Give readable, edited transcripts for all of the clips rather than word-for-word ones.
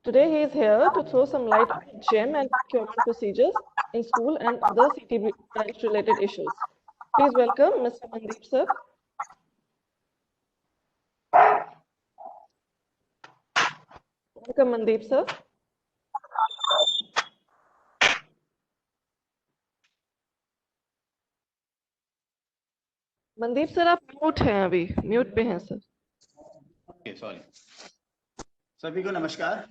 Today he is here to throw some light on GEM and procurement procedures in school and other CTB branch related issues. Please welcome Mr. Mandeep sir. Welcome Mandeep sir. Mandeep sir आप mute हैं, अभी mute पे हैं sir. Okay sorry. सभी को नमस्कार।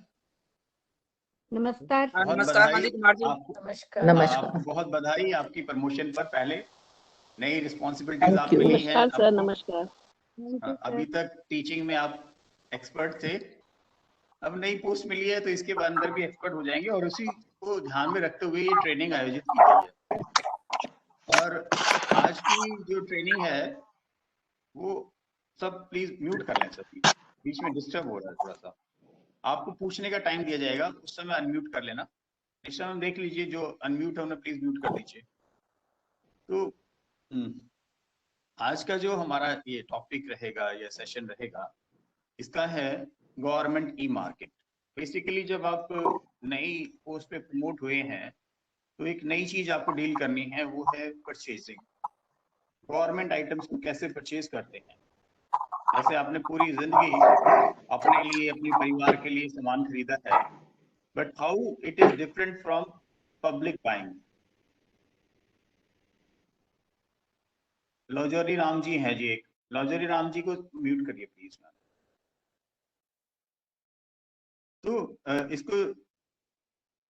नमस्कार। नमस्कार मनदीप कुमार जी। नमस्कार। नमस्कार। बहुत बधाई आपकी प्रमोशन पर। पहले नई रिस्पॉन्सिबिलिटीज आप मिली है। नमस्कार सर। नमस्कार। अभी तक टीचिंग में आप एक्सपर्ट थे, अब नई पोस्ट मिली है तो इसके बाद अंदर भी एक्सपर्ट हो जाएंगे और उसी को ध्यान में रखते हुए ये ट्रेनिंग आयोजित की गई है। और आज की जो ट्रेनिंग है वो सब प्लीज म्यूट कर लें, सभी बीच में डिस्टर्ब हो रहा है थोड़ा सा। आपको पूछने का टाइम दिया जाएगा, उस समय अनम्यूट कर लेना। इस समय देख लीजिए जो अनम्यूट है उन्हें प्लीज म्यूट कर दीजिए। तो आज का जो हमारा ये टॉपिक रहेगा या सेशन रहेगा, इसका है गवर्नमेंट ई मार्केट। बेसिकली जब आप नई पोस्ट पे प्रमोट हुए हैं तो एक नई चीज आपको डील करनी है, वो है परचेजिंग। गवर्नमेंट आइटम्स को कैसे परचेज करते हैं। जैसे आपने पूरी जिंदगी अपने लिए अपने परिवार के लिए सामान खरीदा है, but how it is different from public buying. लौजरी राम जी हैं जी, एक लौजरी राम जी को म्यूट करिए प्लीज। तो इसको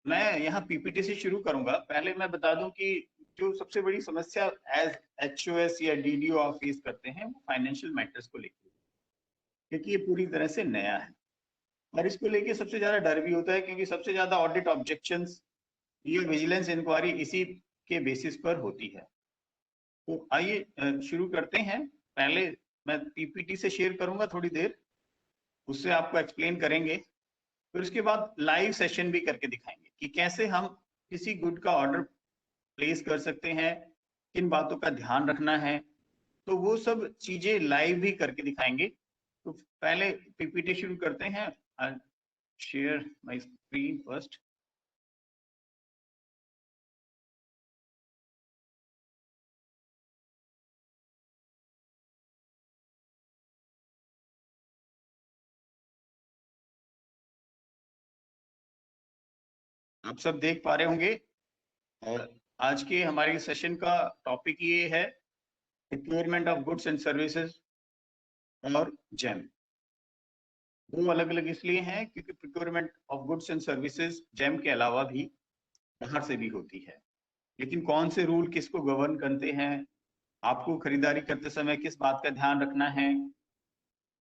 मैं यहाँ पीपीटी से शुरू करूंगा। पहले मैं बता दूं कि जो सबसे बड़ी समस्या एज एचओएस या डीडीओ आप फेस करते हैं वो फाइनेंशियल मैटर्स को लेकर, क्योंकि ये पूरी तरह से नया है और इसको लेके सबसे ज्यादा डर भी होता है, क्योंकि सबसे ज्यादा ऑडिट ऑब्जेक्शंस ये विजिलेंस इंक्वायरी इसी के बेसिस पर होती है। तो आइए शुरू करते हैं। पहले मैं पीपीटी से शेयर करूंगा थोड़ी देर, उससे आपको एक्सप्लेन करेंगे, फिर उसके बाद लाइव सेशन भी करके दिखाएंगे कि कैसे हम किसी गुड का ऑर्डर प्लेस कर सकते हैं, किन बातों का ध्यान रखना है, तो वो सब चीजें लाइव भी करके दिखाएंगे। तो पहले पीपीटी शुरू करते हैं। Share my screen first. आप सब देख पा रहे होंगे। और आज के हमारे सेशन का टॉपिक ये है procurement of goods and services और जेम। दो अलग अलग इसलिए हैं क्योंकि procurement of goods and services GeM के अलावा भी बाहर से भी होती है, लेकिन कौन से रूल किसको गवर्न करते हैं, आपको खरीदारी करते समय किस बात का ध्यान रखना है।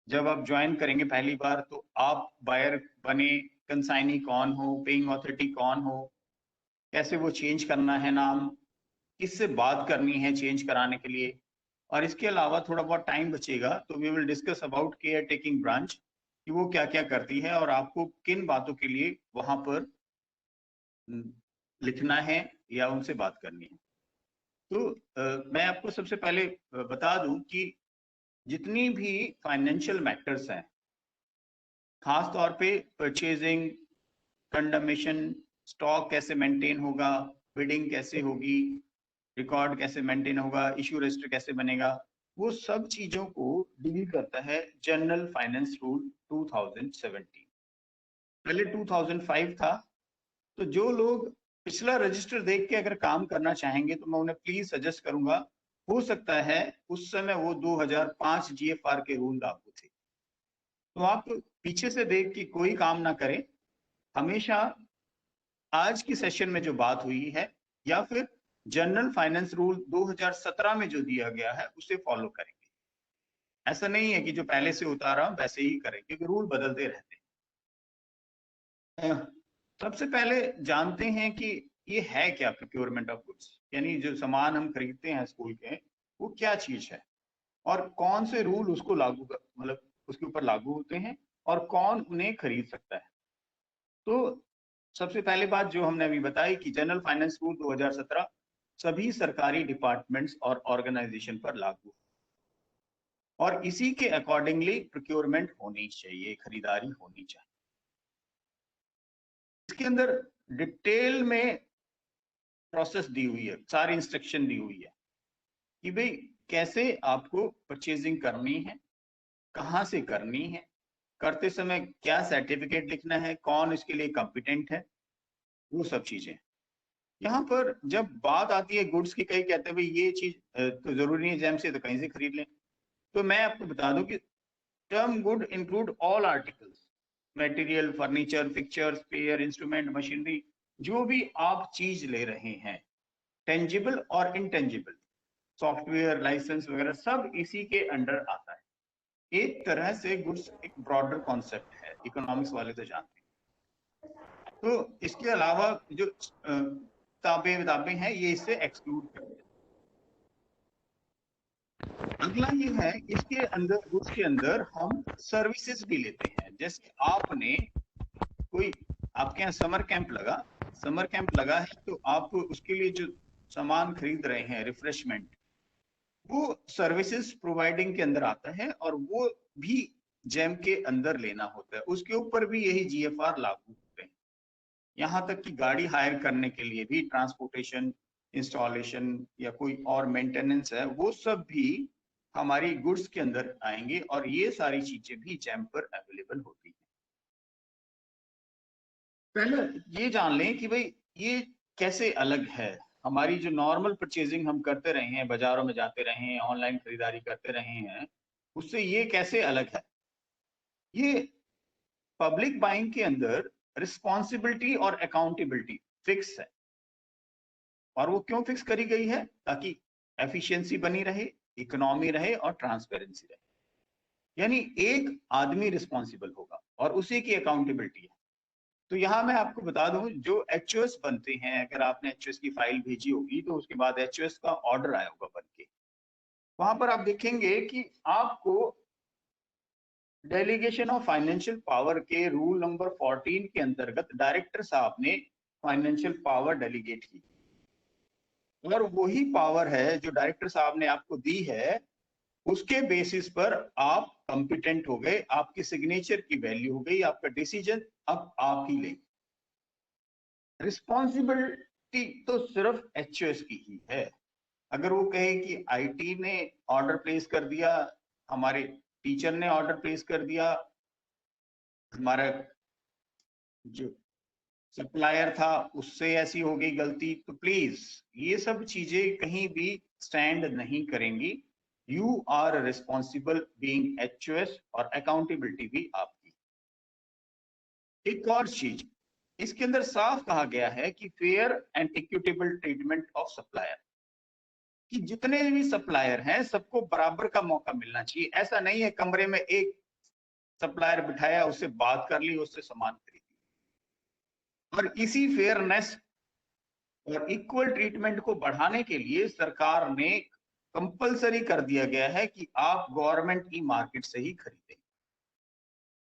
जब आप ज्वाइन करेंगे पहली बार तो आप बायर बने, कंसाइनी कौन हो, पेइंग अथॉरिटी कौन हो, कैसे वो चेंज करना है नाम, किससे बात करनी है चेंज कराने के लिए। और इसके अलावा थोड़ा बहुत टाइम बचेगा तो we will discuss about care taking branch कि वो क्या क्या करती है और आपको किन बातों के लिए वहां पर लिखना है या उनसे बात करनी है। तो मैं आपको सबसे पहले बता दूं कि जितनी भी फाइनेंशियल मैटर्स हैं, खास तौर पे परचेजिंग, कंडमेशन, स्टॉक कैसे मेंटेन होगा, बिडिंग कैसे होगी, रिकॉर्ड कैसे मेंटेन होगा, इशू रजिस्टर कैसे बनेगा, वो सब चीजों को डील करता है जनरल फाइनेंस रूल 2017। पहले 2005 था। तो जो लोग पिछला रजिस्टर देख के अगर काम करना चाहेंगे तो मैं उन्हें प्लीज सजेस्ट करूंगा, हो सकता है उस समय वो 2005 जीएफआर के रूल लागू थे। तो आप पीछे से देख के कोई काम ना करें, हमेशा आज की सेशन में जो बात हुई है या फिर जनरल फाइनेंस रूल 2017 में जो दिया गया है उसे फॉलो करेंगे। ऐसा नहीं है कि जो पहले से उतारा वैसे ही करें, क्योंकि रूल बदलते रहते हैं। सबसे पहले जानते हैं कि ये है क्या प्रोक्योरमेंट ऑफ गुड्स, यानी जो सामान हम खरीदते हैं स्कूल के वो क्या चीज है और कौन से रूल उसको लागू मतलब उसके ऊपर लागू होते हैं और कौन उन्हें खरीद सकता है। तो सबसे पहले बात जो हमने अभी बताई कि जनरल फाइनेंस रूल 2017 सभी सरकारी डिपार्टमेंट्स और ऑर्गेनाइजेशन पर लागू और इसी के अकॉर्डिंगली प्रोक्योरमेंट होनी चाहिए, खरीदारी होनी चाहिए। इसके अंदर डिटेल में प्रोसेस दी हुई है, सारी इंस्ट्रक्शन दी हुई है कि भाई कैसे आपको परचेजिंग करनी है, कहाँ से करनी है, करते समय क्या सर्टिफिकेट लिखना है, कौन इसके लिए कॉम्पिटेंट है, वो सब चीजें। यहाँ पर जब बात आती है गुड्स की, कई कहते हैं भाई ये चीज तो जरूरी नहीं है जैम से, तो कहीं से खरीद लें। तो मैं आपको बता दूं कि term good include all articles, material, furniture, picture, spare, instrument, machinery, जो भी आप चीज ले रहे हैं, टेंजिबल और इनटेंजिबल, सॉफ्टवेयर, लाइसेंस वगैरह सब इसी के अंडर आता है। एक तरह से गुड्स एक ब्रॉडर कॉन्सेप्ट है, इकोनॉमिक्स वाले तो जानते हैं। तो इसके अलावा जो किताबें हैं ये इससे एक्सक्लूड कर दिया। अगला ये है, इसके अंदर गुड्स के अंदर हम सर्विसेज भी लेते हैं। जैसे आपने कोई, आपके यहाँ समर कैंप लगा है, तो आप उसके लिए जो सामान खरीद रहे हैं, रिफ्रेशमेंट, वो सर्विसेज प्रोवाइडिंग के अंदर आता है और वो भी जैम के अंदर लेना होता है। उसके ऊपर भी यही जीएफआर लागू होते हैं। यहाँ तक कि गाड़ी हायर करने के लिए भी ट्रांसपोर्टेशन, इंस्टॉलेशन या कोई और मेंटेनेंस है, वो सब भी हमारी गुड्स के अंदर आएंगे और ये सारी चीजें भी जैम पर अवेलेबल होती है। पहले ये जान लें कि भाई ये कैसे अलग है। हमारी जो नॉर्मल परचेजिंग हम करते रहे हैं, बाजारों में जाते रहे हैं, ऑनलाइन खरीदारी करते रहे हैं, उससे ये कैसे अलग है। ये पब्लिक बाइंग के अंदर रिस्पॉन्सिबिलिटी और अकाउंटेबिलिटी फिक्स है। और वो क्यों फिक्स करी गई है? ताकि एफिशिएंसी बनी रहे, इकोनॉमी रहे और ट्रांसपेरेंसी रहे। यानी एक आदमी रिस्पॉन्सिबल होगा और उसी की अकाउंटेबिलिटी है। तो यहाँ मैं आपको बता दूं, जो एचओएस बनते हैं, अगर आपने एचओएस की फाइल भेजी होगी तो उसके बाद एचओएस का ऑर्डर आया होगा बन के, वहां पर आप देखेंगे कि आपको डेलीगेशन ऑफ फाइनेंशियल पावर के रूल नंबर 14 के अंतर्गत डायरेक्टर साहब ने फाइनेंशियल पावर डेलीगेट की, और वही पावर है जो डायरेक्टर साहब ने आपको दी है, उसके बेसिस पर आप कॉम्पिटेंट हो गए, आपकी सिग्नेचर की वैल्यू हो गई, आपका डिसीजन अब आप ही लेंगे। रिस्पॉन्सिबिलिटी तो सिर्फ एचओएस की ही है। अगर वो कहे कि आईटी ने ऑर्डर प्लेस कर दिया, हमारे टीचर ने ऑर्डर प्लेस कर दिया, हमारा जो सप्लायर था उससे ऐसी हो गई गलती, तो प्लीज ये सब चीजें कहीं भी स्टैंड नहीं करेंगी। यू आर रिस्पॉन्सिबल बीइंग एचओएस, और अकाउंटेबिलिटी भी आपकी। एक और चीज इसके अंदर साफ कहा गया है कि fair and equitable treatment of supplier, कि जितने भी सप्लायर हैं सबको बराबर का मौका मिलना चाहिए। ऐसा नहीं है कमरे में एक सप्लायर बिठाया, उससे बात कर ली, उससे सामान खरीदी। और इसी फेयरनेस और इक्वल ट्रीटमेंट को बढ़ाने के लिए सरकार ने कंपलसरी कर दिया गया है कि आप गवर्नमेंट की मार्केट से ही खरीदें।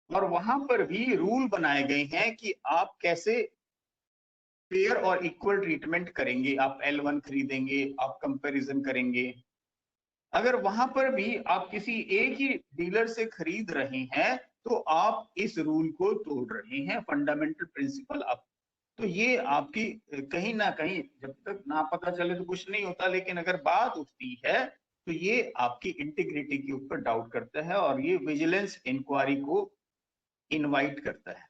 और वहां पर भी रूल बनाए गए हैं कि आप कैसे फेयर और इक्वल ट्रीटमेंट करेंगे। आप L1 खरीदेंगे, आप कंपैरिजन करेंगे। अगर वहां पर भी आप किसी एक ही डीलर से खरीद रहे हैं तो आप इस रूल को तोड़ रहे हैं, फंडामेंटल प्रिंसिपल। आप तो ये आपकी कहीं ना कहीं, जब तक ना पता चले तो कुछ नहीं होता, लेकिन अगर बात उठती है तो ये आपकी इंटीग्रिटी के ऊपर डाउट करता है और ये विजिलेंस इंक्वायरी को इनवाइट करता है।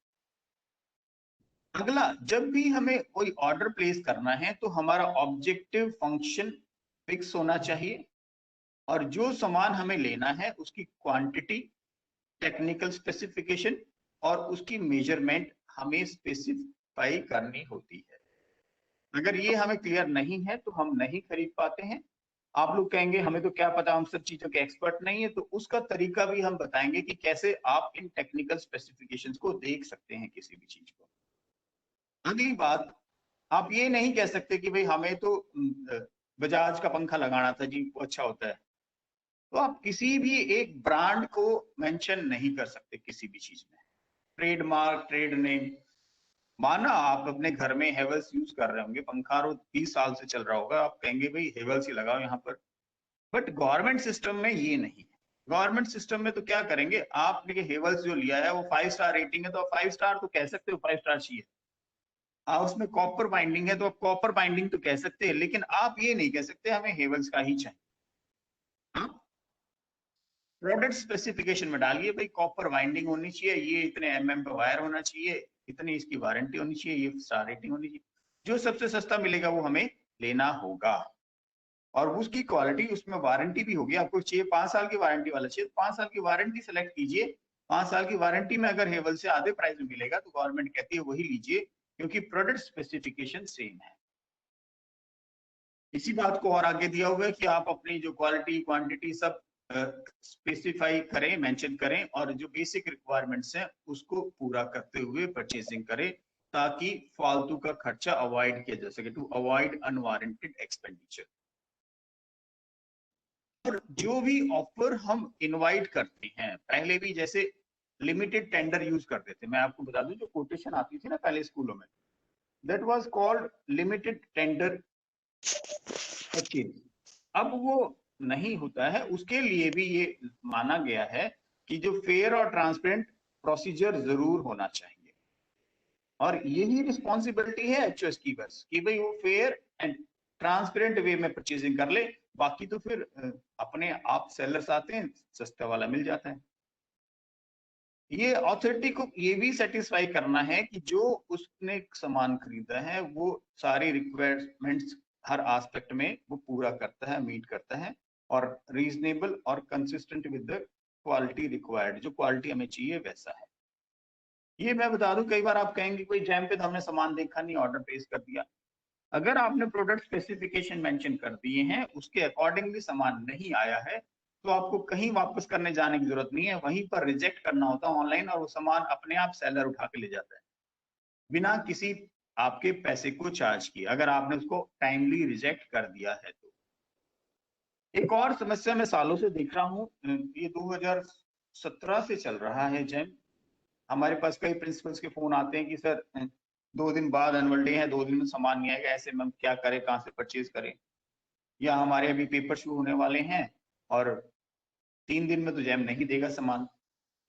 अगला, जब भी हमें कोई ऑर्डर प्लेस करना है तो हमारा ऑब्जेक्टिव फंक्शन फिक्स होना चाहिए, और जो सामान हमें लेना है उसकी क्वांटिटी, टेक्निकल स्पेसिफिकेशन और उसकी मेजरमेंट हमें स्पेसिफाई करनी होती है। अगर ये हमें क्लियर नहीं है तो हम नहीं खरीद पाते हैं। आप लोग कहेंगे हमें तो क्या पता, हम सब चीजों के एक्सपर्ट नहीं है, तो उसका तरीका भी हम बताएंगे कि कैसे आप इन टेक्निकल स्पेसिफिकेशंस को देख सकते हैं किसी भी चीज को। अगली बात, आप ये नहीं कह सकते कि भाई हमें तो बजाज का पंखा लगाना था जी, वो अच्छा होता है, तो आप किसी भी एक ब्रांड को मेंशन नहीं कर सकते किसी भी चीज में। ट्रेडमार्क, ट्रेड नेम, माना आप अपने घर में हेवल्स यूज कर रहे होंगे, पंखा 30 साल से चल रहा होगा, आप कहेंगे भाई हेवल्स ही लगाओ यहाँ पर। बट गवर्नमेंट सिस्टम में ये नहीं है। गवर्नमेंट सिस्टम में तो क्या करेंगे, आपने हेवल्स जो लिया है वो 5 स्टार रेटिंग है, तो आप 5 स्टार तो कह सकते हो, 5 स्टार चाहिए। उसमें कॉपर बाइंडिंग है तो आप कॉपर बाइंडिंग तो कह सकते हैं, लेकिन आप ये नहीं कह सकते हमें हेवल्स का ही चाहिए। आप प्रोडक्ट स्पेसिफिकेशन में डालिए भाई कॉपर बाइंडिंग होनी चाहिए, ये इतने mm पे वायर होना चाहिए, इतनी इसकी वारंटी होनी चाहिए, ये स्टार रेटिंग होनी चाहिए। जो सबसे सस्ता मिलेगा वो हमें लेना होगा, और उसकी क्वालिटी, उसमें वारंटी भी होगी। आपको चाहिए 5 साल की वारंटी वाला चाहिए, 5 साल की वारंटी सेलेक्ट कीजिए। 5 साल की वारंटी में अगर हेवल से आधे प्राइस में मिलेगा तो गवर्नमेंट कहती है वही लीजिए, क्योंकि प्रोडक्ट स्पेसिफिकेशन सेम है। इसी बात को और आगे दिया हुआ है कि आप अपनी जो क्वालिटी क्वांटिटी सब स्पेसिफाई करें, मेंशन करें, और जो बेसिक रिक्वायरमेंट्स हैं उसको पूरा करते हुए परचेसिंग करें, ताकि फालतू का खर्चा अवॉइड किया जा सके, टू अवॉइड अनवारंटेड एक्सपेंडिचर। और जो भी ऑफर हम इनवाइट करते हैं, पहले भी जैसे लिमिटेड टेंडर यूज करते थे, मैं आपको बता दूं जो कोटेशन आती थी ना पहले स्कूलों में, that was called limited tender purchase. अब वो नहीं होता है, उसके लिए भी ये माना गया है कि जो फेयर और ट्रांसपेरेंट प्रोसीजर जरूर होना चाहिए, और यही रिस्पॉन्सिबिलिटी है एचओएस की बस, कि भाई वो फेयर एंड ट्रांसपेरेंट वे में परचेजिंग कर ले, बाकी तो फिर अपने आप सेलर्स आते हैं, सस्ता वाला मिल जाता है। ये अथॉरिटी को ये भी सेटिस्फाई करना है कि जो उसने सामान खरीदा है वो सारी रिक्वायरमेंट्स हर एस्पेक्ट में वो पूरा करता है, मीट करता है, और रीजनेबल और consistent with the quality required, जो क्वालिटी हमें चाहिए वैसा है। ये मैं बता दूं, कई बार आप कहेंगे कोई जैम पे तो हमने सामान देखा नहीं, ऑर्डर प्लेस कर दिया। अगर आपने प्रोडक्ट स्पेसिफिकेशन मेंशन कर दिए हैं, उसके अकॉर्डिंगली सामान नहीं आया है, तो आपको कहीं वापस करने जाने की जरूरत नहीं है, वहीं पर रिजेक्ट करना होता है ऑनलाइन, और वो सामान अपने आप सेलर उठा के ले जाता है बिना किसी आपके पैसे को चार्ज किए, अगर आपने उसको टाइमली रिजेक्ट कर दिया है तो। एक और समस्या मैं सालों से देख रहा हूँ, ये 2017 से चल रहा है जैम। हमारे पास कई प्रिंसिपल्स के फोन आते हैं कि सर 2 दिन बाद एनुअल डे है, 2 दिन में सामान नहीं आएगा, ऐसे में हम क्या करें, कहाँ से परचेज करें, या हमारे अभी पेपर शुरू होने वाले हैं और 3 दिन में तो जैम नहीं देगा सामान।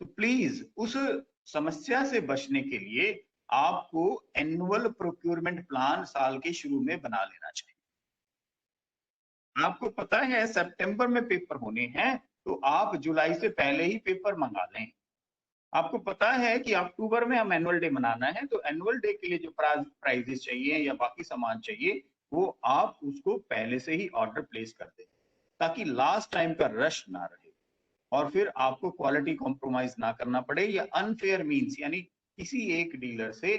तो प्लीज उस समस्या से बचने के लिए आपको एनुअल प्रोक्योरमेंट प्लान साल के शुरू में बना लेना चाहिए। आपको पता है सितंबर में पेपर होने हैं, तो आप जुलाई से पहले ही पेपर मंगा लें। आपको पता है कि अक्टूबर में हम एनुअल डे मनाना है, तो एनुअल डे के लिए जो प्राइजेस चाहिए या बाकी सामान चाहिए, वो आप उसको पहले से ही ऑर्डर प्लेस कर दें, ताकि लास्ट टाइम का रश ना रहे और फिर आपको क्वालिटी कॉम्प्रोमाइज ना करना पड़े, या अनफेयर मीन्स यानी किसी एक डीलर से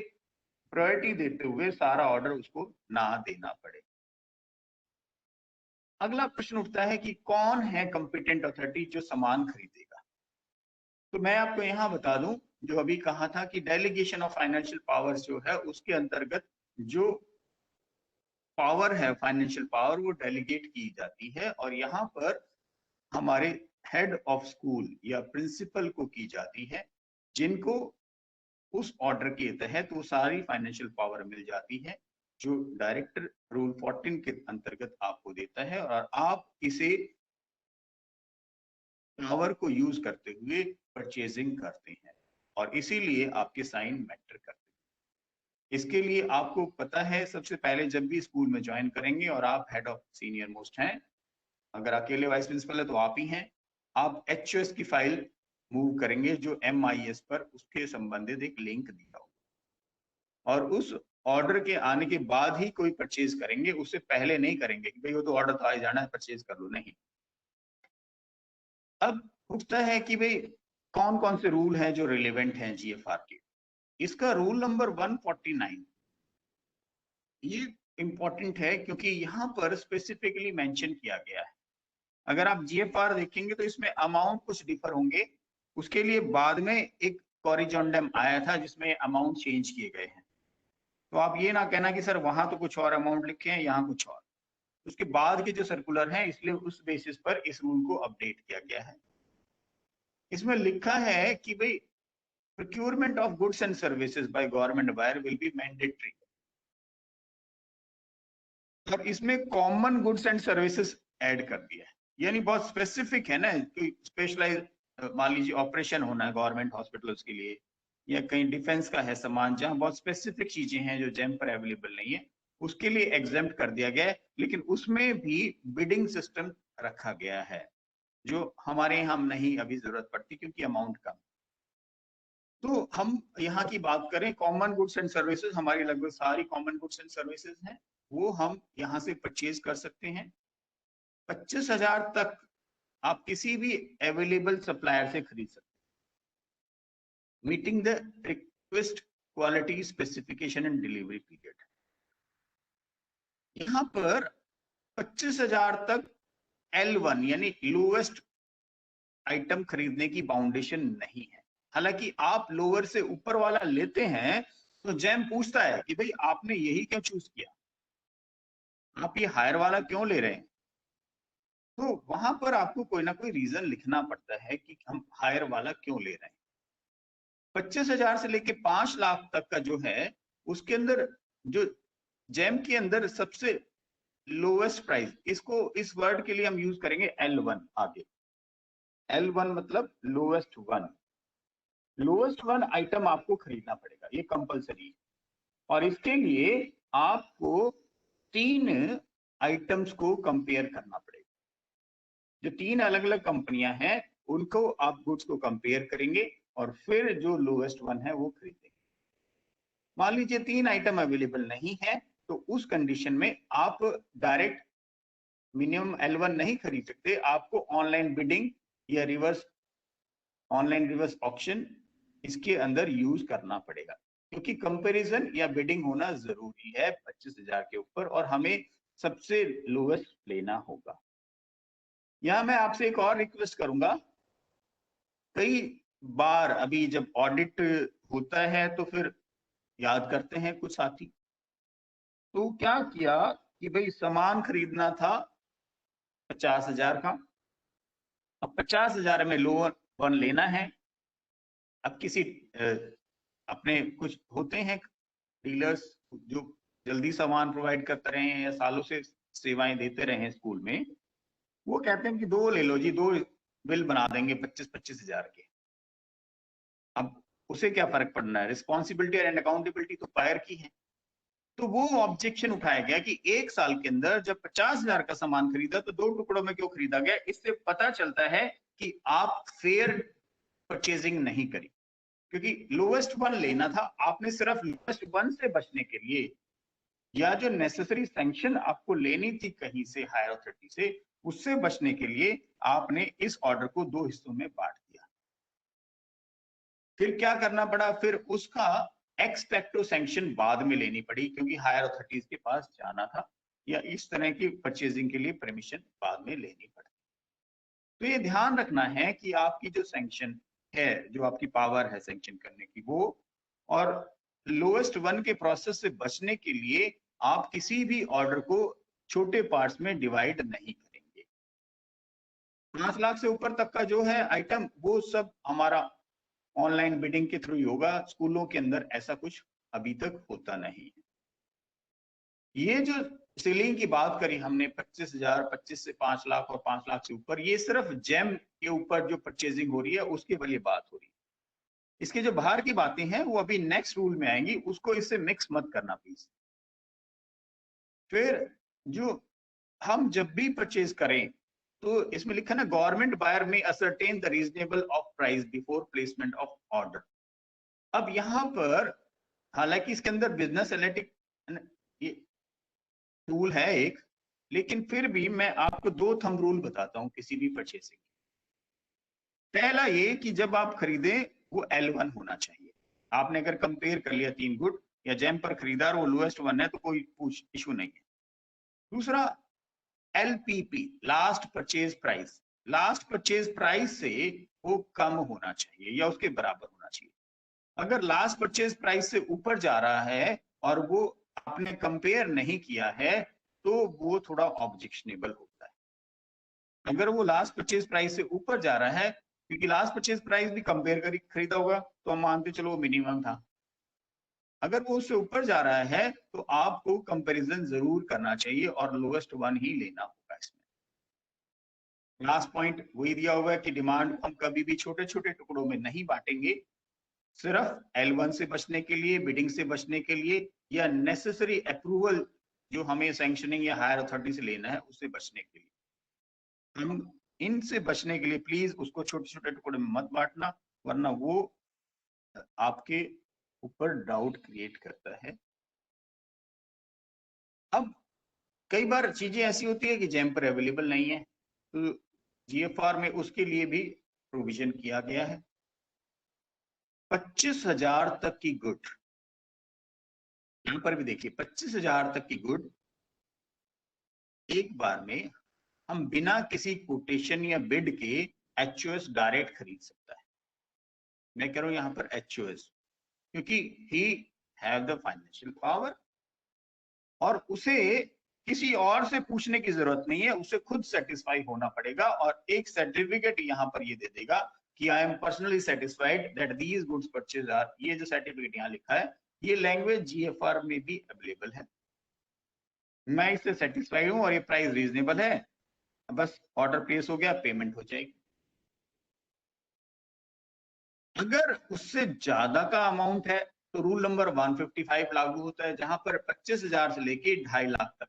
प्रायोरिटी देते हुए सारा ऑर्डर उसको ना देना पड़े। अगला प्रश्न उठता है कि कौन है कॉम्पिटेंट अथॉरिटी जो सामान खरीदेगा। तो मैं आपको यहाँ बता दूं, जो अभी कहा था कि डेलीगेशन ऑफ फाइनेंशियल पावर्स जो है, उसके अंतर्गत जो पावर है, फाइनेंशियल पावर, वो डेलीगेट की जाती है, और यहाँ पर हमारे हेड ऑफ स्कूल या प्रिंसिपल को की जाती है, जिनको उस ऑर्डर के तहत वो सारी फाइनेंशियल पावर मिल जाती है, जो डायरेक्टर रूल 14 के अंतर्गत आपको देता है, और आप इसे पावर को यूज करते हुए परचेजिंग करते हैं, और इसीलिए आपके साइन मैटर करते हैं। इसके लिए आपको पता है, सबसे पहले जब भी स्कूल में ज्वाइन करेंगे और आप हेड ऑफ सीनियर मोस्ट हैं, अगर अकेले वाइस प्रिंसिपल है तो आप ही हैं, आप एचओएस की फाइल मूव करेंगे जो MIS पर उसके संबंधित एक लिंक दिया हो, और उस ऑर्डर के आने के बाद ही कोई परचेज करेंगे, उससे पहले नहीं करेंगे कि भाई वो तो ऑर्डर तो आ जाना है, परचेज कर लो, नहीं। अब पूछता है कि भाई कौन कौन से रूल हैं जो रिलेवेंट हैं GFR के। इसका रूल नंबर 149 ये इंपॉर्टेंट है, क्योंकि यहाँ पर स्पेसिफिकली मेंशन किया गया है। अगर आप GFR देखेंगे तो इसमें अमाउंट कुछ डिफर होंगे, उसके लिए बाद में एक कॉरिजोंडम आया था जिसमें अमाउंट चेंज किए गए हैं, तो आप ये ना कहना कि सर वहां तो कुछ और अमाउंट लिखे हैं, यहाँ कुछ और। उसके बाद के जो सर्कुलर हैं, इसलिए उस बेसिस पर इस रूल को अपडेट किया गया है। इसमें लिखा है कि भाई procurement of goods and services by government buyer will be mandatory, और इसमें common goods and services add कर दिया है, यानी बहुत स्पेसिफिक है ना, कोई स्पेशलाइज मान लीजिए ऑपरेशन होना है गवर्नमेंट हॉस्पिटल्स के लिए, या कहीं डिफेंस का है सामान, जहां बहुत स्पेसिफिक चीजें हैं जो जेम पर अवेलेबल नहीं है, उसके लिए एग्जेम्प्ट कर दिया गया है, लेकिन उसमें भी बिडिंग सिस्टम रखा गया है, जो हमारे यहाँ नहीं अभी जरूरत पड़ती क्योंकि अमाउंट कम। तो हम यहाँ की बात करें कॉमन गुड्स एंड सर्विसेज, हमारी लगभग सारी कॉमन गुड्स एंड सर्विसेज हैं, वो हम यहाँ से परचेज कर सकते हैं। 25,000 तक आप किसी भी अवेलेबल सप्लायर से खरीद सकते हैं, meeting the request quality specification and delivery period. यहाँ पर 25,000 तक L1 यानी लोवेस्ट आइटम खरीदने की बाउंडेशन नहीं है। हालांकि आप लोअर से ऊपर वाला लेते हैं तो जेम पूछता है कि भाई आपने यही क्यों चूज किया, आप ये हायर वाला क्यों ले रहे हैं। तो वहां पर आपको कोई ना कोई रीजन लिखना पड़ता है कि हम हायर वाला क्यों ले रहे हैं। 25,000 से लेके 5 लाख तक का जो है, उसके अंदर जो जेम के अंदर सबसे लोवेस्ट प्राइस, इसको इस वर्ड के लिए हम यूज करेंगे L1 आगे। L1 मतलब lowest one. Lowest one item आपको खरीदना पड़ेगा, ये कंपलसरी है। और इसके लिए आपको 3 आइटम्स को कंपेयर करना पड़ेगा। जो 3 अलग अलग कंपनियां हैं उनको आप गुड्स को कंपेयर करेंगे और फिर जो लोवेस्ट वन है वो खरीदेंगे। मान लीजिए 3 आइटम अवेलेबल नहीं है, तो उस कंडीशन में आप डायरेक्ट मिनिमम L1 नहीं खरीद सकते, आपको ऑनलाइन बिडिंग या ऑनलाइन रिवर्स ऑक्शन इसके अंदर यूज करना पड़ेगा, क्योंकि कंपैरिजन या बिडिंग होना जरूरी है 25,000 के ऊपर, और हमें सबसे लोवेस्ट लेना होगा। यहां मैं आपसे एक और रिक्वेस्ट करूंगा, कई बार अभी जब ऑडिट होता है तो फिर याद करते हैं कुछ साथी, तो क्या किया कि भाई सामान खरीदना था 50,000 का, अब 50,000 में लोअर वन लेना है। अब किसी अपने कुछ होते हैं डीलर्स जो जल्दी सामान प्रोवाइड करते रहे हैं या सालों से सेवाएं देते रहे हैं स्कूल में, वो कहते हैं कि 2 ले लो जी, 2 बिल बना देंगे 25,000 के। अब उसे क्या फर्क पड़ना है, रिस्पॉन्सिबिलिटी एंड अकाउंटेबिलिटी तो बायर की है। तो वो ऑब्जेक्शन उठाया गया कि 1 साल के अंदर जब 50,000 का सामान खरीदा तो 2 टुकड़ों में क्यों खरीदा गया। इससे पता चलता है कि आप फेयर परचेजिंग नहीं करी, क्योंकि लोवेस्ट वन लेना था, आपने सिर्फ लोवेस्ट वन से बचने के लिए या जो नेसेसरी सैंक्शन आपको लेनी थी कहीं से हायर अथॉरिटी से, उससे बचने के लिए आपने इस ऑर्डर को 2 हिस्सों में बांट दिया। फिर क्या करना पड़ा, फिर उसका एक्सपेक्टो सैंक्शन बाद में लेनी पड़ी, क्योंकि हायर अथॉरिटीज के पास जाना था या इस तरह की परचेजिंग के लिए परमिशन बाद में लेनी पड़ी। तो ये ध्यान रखना है कि आपकी जो सैंक्शन है, जो आपकी पावर है सैंक्शन करने की, वो और लोएस्ट वन के प्रोसेस से बचने के लिए आप किसी भी ऑर्डर को छोटे पार्ट्स में डिवाइड नहीं करेंगे। 5 लाख से ऊपर तक का जो है आइटम, वो सब हमारा ऑनलाइन बिडिंग के थ्रू ही होगा। स्कूलों के अंदर ऐसा कुछ अभी तक होता नहीं है। ये जो सीलिंग की बात करी हमने 25,000, 25 से 5 लाख और 5 लाख से ऊपर, ये सिर्फ जेम के ऊपर जो परचेजिंग हो रही है उसके वाली बात हो रही है। इसके जो बाहर की बातें हैं वो अभी नेक्स्ट रूल में आएंगी, उसको इससे मिक्स मत करना प्लीज। फिर जो हम जब भी परचेज करें तो इसमें लिखा ना, गवर्नमेंट बायर में ascertain the reasonable of price before placement of order. अब यहां पर हालांकि इसके अंदर बिजनेस एनालिटिक टूल है एक, लेकिन फिर भी मैं आपको 2 थंब रूल बताता हूं किसी भी परचेसिंग। पहला ये कि जब आप खरीदें वो L1 होना चाहिए। आपने अगर कंपेयर कर लिया 3 गुड या जेम पर खरीदा और वो लोएस्ट वन है तो कोई इशू नहीं है। दूसरा LPP, last purchase price, last purchase price से वो कम होना चाहिए या उसके बराबर होना चाहिए। अगर लास्ट परचेज प्राइस से ऊपर जा रहा है और वो आपने कंपेयर नहीं किया है तो वो थोड़ा ऑब्जेक्शनेबल होता है। अगर वो लास्ट परचेज प्राइस से ऊपर जा रहा है, क्योंकि लास्ट परचेज प्राइस भी कंपेयर कर खरीदा होगा तो हम मानते चलो वो मिनिमम था, अगर वो उससे ऊपर जा रहा है तो आपको कंपैरिजन जरूर करना चाहिए और लोएस्ट वन ही लेना होगा। इसमें लास्ट पॉइंट वही दिया हुआ है कि डिमांड हम कभी भी छोटे छोटे टुकड़ों में नहीं बांटेंगे, सिर्फ L1 से बचने के लिए, बिडिंग से बचने के लिए, या नेसेसरी अप्रूवल जो हमें सैंक्शनिंग या हायर अथॉरिटी से लेना है उससे बचने के लिए। हम इनसे बचने के लिए प्लीज उसको छोटे छोटे टुकड़े में मत बांटना, वरना वो आपके ऊपर डाउट क्रिएट करता है। अब कई बार चीजें ऐसी होती है कि जैम पर अवेलेबल नहीं है, तो GFR में उसके लिए भी प्रोविजन किया गया है। 25,000 तक की गुड, यहां पर भी देखिए 25,000 तक की गुड एक बार में हम बिना किसी कोटेशन या बिड के HOS डायरेक्ट खरीद सकता है। मैं कह रहा हूं यहां पर HOS, क्योंकि he have the financial power और उसे किसी और से पूछने की जरूरत नहीं है, उसे खुद सेटिस्फाई होना पड़ेगा और एक सर्टिफिकेट यहां पर ये दे देगा कि I am personally satisfied that these goods purchase are, ये जो सर्टिफिकेट यहाँ लिखा है ये लैंग्वेज GFR में भी अवेलेबल है। मैं इससे सेटिस्फाइड हूं और ये प्राइस रीजनेबल है, बस ऑर्डर प्लेस हो गया, पेमेंट हो जाएगी। अगर उससे ज्यादा का अमाउंट है तो रूल नंबर 155 लागू होता है, जहां पर 25,000 से लेके 2.5 लाख तक।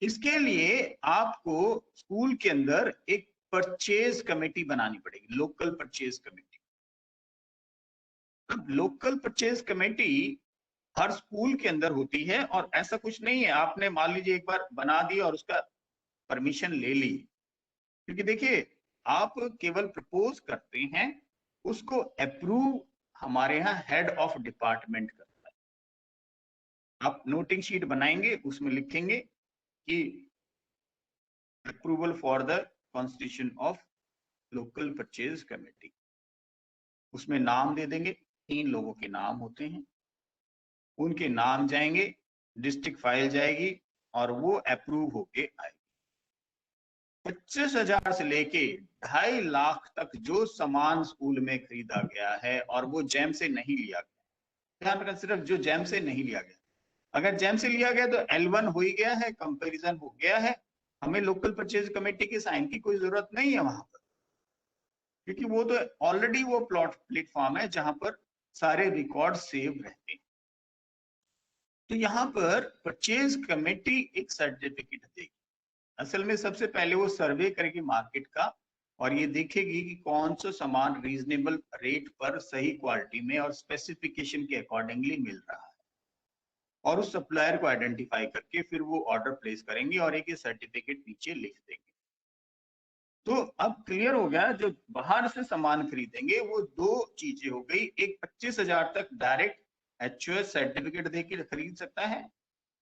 इसके लिए आपको स्कूल के अंदर एक परचेज कमेटी बनानी पड़ेगी, लोकल परचेज कमेटी। अब लोकल परचेज कमेटी हर स्कूल के अंदर होती है और ऐसा कुछ नहीं है आपने मान लीजिए एक बार बना दी और उसका परमिशन ले ली, क्योंकि देखिए आप केवल प्रपोज करते हैं, उसको अप्रूव हमारे यहाँ हेड ऑफ डिपार्टमेंट करता है। आप नोटिंग शीट बनाएंगे, उसमें लिखेंगे कि approval for the constitution of local purchase committee, उसमें नाम दे देंगे, 3 लोगों के नाम होते हैं, उनके नाम जाएंगे, डिस्ट्रिक्ट फाइल जाएगी और वो अप्रूव होके आएगी। 25,000 से लेके 2.5 लाख तक जो सामान स्कूल में खरीदा गया है और वो जैम से नहीं लिया गया, ध्यान रखना सिर्फ जो जैम से नहीं लिया गया, अगर जैम से लिया गया तो L1 हो ही गया है, कंपैरिजन हो गया है, हमें लोकल परचेज कमेटी के साइन की कोई जरूरत नहीं है वहां पर, क्योंकि वो तो ऑलरेडी वो प्लेटफॉर्म है जहां पर सारे रिकॉर्ड सेव रहते हैं। तो यहाँ पर परचेज कमेटी एक सर्टिफिकेट देगी। असल में सबसे पहले वो सर्वे करेगी मार्केट का और ये देखेगी कि कौन सा सामान रीजनेबल रेट पर सही क्वालिटी में और स्पेसिफिकेशन के अकॉर्डिंगली मिल रहा है, और उस सप्लायर को आइडेंटिफाई करके फिर वो ऑर्डर प्लेस करेंगे और एक सर्टिफिकेट नीचे लिख देंगे। तो अब क्लियर हो गया, जो बाहर से सामान खरीदेंगे वो 2 चीजें हो गई, एक 25,000 तक डायरेक्ट HOS सर्टिफिकेट देके खरीद सकता है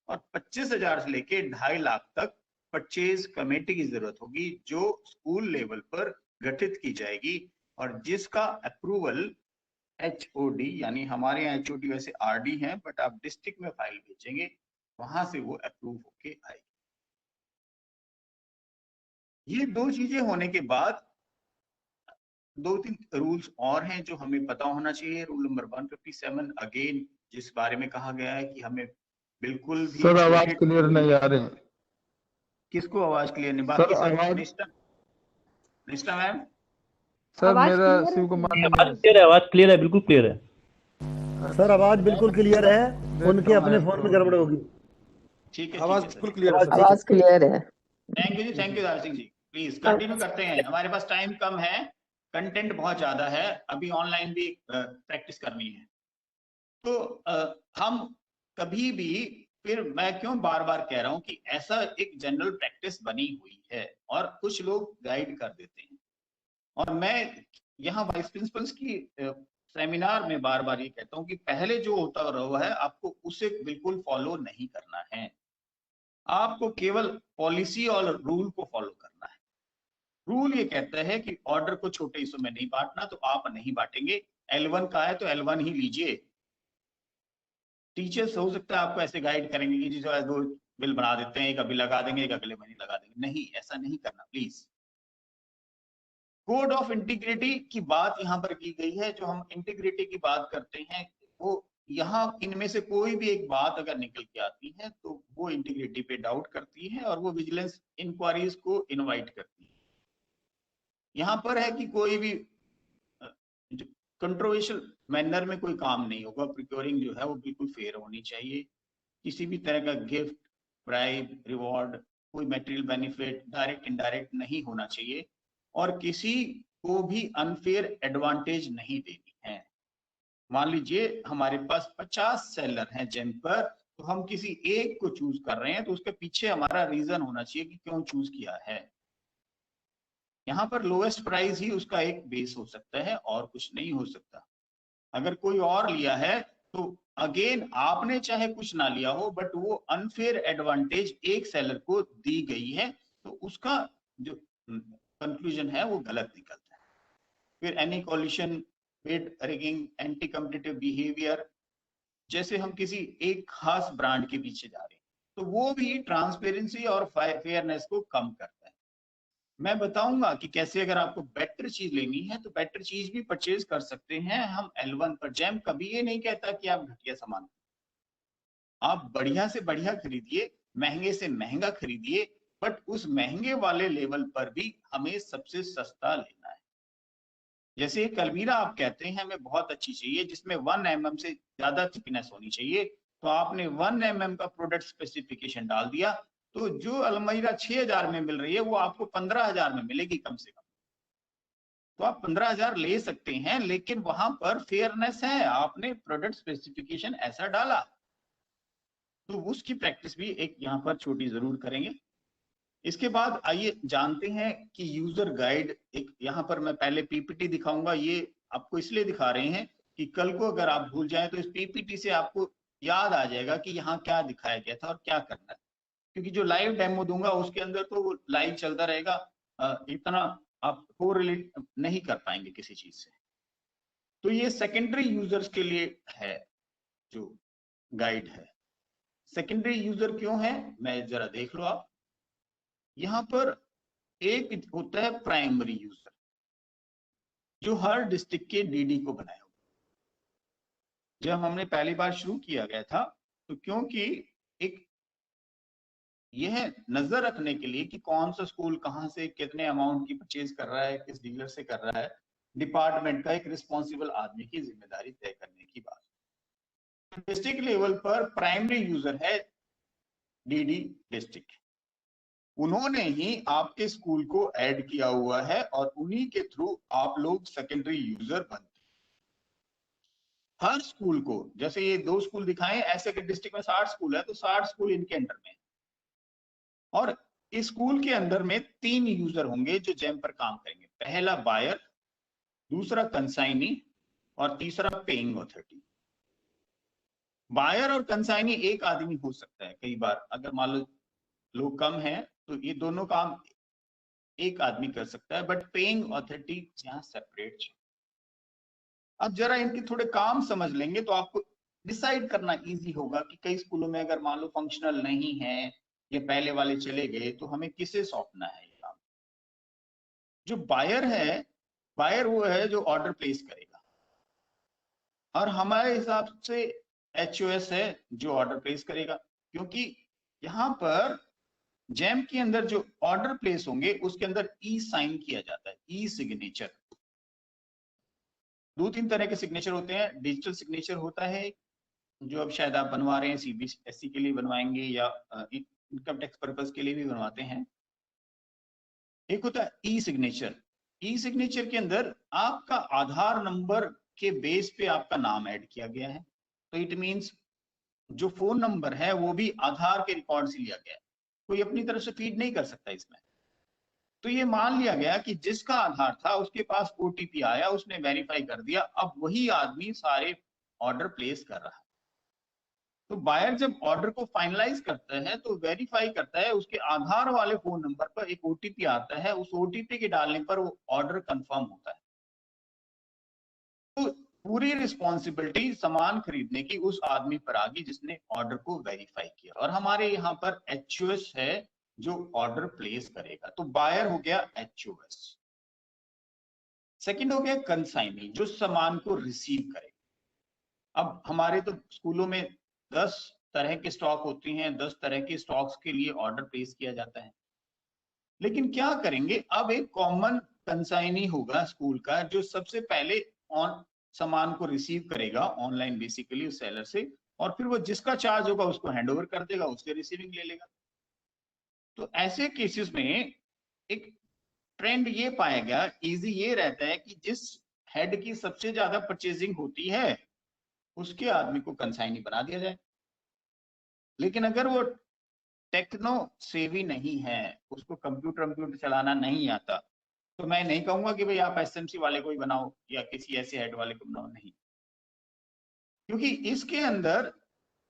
और 25,000 से लेके 2.5 लाख तक परचेज कमेटी की जरूरत होगी जो स्कूल लेवल पर गठित की जाएगी और जिसका अप्रूवल HOD, यानी हमारे यहाँ HOD वैसे RD है, बट आप डिस्ट्रिक्ट में फाइल भेजेंगे वहां से वो अप्रूव होके आएगी। ये 2 चीजें होने के बाद 2-3 रूल्स और हैं जो हमें पता होना चाहिए। रूल नंबर 157 अगेन, जिस बारे में कहा गया है कि हमें बिल्कुल भी सर आवाज क्लियर नहीं आ रही। किसको आवाज क्लियर नहीं? सर बाकी सब आवाज, निष्ठा मैम, सर आवाज मेरा clear है? शिव कुमार ने आवाज क्लियर है, आवाज क्लियर है, बिल्कुल क्लियर है। सर आवाज बिल्कुल क्लियर है, उनके अपने फोन में गड़बड़ होगी। ठीक है, आवाज बिल्कुल क्लियर है। आवाज क्लियर है। Thank you ji, thank you Dal Singh ji. Please continue करते हैं, हमारे पास टाइम कम है, कंटेंट बहुत ज्यादा है, अभी ऑनलाइन भी प्रैक्टिस करनी है। तो हम कभी भी, फिर मैं क्यों बार बार कह रहा हूं कि ऐसा एक जनरल प्रैक्टिस बनी हुई है और कुछ लोग गाइड कर देते हैं, और मैं यहाँ वाइस प्रिंसिपल्स की सेमिनार में बार बार ये कहता हूं कि पहले जो होता रहा है आपको उसे बिल्कुल फॉलो नहीं करना है, आपको केवल पॉलिसी और रूल को फॉलो करना है। रूल ये कहता है कि ऑर्डर को छोटे हिस्सों में नहीं बांटना, तो आप नहीं बांटेंगे। L1 का है तो L1 ही लीजिए। टीचर्स हो सकता है आपको ऐसे गाइड करेंगे कि जी जो 2 बिल बना देते हैं, एक अभी लगा देंगे, एक अगले महीने लगा देंगे। नहीं, ऐसा नहीं करना प्लीज। कोड ऑफ इंटीग्रिटी की बात यहाँ पर की गई है। जो हम इंटीग्रिटी की बात करते हैं वो यहाँ इनमें से कोई भी एक बात अगर निकल के आती है तो वो इंटीग्रिटी पे डाउट करती है और वो विजिलेंस इंक्वायरीज को इनवाइट करती है। यहाँ पर है कि कोई भी कंट्रोवर्शियल मैनर में कोई काम नहीं होगा। प्रोक्योरिंग जो है वो बिल्कुल फेयर होनी चाहिए। किसी भी तरह का गिफ्ट, ब्राइब, रिवॉर्ड, कोई मटेरियल बेनिफिट डायरेक्ट इनडायरेक्ट नहीं होना चाहिए और किसी को भी अनफेयर एडवांटेज नहीं देनी है। मान लीजिए हमारे पास 50 सेलर हैं जेम पर, तो हम किसी एक को चूज कर रहे हैं तो उसके पीछे हमारा रीजन होना चाहिए कि क्यों चूज किया है। यहाँ पर लोएस्ट प्राइस ही उसका एक बेस हो सकता है और कुछ नहीं हो सकता। अगर कोई और लिया है तो अगेन आपने चाहे कुछ ना लिया हो बट वो अनफेयर एडवांटेज एक सेलर को दी गई है तो उसका जो कंक्लूजन है वो गलत निकलता है। फिर any coalition, bid rigging, anti competitive behaviour, जैसे हम किसी एक खास ब्रांड के पीछे जा रहे हैं तो वो भी ट्रांसपेरेंसी और फेयरनेस को कम करता है। मैं बताऊंगा कि कैसे अगर आपको बेटर चीज लेनी है तो बेटर चीज भी परचेज कर सकते हैं हम L1 पर। जेम कभी ये नहीं कहता कि आप घटिया सामान, आप बढ़िया से बढ़िया खरीदिए, महंगे से महंगा खरीदिए, बट उस महंगे वाले लेवल पर भी हमें सबसे सस्ता लेना है। जैसे एक अलमीरा आप कहते हैं हमें बहुत अच्छी चाहिए जिसमें 1 mm से ज्यादा थिकनेस होनी चाहिए, तो आपने 1 mm का प्रोडक्ट स्पेसिफिकेशन डाल दिया तो जो अलमीरा 6000 में मिल रही है वो आपको 15000 में मिलेगी कम से कम। तो आप 15000 ले सकते हैं लेकिन वहां पर फेयरनेस है, आपने प्रोडक्ट स्पेसिफिकेशन ऐसा डाला। तो उसकी प्रैक्टिस भी एक यहाँ पर छोटी जरूर करेंगे। इसके बाद आइए जानते हैं कि यूजर गाइड, एक यहाँ पर मैं पहले पीपीटी दिखाऊंगा। ये आपको इसलिए दिखा रहे हैं कि कल को अगर आप भूल जाएं तो इस पीपीटी से आपको याद आ जाएगा कि यहाँ क्या दिखाया गया था और क्या करना है। क्योंकि जो लाइव डेमो दूंगा उसके अंदर तो वो लाइव चलता रहेगा, इतना आप कोरिलेट नहीं कर पाएंगे किसी चीज से। तो ये सेकेंडरी यूजर्स के लिए है जो गाइड है। सेकेंडरी यूजर क्यों है मैं जरा देख लो आप। यहाँ पर एक होता है प्राइमरी यूजर जो हर डिस्ट्रिक्ट के डीडी को बनाया हुआ। जब हमने पहली बार शुरू किया गया था तो क्योंकि एक यह नजर रखने के लिए कि कौन सा स्कूल कहां से कितने अमाउंट की परचेज कर रहा है, किस डीलर से कर रहा है, डिपार्टमेंट का एक रिस्पॉन्सिबल आदमी की जिम्मेदारी तय करने की बात। डिस्ट्रिक्ट लेवल पर प्राइमरी यूजर है डीडी डिस्ट्रिक्ट, उन्होंने ही आपके स्कूल को ऐड किया हुआ है और उन्हीं के थ्रू आप लोग सेकेंडरी यूजर बनते हैं। हर स्कूल को, जैसे ये 2 स्कूल दिखाएं, ऐसे कि डिस्ट्रिक्ट में 60 स्कूल है तो 60 स्कूल इनके अंडर में, और इस स्कूल के अंदर में 3 यूजर होंगे जो जेम पर काम करेंगे। पहला बायर, दूसरा कंसाइनी और तीसरा पेइंग अथॉरिटी। बायर और कंसाइनी एक आदमी हो सकता है कई बार, अगर मान लो लोग कम हैं तो ये दोनों काम एक आदमी कर सकता है, बट पेइंग अथॉरिटी यहाँ सेपरेट। अब जरा इनके थोड़े काम समझ लेंगे तो आपको डिसाइड करना इजी होगा कि कई स्कूलों में अगर मान लो फंक्शनल नहीं है, ये पहले वाले चले गए, तो हमें किसे सौंपना है ये काम। जो बायर है, बायर वो है जो ऑर्डर प्लेस करेगा, और हमारे हिसाब से HOS है जो ऑर्डर प्लेस करेगा, क्योंकि यहाँ पर जेम के अंदर जो ऑर्डर प्लेस होंगे उसके अंदर ई साइन किया जाता है, ई सिग्नेचर। 2-3 तरह के सिग्नेचर होते हैं। डिजिटल सिग्नेचर होता है जो अब शायद आप बनवा रहे हैं, CBSE के लिए बनवाएंगे या इनकम टैक्स पर्पस के लिए भी बनवाते हैं। एक होता है ई सिग्नेचर। ई सिग्नेचर के अंदर आपका आधार नंबर के बेस पे आपका नाम ऐड किया गया है, तो इट मींस जो फोन नंबर है वो भी आधार के रिकॉर्ड से लिया गया है, कोई अपनी तरफ से फीड नहीं कर सकता इसमें। तो ये मान लिया गया कि जिसका आधार था उसके पास OTP आया, उसने वेरीफाई कर दिया, अब वही आदमी सारे ऑर्डर प्लेस कर रहा है। तो बायर जब ऑर्डर को फाइनलाइज करता है तो वेरीफाई करता है, उसके आधार वाले फोन नंबर पर एक OTP आता है, उस OTP के डालने पर वो ऑर्डर कंफर्म होता है। तो पूरी रिस्पॉन्सिबिलिटी सामान खरीदने की उस आदमी पर आ गई जिसने ऑर्डर को वेरीफाई किया, और हमारे यहाँ पर HOS है जो ऑर्डर प्लेस करेगा। तो बायर हो गया HOS। सेकंड हो गया कंसाइनी, जो सामान को रिसीव करेगा। अब हमारे तो स्कूलों में 10 तरह के स्टॉक होती हैं, 10 तरह के स्टॉक्स के लिए ऑर्डर प्लेस किया जाता है। लेकिन क्या करेंगे, अब एक कॉमन कंसाइनी होगा स्कूल का जो सबसे पहले ऑन सामान को रिसीव करेगा ऑनलाइन बेसिकली उस सेलर से, और फिर वो जिसका चार्ज होगा उसको हैंड ओवर कर देगा, उससे रिसीविंग ले लेगा। तो ऐसे केसेस में एक ट्रेंड ये पाया गया, इजी ये रहता है कि जिस हेड की सबसे ज्यादा परचेजिंग होती है उसके आदमी को कंसाइनी बना दिया जाए। लेकिन अगर वो टेक्नो सेवी नहीं है, उसको कंप्यूटर चलाना नहीं आता, तो मैं नहीं कहूंगा कि भाई आप एसएमसी वाले को ही बनाओ या किसी ऐसे हेड वाले को बनाओ, नहीं। क्योंकि इसके अंदर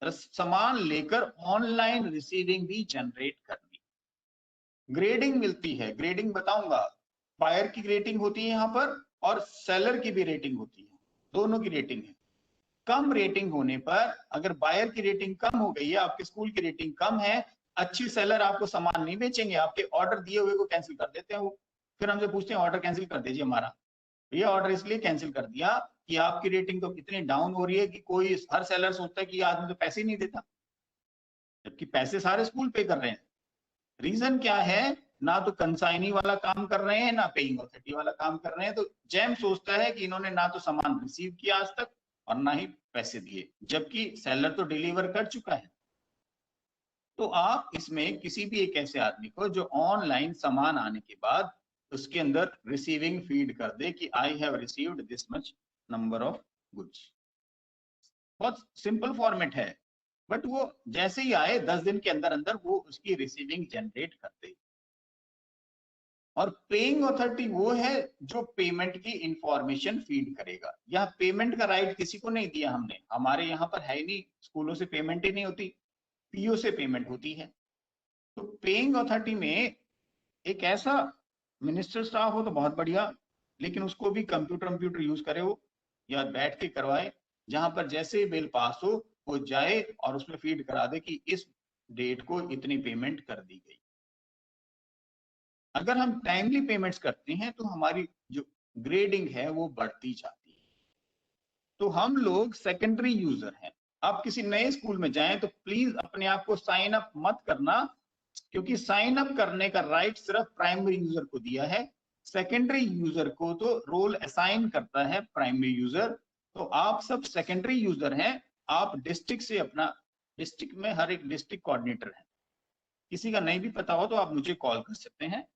सामान लेकर ऑनलाइन रिसीविंग भी जनरेट करनी, ग्रेडिंग मिलती है। ग्रेडिंग बताऊंगा, बायर की रेटिंग होती है यहाँ पर और सेलर की भी रेटिंग होती है, दोनों की रेटिंग है। कम रेटिंग होने पर, अगर बायर की रेटिंग कम हो गई है, आपके स्कूल की रेटिंग कम है, अच्छी सेलर आपको सामान नहीं बेचेंगे, आपके ऑर्डर दिए हुए को कैंसिल कर देते हैं वो। फिर हमसे पूछते हैं ऑर्डर कैंसिल कर दीजिए हमारा। ये ऑर्डर इसलिए कैंसिल कर दिया कि आपकी रेटिंग तो इतनी डाउन हो रही है कि कोई हर सेलर सोचता है कि आदमी तो पैसे ही नहीं देता, जबकि पैसे सारे स्कूल पे कर रहे हैं। रीजन क्या है? ना तो कंसाइनी वाला काम कर रहे हैं, ना पेइंग अथॉरिटी वाला काम कर रहे हैं। तो जैम सोचता है कि इन्होंने ना तो सामान रिसीव किया आज तक और ना ही पैसे दिए, जबकि सेलर तो डिलीवर कर चुका है। तो आप इसमें किसी भी एक ऐसे आदमी को जो ऑनलाइन सामान आने के बाद उसके अंदर रिसीविंग फीड कर दे कि I have received this much number of goods. बहुत सिंपल फॉर्मेट है, बट वो जैसे ही आए 10 दिन के अंदर अंदर वो उसकी रिसीविंग जनरेट कर दे। और पेइंग अथॉरिटी वो है जो पेमेंट की इंफॉर्मेशन फीड करेगा। यहाँ पेमेंट का राइट किसी को नहीं दिया हमने, हमारे यहाँ पर है ही नहीं, स्कूलों से पेमेंट ही नहीं होती, पीओ से पेमेंट होती है। तो पेइंग अथॉरिटी में एक ऐसा मिनिस्टर स्टाफ हो तो बहुत बढ़िया, लेकिन उसको भी कंप्यूटर यूज करे हो या बैठ के करवाए, जहां पर जैसे ही बिल पास हो वो जाए और उसमें फीड करा दे कि इस डेट को इतनी पेमेंट कर दी गई। अगर हम टाइमली पेमेंट्स करते हैं तो हमारी जो ग्रेडिंग है वो बढ़ती जाती है। तो हम लोग सेकेंडरी यूजर हैं। आप किसी नए स्कूल में जाएं तो प्लीज अपने आप को साइन अप मत करना, क्योंकि साइन अप करने का राइट सिर्फ प्राइमरी यूजर को दिया है। सेकेंडरी यूजर को तो रोल असाइन करता है प्राइमरी यूजर। तो आप सब सेकेंडरी यूजर हैं। आप डिस्ट्रिक्ट से अपना, डिस्ट्रिक्ट में हर एक डिस्ट्रिक्ट कोऑर्डिनेटर है, किसी का नहीं भी पता हो तो आप मुझे कॉल कर सकते हैं,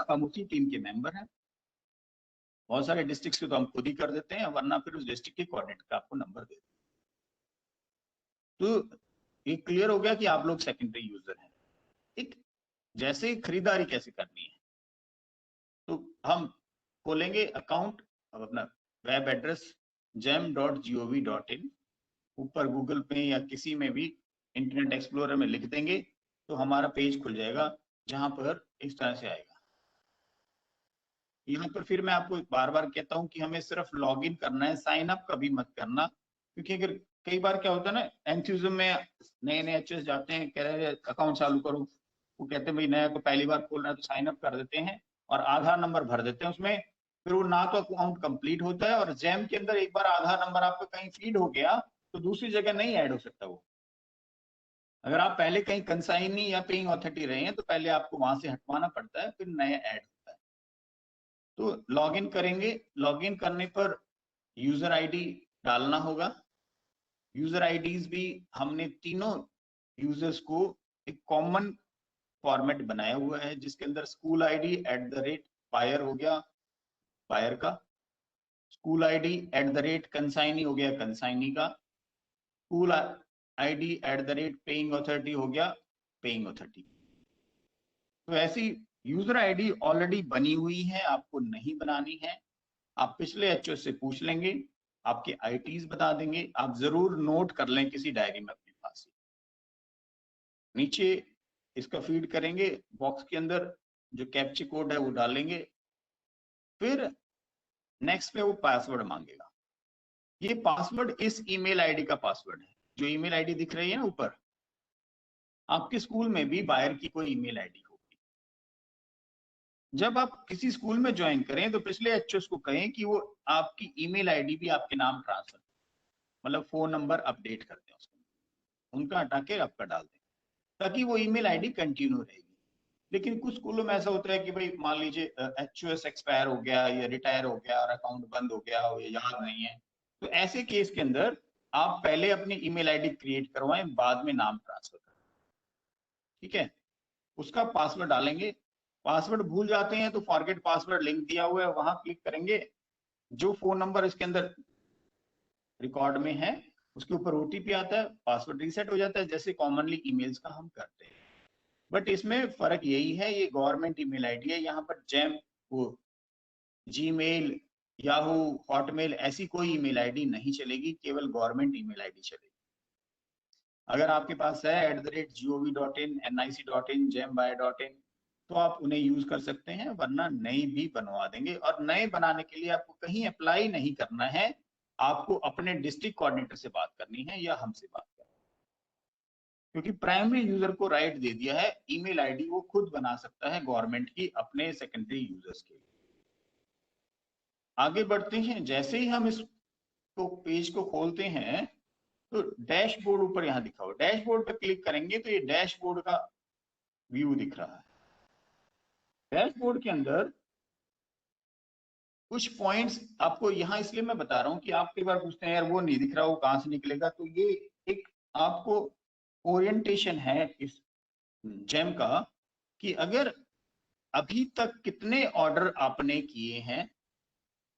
हम उसी टीम के मेंबर हैं। बहुत सारे डिस्ट्रिक्ट के तो हम खुद ही कर देते हैं, वरना फिर उस डिस्ट्रिक्ट के कोऑर्डिनेटर का आपको नंबर दे देते। तो ये क्लियर हो गया कि आप लोग सेकेंडरी यूजर हैं। एक जैसे खरीदारी कैसे करनी है, तो हम खोलेंगे अकाउंट, अब अपना वेब एड्रेस gem.gov.in, ऊपर गूगल पे या किसी में भी इंटरनेट एक्सप्लोरर में लिख देंगे तो हमारा पेज खुल जाएगा, जहां पर इस तरह से आएगा। यहाँ पर फिर मैं आपको बार बार कहता हूँ कि हमें सिर्फ लॉगिन करना है, साइन अप कभी मत करना, क्योंकि अगर कई बार क्या होता है ना, एंथुसिज्म में नए नए एचएस जाते हैं, कह रहे हैं अकाउंट चालू करो, वो कहते हैं भाई नया को पहली बार खोल रहा है तो साइन अप कर देते हैं और आधार नंबर भर देते हैं उसमें, फिर वो ना तो अकाउंट कंप्लीट होता है, और जैम के अंदर एक बार आधार नंबर आपका कहीं फीड हो गया तो दूसरी जगह नहीं ऐड हो सकता वो। अगर आप पहले कहीं कंसाइनी या पेइंग अथॉरिटी रहे हैं तो पहले आपको वहां से हटवाना पड़ता है, फिर नया ऐड होता है। तो लॉगिन करेंगे, लॉगिन करने पर यूजर आईडी डालना होगा। यूजर आईडीज भी हमने तीनों यूजर्स को एक कॉमन फॉर्मेट बनाया हुआ है, जिसके अंदर स्कूल आईडी @बायर हो गया बायर का, स्कूल आईडी @कंसाइनी हो गया कंसाइनी का, स्कूल आईडी @पेइंग अथॉरिटी हो गया पेइंग अथॉरिटी। तो ऐसी यूजर आईडी ऑलरेडी बनी हुई है, आपको नहीं बनानी है। आप पिछले एचओएस से पूछ लेंगे, आपके आईटीज बता देंगे। आप जरूर नोट कर लें किसी डायरी में अपने पास। नीचे इसका फीड करेंगे, बॉक्स के अंदर जो कैप्चा कोड है वो डालेंगे, फिर नेक्स्ट पे वो पासवर्ड मांगेगा। ये पासवर्ड इस ईमेल आईडी का पासवर्ड है, जो ईमेल आईडी दिख रही है ना ऊपर। आपके स्कूल में भी बायर की कोई ईमेल आईडी होगी। जब आप किसी स्कूल में ज्वाइन करें तो पिछले एचओएस को कहें कि वो आपकी ईमेल आईडी भी आपके नाम ट्रांसफर, मतलब फोन नंबर अपडेट कर दें, उसको उनका हटा के आपका डाल दें, ताकि वो ईमेल आईडी कंटिन्यू रहेगी। लेकिन कुछ स्कूलों में ऐसा होता है कि भाई मान लीजिए HOS एक्सपायर हो गया या रिटायर हो गया और अकाउंट बंद हो गया हो, या याद नहीं है, तो ऐसे केस के अंदर आप पहले अपनी ईमेल आईडी क्रिएट करवाएं, बाद में नाम ट्रांसफर करें। ठीक है, उसका पासवर्ड डालेंगे। पासवर्ड भूल जाते हैं तो फॉरगेट पासवर्ड लिंक दिया हुआ है, वहां क्लिक करेंगे। जो फोन नंबर इसके अंदर रिकॉर्ड में है उसके ऊपर OTP आता है, पासवर्ड रीसेट हो जाता है, जैसे कॉमनली ईमेल्स का हम करते हैं। बट इसमें फर्क यही है, ये गवर्नमेंट ईमेल आईडी है, यहाँ पर जैम वो जीमेल, याहू, हॉटमेल ऐसी कोई ईमेल आईडी नहीं चलेगी, केवल गवर्नमेंट ईमेल आईडी चलेगी। अगर आपके पास है @gov.in, nic.in, gembuy.in, तो आप उन्हें यूज कर सकते हैं, वरना नई भी बनवा देंगे। और नए बनाने के लिए आपको कहीं अप्लाई नहीं करना है, आपको अपने डिस्ट्रिक्ट कोऑर्डिनेटर से बात करनी है या हमसे बात करनी है, क्योंकि प्राइमरी यूजर को राइट दे दिया है, ईमेल आईडी वो खुद बना सकता है गवर्नमेंट की अपने सेकेंडरी यूजर्स के लिए। आगे बढ़ते हैं, जैसे ही हम इस पेज को खोलते हैं तो डैशबोर्ड ऊपर यहाँ दिखा हुआ, डैशबोर्ड पर क्लिक करेंगे तो ये डैशबोर्ड का व्यू दिख रहा है। डैशबोर्ड के अंदर कुछ पॉइंट्स आपको यहाँ इसलिए मैं बता रहा हूँ कि आप कई बार पूछते हैं यार वो नहीं दिख रहा, वो कहाँ से निकलेगा, तो ये एक आपको ओरिएंटेशन है इस जेम का कि अगर अभी तक कितने ऑर्डर आपने किए हैं,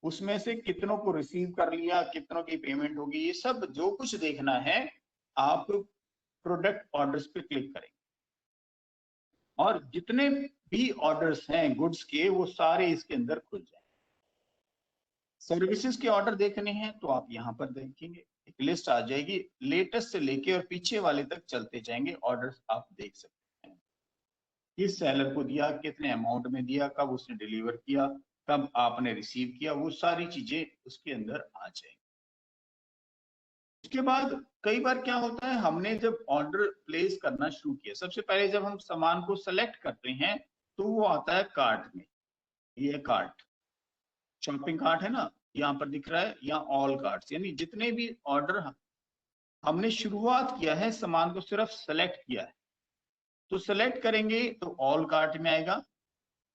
उसमें से कितनों को रिसीव कर लिया, कितनों की पेमेंट होगी, ये सब जो कुछ देखना है आप प्रोडक्ट ऑर्डर्स पे क्लिक करेंगे और जितने भी ऑर्डर्स हैं गुड्स के वो सारे इसके अंदर खुल जाएंगे। सर्विसेज के ऑर्डर देखने हैं तो आप यहाँ पर देखेंगे, एक लिस्ट आ जाएगी, लेटेस्ट से लेके और पीछे वाले तक चलते जाएंगे, ऑर्डर्स आप देख सकते हैं, किस सेलर को दिया, कितने अमाउंट में दिया, कब उसने डिलीवर किया, कब आपने रिसीव किया, वो सारी चीजें उसके अंदर आ जाएंगी। उसके बाद कई बार क्या होता है, हमने जब ऑर्डर प्लेस करना शुरू किया, सबसे पहले जब हम सामान को सेलेक्ट करते हैं तो वो आता है कार्ट में, ये कार्ट, शॉपिंग कार्ट है ना, यहाँ पर दिख रहा है, यहाँ ऑल कार्ट्स, यानी जितने भी ऑर्डर हमने शुरुआत किया है, सामान को सिर्फ सेलेक्ट किया है, तो सेलेक्ट करेंगे तो ऑल कार्ट में आएगा।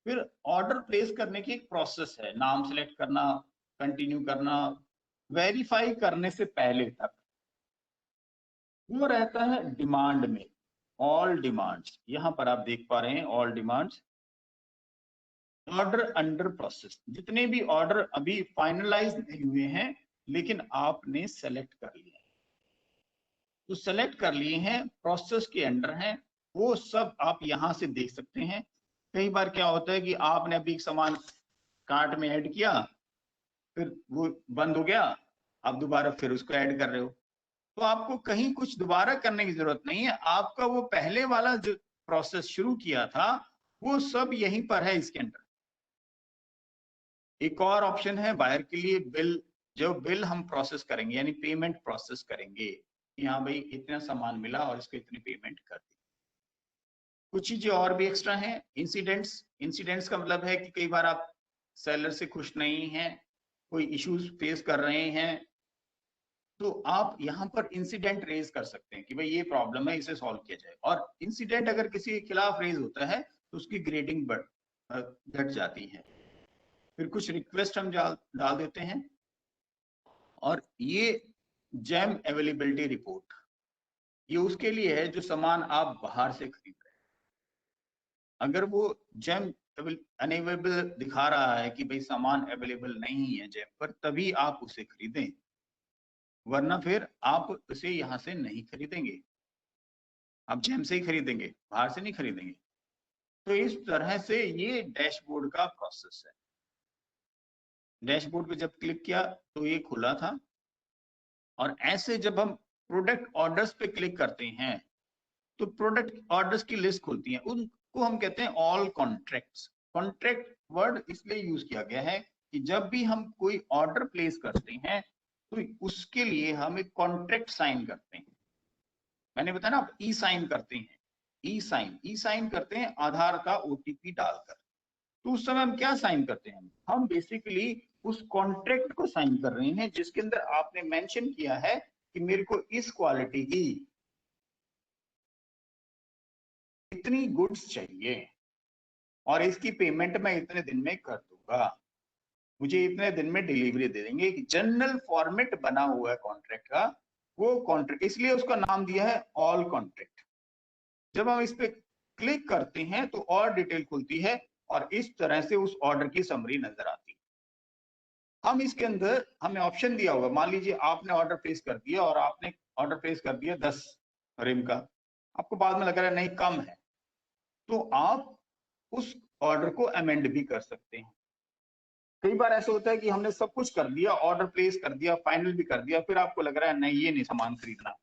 फिर ऑर्डर प्लेस करने की एक प्रोसेस है, नाम सेलेक्ट करना, कंटिन्यू करना, वेरीफाई करने से पहले तक वो रहता है डिमांड में, ऑल डिमांड्स, यहां पर आप देख पा रहे हैं all demands, order under process, जितने भी ऑर्डर अभी फाइनलाइज नहीं हुए हैं लेकिन आपने सेलेक्ट कर लिया, तो सेलेक्ट कर लिए हैं, प्रोसेस के अंडर हैं, वो सब आप यहां से देख सकते हैं। कई बार क्या होता है कि आपने अभी एक सामान कार्ट में ऐड किया, फिर वो बंद हो गया, आप दोबारा फिर उसको ऐड कर रहे हो, तो आपको कहीं कुछ दोबारा करने की जरूरत नहीं है, आपका वो पहले वाला जो प्रोसेस शुरू किया था वो सब यहीं पर है इसके अंदर। एक और ऑप्शन है बायर के लिए, बिल, जो बिल हम प्रोसेस करेंगे यानी पेमेंट प्रोसेस करेंगे, यहाँ भाई इतना सामान मिला और इसको इतनी पेमेंट कर दी। कुछ चीजें और भी एक्स्ट्रा हैं, इंसिडेंट्स, इंसिडेंट्स का मतलब है कि कई बार आप सेलर से खुश नहीं हैं, कोई इश्यूज फेस कर रहे हैं, तो आप यहाँ पर इंसिडेंट रेज कर सकते हैं कि भाई ये प्रॉब्लम है, इसे सॉल्व किया जाए। और इंसिडेंट अगर किसी के खिलाफ रेज होता है तो उसकी ग्रेडिंग घट जाती है। फिर कुछ रिक्वेस्ट हम डाल देते हैं, और ये जेम अवेलेबिलिटी रिपोर्ट, ये उसके लिए है जो सामान आप बाहर से खरीद रहे हैं। अगर वो जेम अनअवेलेबल दिखा रहा है कि भाई सामान अवेलेबल नहीं है जेम पर, तभी आप उसे खरीदें, वरना फिर आप उसे यहाँ से नहीं खरीदेंगे, आप जेम से ही खरीदेंगे, बाहर से नहीं खरीदेंगे। तो इस तरह से ये डैशबोर्ड का प्रोसेस है। डैशबोर्ड पे जब क्लिक किया तो ये खुला था, और ऐसे जब हम प्रोडक्ट ऑर्डर्स पे क्लिक करते हैं तो प्रोडक्ट ऑर्डर्स की लिस्ट खुलती है, उनको हम कहते हैं ऑल कॉन्ट्रैक्ट्स। कॉन्ट्रैक्ट वर्ड इसलिए यूज किया गया है कि जब भी हम कोई ऑर्डर प्लेस करते हैं तो उसके लिए हम एक कॉन्ट्रैक्ट साइन करते हैं। मैंने बताया ना, आप ई साइन करते हैं, ई साइन करते हैं आधार का OTP डालकर। तो उस समय हम क्या साइन करते हैं, हम बेसिकली उस कॉन्ट्रैक्ट को साइन कर रहे हैं जिसके अंदर आपने मेंशन किया है कि मेरे को इस क्वालिटी की इतनी गुड्स चाहिए, और इसकी पेमेंट मैं इतने दिन में कर दूंगा, मुझे इतने दिन में डिलीवरी दे देंगे। एक जनरल फॉर्मेट बना हुआ है कॉन्ट्रैक्ट का, वो कॉन्ट्रैक्ट, इसलिए उसका नाम दिया है ऑल कॉन्ट्रैक्ट। जब हम इस पे क्लिक करते हैं तो और डिटेल खुलती है और इस तरह से उस ऑर्डर की समरी नजर आती है। हम इसके अंदर हमें ऑप्शन दिया होगा, मान लीजिए आपने ऑर्डर प्लेस कर दिया और आपने ऑर्डर प्लेस कर दिया 10 रिम का, आपको बाद में लग रहा है नहीं कम है, तो आप उस ऑर्डर को अमेंड भी कर सकते हैं। कई बार ऐसा होता है कि हमने सब कुछ कर दिया, ऑर्डर प्लेस कर दिया, फाइनल भी कर दिया, फिर आपको लग रहा है नहीं ये नहीं सामान खरीदना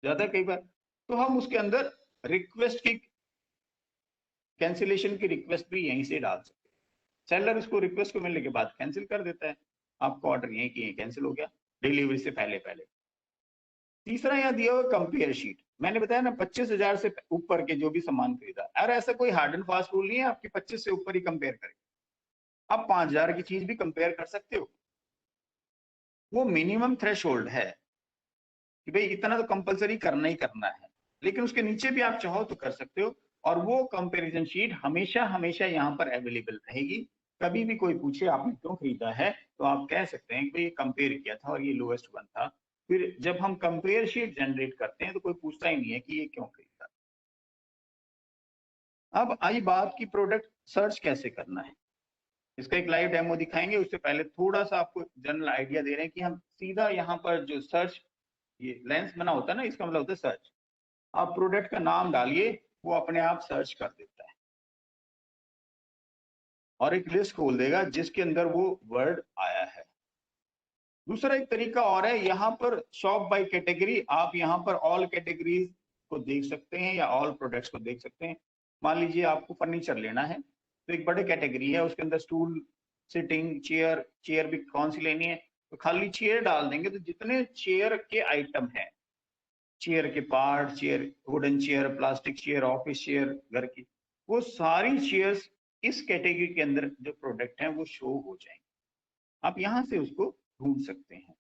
ज्यादा कई बार, तो हम उसके अंदर रिक्वेस्ट की, कैंसिलेशन की रिक्वेस्ट भी यहीं से डाल सकते हैं। सेलर उसको रिक्वेस्ट को मिलने के बाद कैंसिल कर देता है, आपका ऑर्डर यहीं की कैंसिल हो गया डिलीवरी से पहले पहले। तीसरा यहाँ दिया हुआ कंपेयर शीट, मैंने बताया ना 25,000 से ऊपर के जो भी सामान खरीदा, अरे ऐसा कोई हार्ड एंड फास्ट रूल नहीं है आपकी 25 से ऊपर ही कंपेयर करें, आप 5,000 की चीज भी कंपेयर कर सकते हो। वो मिनिमम थ्रेशोल्ड है कि भाई इतना तो कंपलसरी करना ही करना है, लेकिन उसके नीचे भी आप चाहो तो कर सकते हो। और वो कंपैरिजन शीट हमेशा हमेशा यहाँ पर अवेलेबल रहेगी। कभी भी कोई पूछे आपने क्यों खरीदा है तो आप कह सकते हैं कि भाई कंपेयर किया था और ये लोएस्ट वन था। फिर जब हम कंपेयर शीट जनरेट करते हैं तो कोई पूछता ही नहीं है कि ये क्यों खरीदा। अब आई बात की प्रोडक्ट सर्च कैसे करना है, इसका एक लाइव डेमो दिखाएंगे। उससे पहले थोड़ा सा आपको जनरल आइडिया दे रहे हैं कि हम सीधा यहाँ पर जो सर्च, ये लेंस बना होता है ना, इसका मतलब होता है सर्च। आप प्रोडक्ट का नाम डालिए, वो अपने आप सर्च कर देता है और एक लिस्ट खोल देगा जिसके अंदर वो वर्ड आया है। दूसरा एक तरीका और है, यहाँ पर शॉप बाय कैटेगरी, आप यहाँ पर ऑल कैटेगरीज को देख सकते हैं या ऑल प्रोडक्ट्स को देख सकते हैं। मान लीजिए आपको फर्नीचर लेना है तो एक बड़े कैटेगरी है, उसके अंदर स्टूल, सिटिंग, चेयर, चेयर भी कौन सी लेनी है तो खाली चेयर डाल देंगे तो जितने चेयर के आइटम हैं, चेयर के part, chair, wooden chair, plastic chair, office chair, घर की, वो सारी चेयर्स इस कैटेगरी के अंदर जो प्रोडक्ट हैं वो शो हो जाएंगे। आप यहाँ से उसको ढूंढ सकते हैं।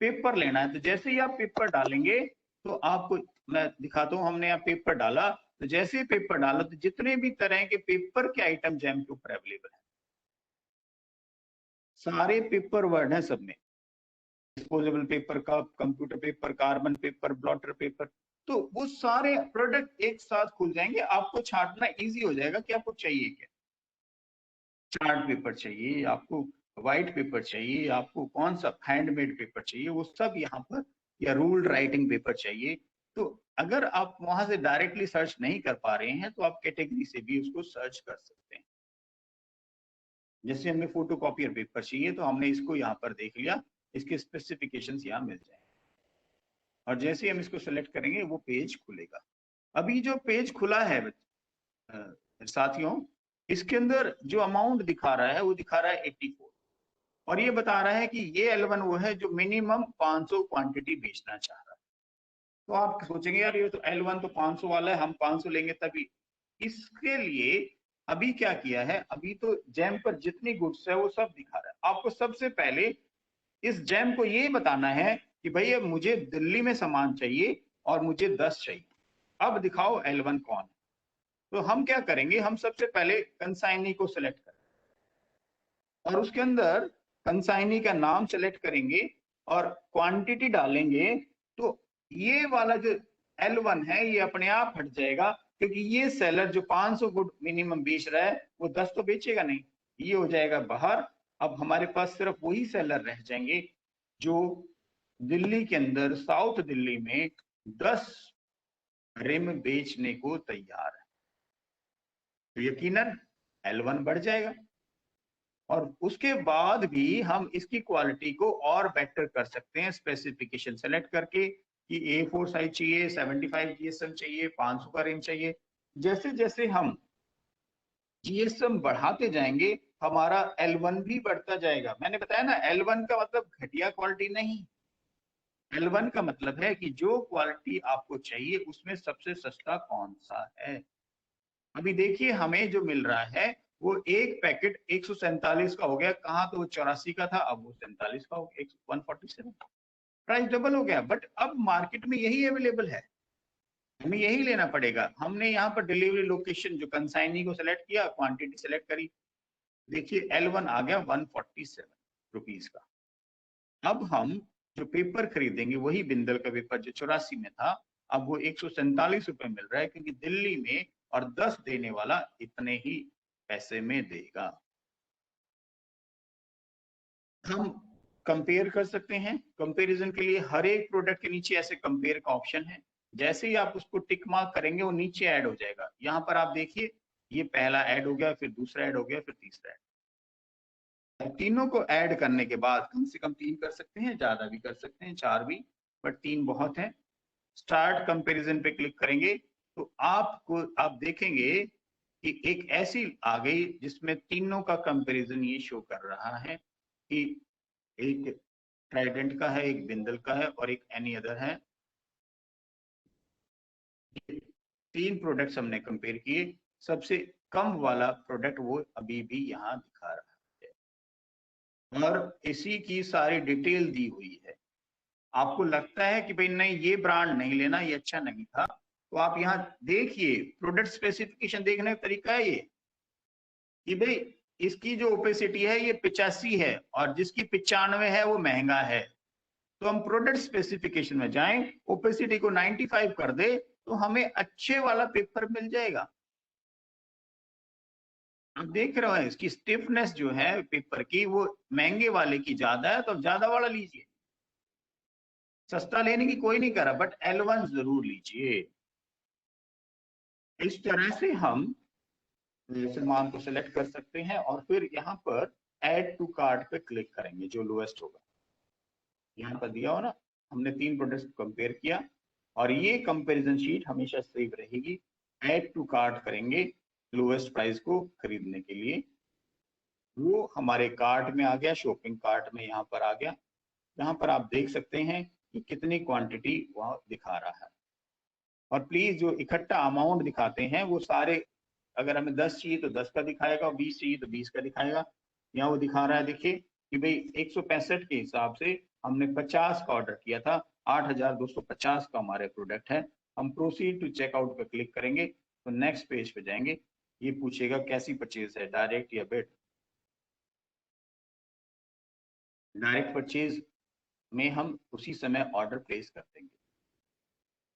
पेपर लेना है तो जैसे ही आप पेपर डालेंगे तो आपको मैं दिखाता हूँ, हमने यहाँ पेपर डाला तो जैसे ही पेपर डाला तो जितने भी तरह के पेपर के आइटम जैम के ऊपर अवेलेबल है, सारे पेपर वर्ड है सब में, disposable paper, cup, computer paper, carbon paper, blotter paper, तो वो सारे प्रोडक्ट एक साथ खुल जाएंगे। आपको छांटना इजी हो जाएगा कि आपको चाहिए क्या, चार्ट पेपर चाहिए आपको, व्हाइट पेपर चाहिए आपको, कौन सा हैंडमेड पेपर चाहिए, वो सब यहाँ पर, या रूल्ड राइटिंग पेपर चाहिए। तो अगर आप वहां से डायरेक्टली सर्च नहीं कर पा रहे हैं तो आप कैटेगरी से भी उसको सर्च कर सकते हैं। जैसे हमें फोटो कॉपियर पेपर चाहिए तो हमने इसको यहाँ पर देख लिया, इसके स्पेसिफिकेशंस यहाँ मिल जाएंगे और जैसे हम इसको सेलेक्ट करेंगे वो पेज खुलेगा। अभी जो पेज खुला है साथियों, इसके अंदर जो अमाउंट दिखा रहा है वो दिखा रहा है 84 और ये बता रहा है कि ये L1 वो है जो मिनिमम 500 क्वांटिटी बेचना चाह रहा है। तो आप सोचेंगे यार ये तो L1 तो 500 वाला है, हम 500 लेंगे तभी। इसके लिए अभी क्या किया है, अभी तो जैम पर जितनी गुड्स है वो सब दिखा रहा है। आपको सबसे पहले इस जैम को ये बताना है कि भैया मुझे दिल्ली में सामान चाहिए और मुझे 10 चाहिए, अब दिखाओ L1 कौन है। तो हम क्या करेंगे, हम सबसे पहले कंसाइनी को सिलेक्ट करें और उसके अंदर कंसाइनी का नाम सेलेक्ट करेंगे और क्वांटिटी डालेंगे तो ये वाला जो L1 है ये अपने आप हट जाएगा, क्योंकि ये सेलर जो 500 गुड मिनिमम बेच रहा है वो 10 तो बेचेगा नहीं, ये हो जाएगा बाहर। अब हमारे पास सिर्फ वही सेलर रह जाएंगे जो दिल्ली के अंदर, साउथ दिल्ली में 10 रिम बेचने को तैयार है, तो यकीनन L1 बढ़ जाएगा। और उसके बाद भी हम इसकी क्वालिटी को और बेटर कर सकते हैं, स्पेसिफिकेशन सेलेक्ट करके कि A4 साइज चाहिए, 75 GSM चाहिए, 500 का रिम चाहिए। जैसे जैसे हम GSM बढ़ाते जाएंगे हमारा L1 भी बढ़ता जाएगा। मैंने बताया ना L1 का मतलब घटिया क्वालिटी नहीं, L1 का मतलब है कि जो क्वालिटी आपको चाहिए उसमें सबसे सस्ता कौन सा है। अभी देखिए हमें जो मिल रहा है वो एक पैकेट 147 का हो गया, कहाँ तो वो 84 का था, अब वो 47 का हो गया, 147, प्राइस डबल हो गया। बट अब मार्केट में यही अवेलेबल है, हमें यही लेना पड़ेगा। हमने यहाँ पर डिलीवरी लोकेशन जो कंसाइनी को सिलेक्ट किया, क्वांटिटी सिलेक्ट करी, देखिए L1 आ गया 147 रुपीज का। अब हम जो पेपर खरीदेंगे वही बिंदल का पेपर जो 84 में था, अब वो 147 रुपए मिल रहा है, क्योंकि दिल्ली में और 10 देने वाला इतने ही पैसे में देगा। हम कंपेयर कर सकते हैं। कंपैरिजन के लिए हर एक प्रोडक्ट के नीचे ऐसे कंपेयर का ऑप्शन है। जैसे ही आप उसको टिक मार्क करेंगे वो नीचे ऐड हो जाएगा। यहाँ पर आप देखिए ये पहला ऐड हो गया, फिर दूसरा ऐड हो गया, फिर तीसरा ऐड। तीनों को ऐड करने के बाद कम से कम 3 कर सकते हैं, ज्यादा भी कर सकते हैं, 4 भी, बट 3 बहुत है। स्टार्ट कंपैरिजन पे क्लिक करेंगे तो आप देखेंगे कि एक ऐसी आ गई जिसमें तीनों का कंपैरिजन ये शो कर रहा है कि एक ट्राइडेंट का है, एक बिंदल का है और एक एनी अदर है। 3 प्रोडक्ट्स हमने कंपेयर किए, सबसे कम वाला प्रोडक्ट वो अभी भी यहाँ दिखा रहा है और इसी की सारी डिटेल दी हुई है। आपको लगता है कि भाई नहीं ये ब्रांड नहीं लेना, ये अच्छा नहीं था, तो आप यहाँ देखिए प्रोडक्ट स्पेसिफिकेशन देखने का तरीका है ये कि भाई इसकी जो ओपेसिटी है ये 85 है और जिसकी 95 है वो महंगा है। तो हम प्रोडक्ट स्पेसिफिकेशन में जाएं, ओपेसिटी को 95 कर दे तो हमें अच्छे वाला पेपर मिल जाएगा। आप देख रहे हो इसकी स्टिफनेस जो है पेपर की वो महंगे वाले की ज्यादा है, तो अब ज्यादा वाला लीजिए। सस्ता लेने की कोई नहीं कर रहा, बट L1 जरूर लीजिए। इस तरह से हम सलमान को सिलेक्ट कर सकते हैं और फिर यहाँ पर ऐड टू कार्ट पे क्लिक करेंगे जो लोएस्ट होगा। यहाँ पर दिया हो ना, हमने 3 प्रोडक्ट्स कंपेयर किया और ये कंपैरिजन शीट हमेशा सेव रहेगी। ऐड टू कार्ट करेंगे लोएस्ट प्राइस को खरीदने के लिए, वो हमारे कार्ट में आ गया, शॉपिंग कार्ट में यहाँ पर आ गया। यहाँ पर आप देख सकते हैं कि कितनी क्वांटिटी वहाँ दिखा रहा है। और प्लीज जो इकट्ठा अमाउंट दिखाते हैं वो सारे, अगर हमें 10 चाहिए तो 10 का दिखाएगा, 20 चाहिए तो 20 का दिखाएगा। यहाँ वो दिखा रहा है, देखिए कि भाई 165 के हिसाब से हमने 50 का ऑर्डर किया था, 8250 का हमारे प्रोडक्ट है। हम प्रोसीड टू चेकआउट पे क्लिक करेंगे तो नेक्स्ट पेज पे जाएंगे। ये पूछेगा कैसी परचेज है, डायरेक्ट या बिड। डायरेक्ट परचेज में हम उसी समय ऑर्डर प्लेस कर देंगे।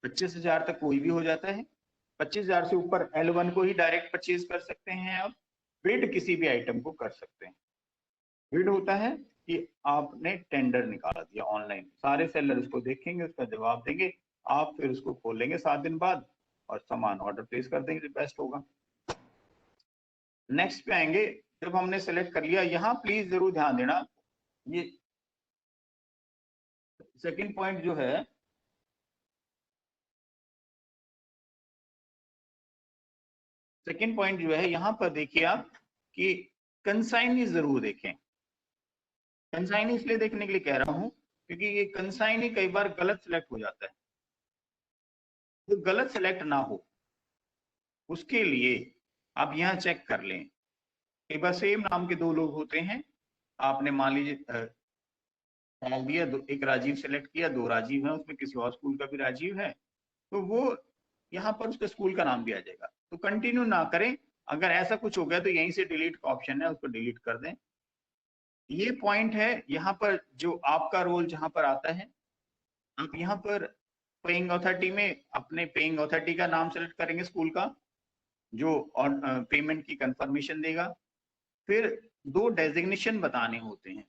25,000 तक कोई भी हो जाता है, 25,000 से ऊपर L1 को ही डायरेक्ट परचेज कर सकते हैं आप। बिड किसी भी आइटम को कर सकते हैं। बिड होता है कि आपने टेंडर निकाला दिया ऑनलाइन, सारे सेलर उसको देखेंगे, उसका जवाब देंगे, आप फिर उसको खोलेंगे 7 दिन बाद और सामान ऑर्डर प्लेस कर देंगे जो बेस्ट होगा। नेक्स्ट पे आएंगे, जब हमने सेलेक्ट कर लिया, यहाँ प्लीज जरूर ध्यान देना, ये सेकंड पॉइंट जो है, सेकंड पॉइंट जो है यहाँ पर देखिए आप कि कंसाइनी जरूर देखें। कंसाइनी इसलिए देखने के लिए कह रहा हूं क्योंकि ये कंसाइनी कई बार गलत सिलेक्ट हो जाता है। तो गलत सिलेक्ट ना हो उसके लिए आप यहाँ चेक कर लें। कई बार सेम नाम के 2 लोग होते हैं, आपने मान लीजिए डाल दिया, एक राजीव सेलेक्ट किया, 2 राजीव हैं, उसमें किसी और स्कूल का भी राजीव है, तो वो यहाँ पर उसके स्कूल का नाम भी आ जाएगा। तो कंटिन्यू ना करें, अगर ऐसा कुछ हो गया तो यहीं से डिलीट का ऑप्शन है, उसको डिलीट कर दें। ये पॉइंट है यहाँ पर जो आपका रोल जहां पर आता है, आप यहाँ पर पेइंग अथॉरिटी में अपने पेइंग अथॉरिटी का नाम सेलेक्ट करेंगे, स्कूल का, जो पेमेंट की कंफर्मेशन देगा। फिर 2 डेजिग्नेशन बताने होते हैं,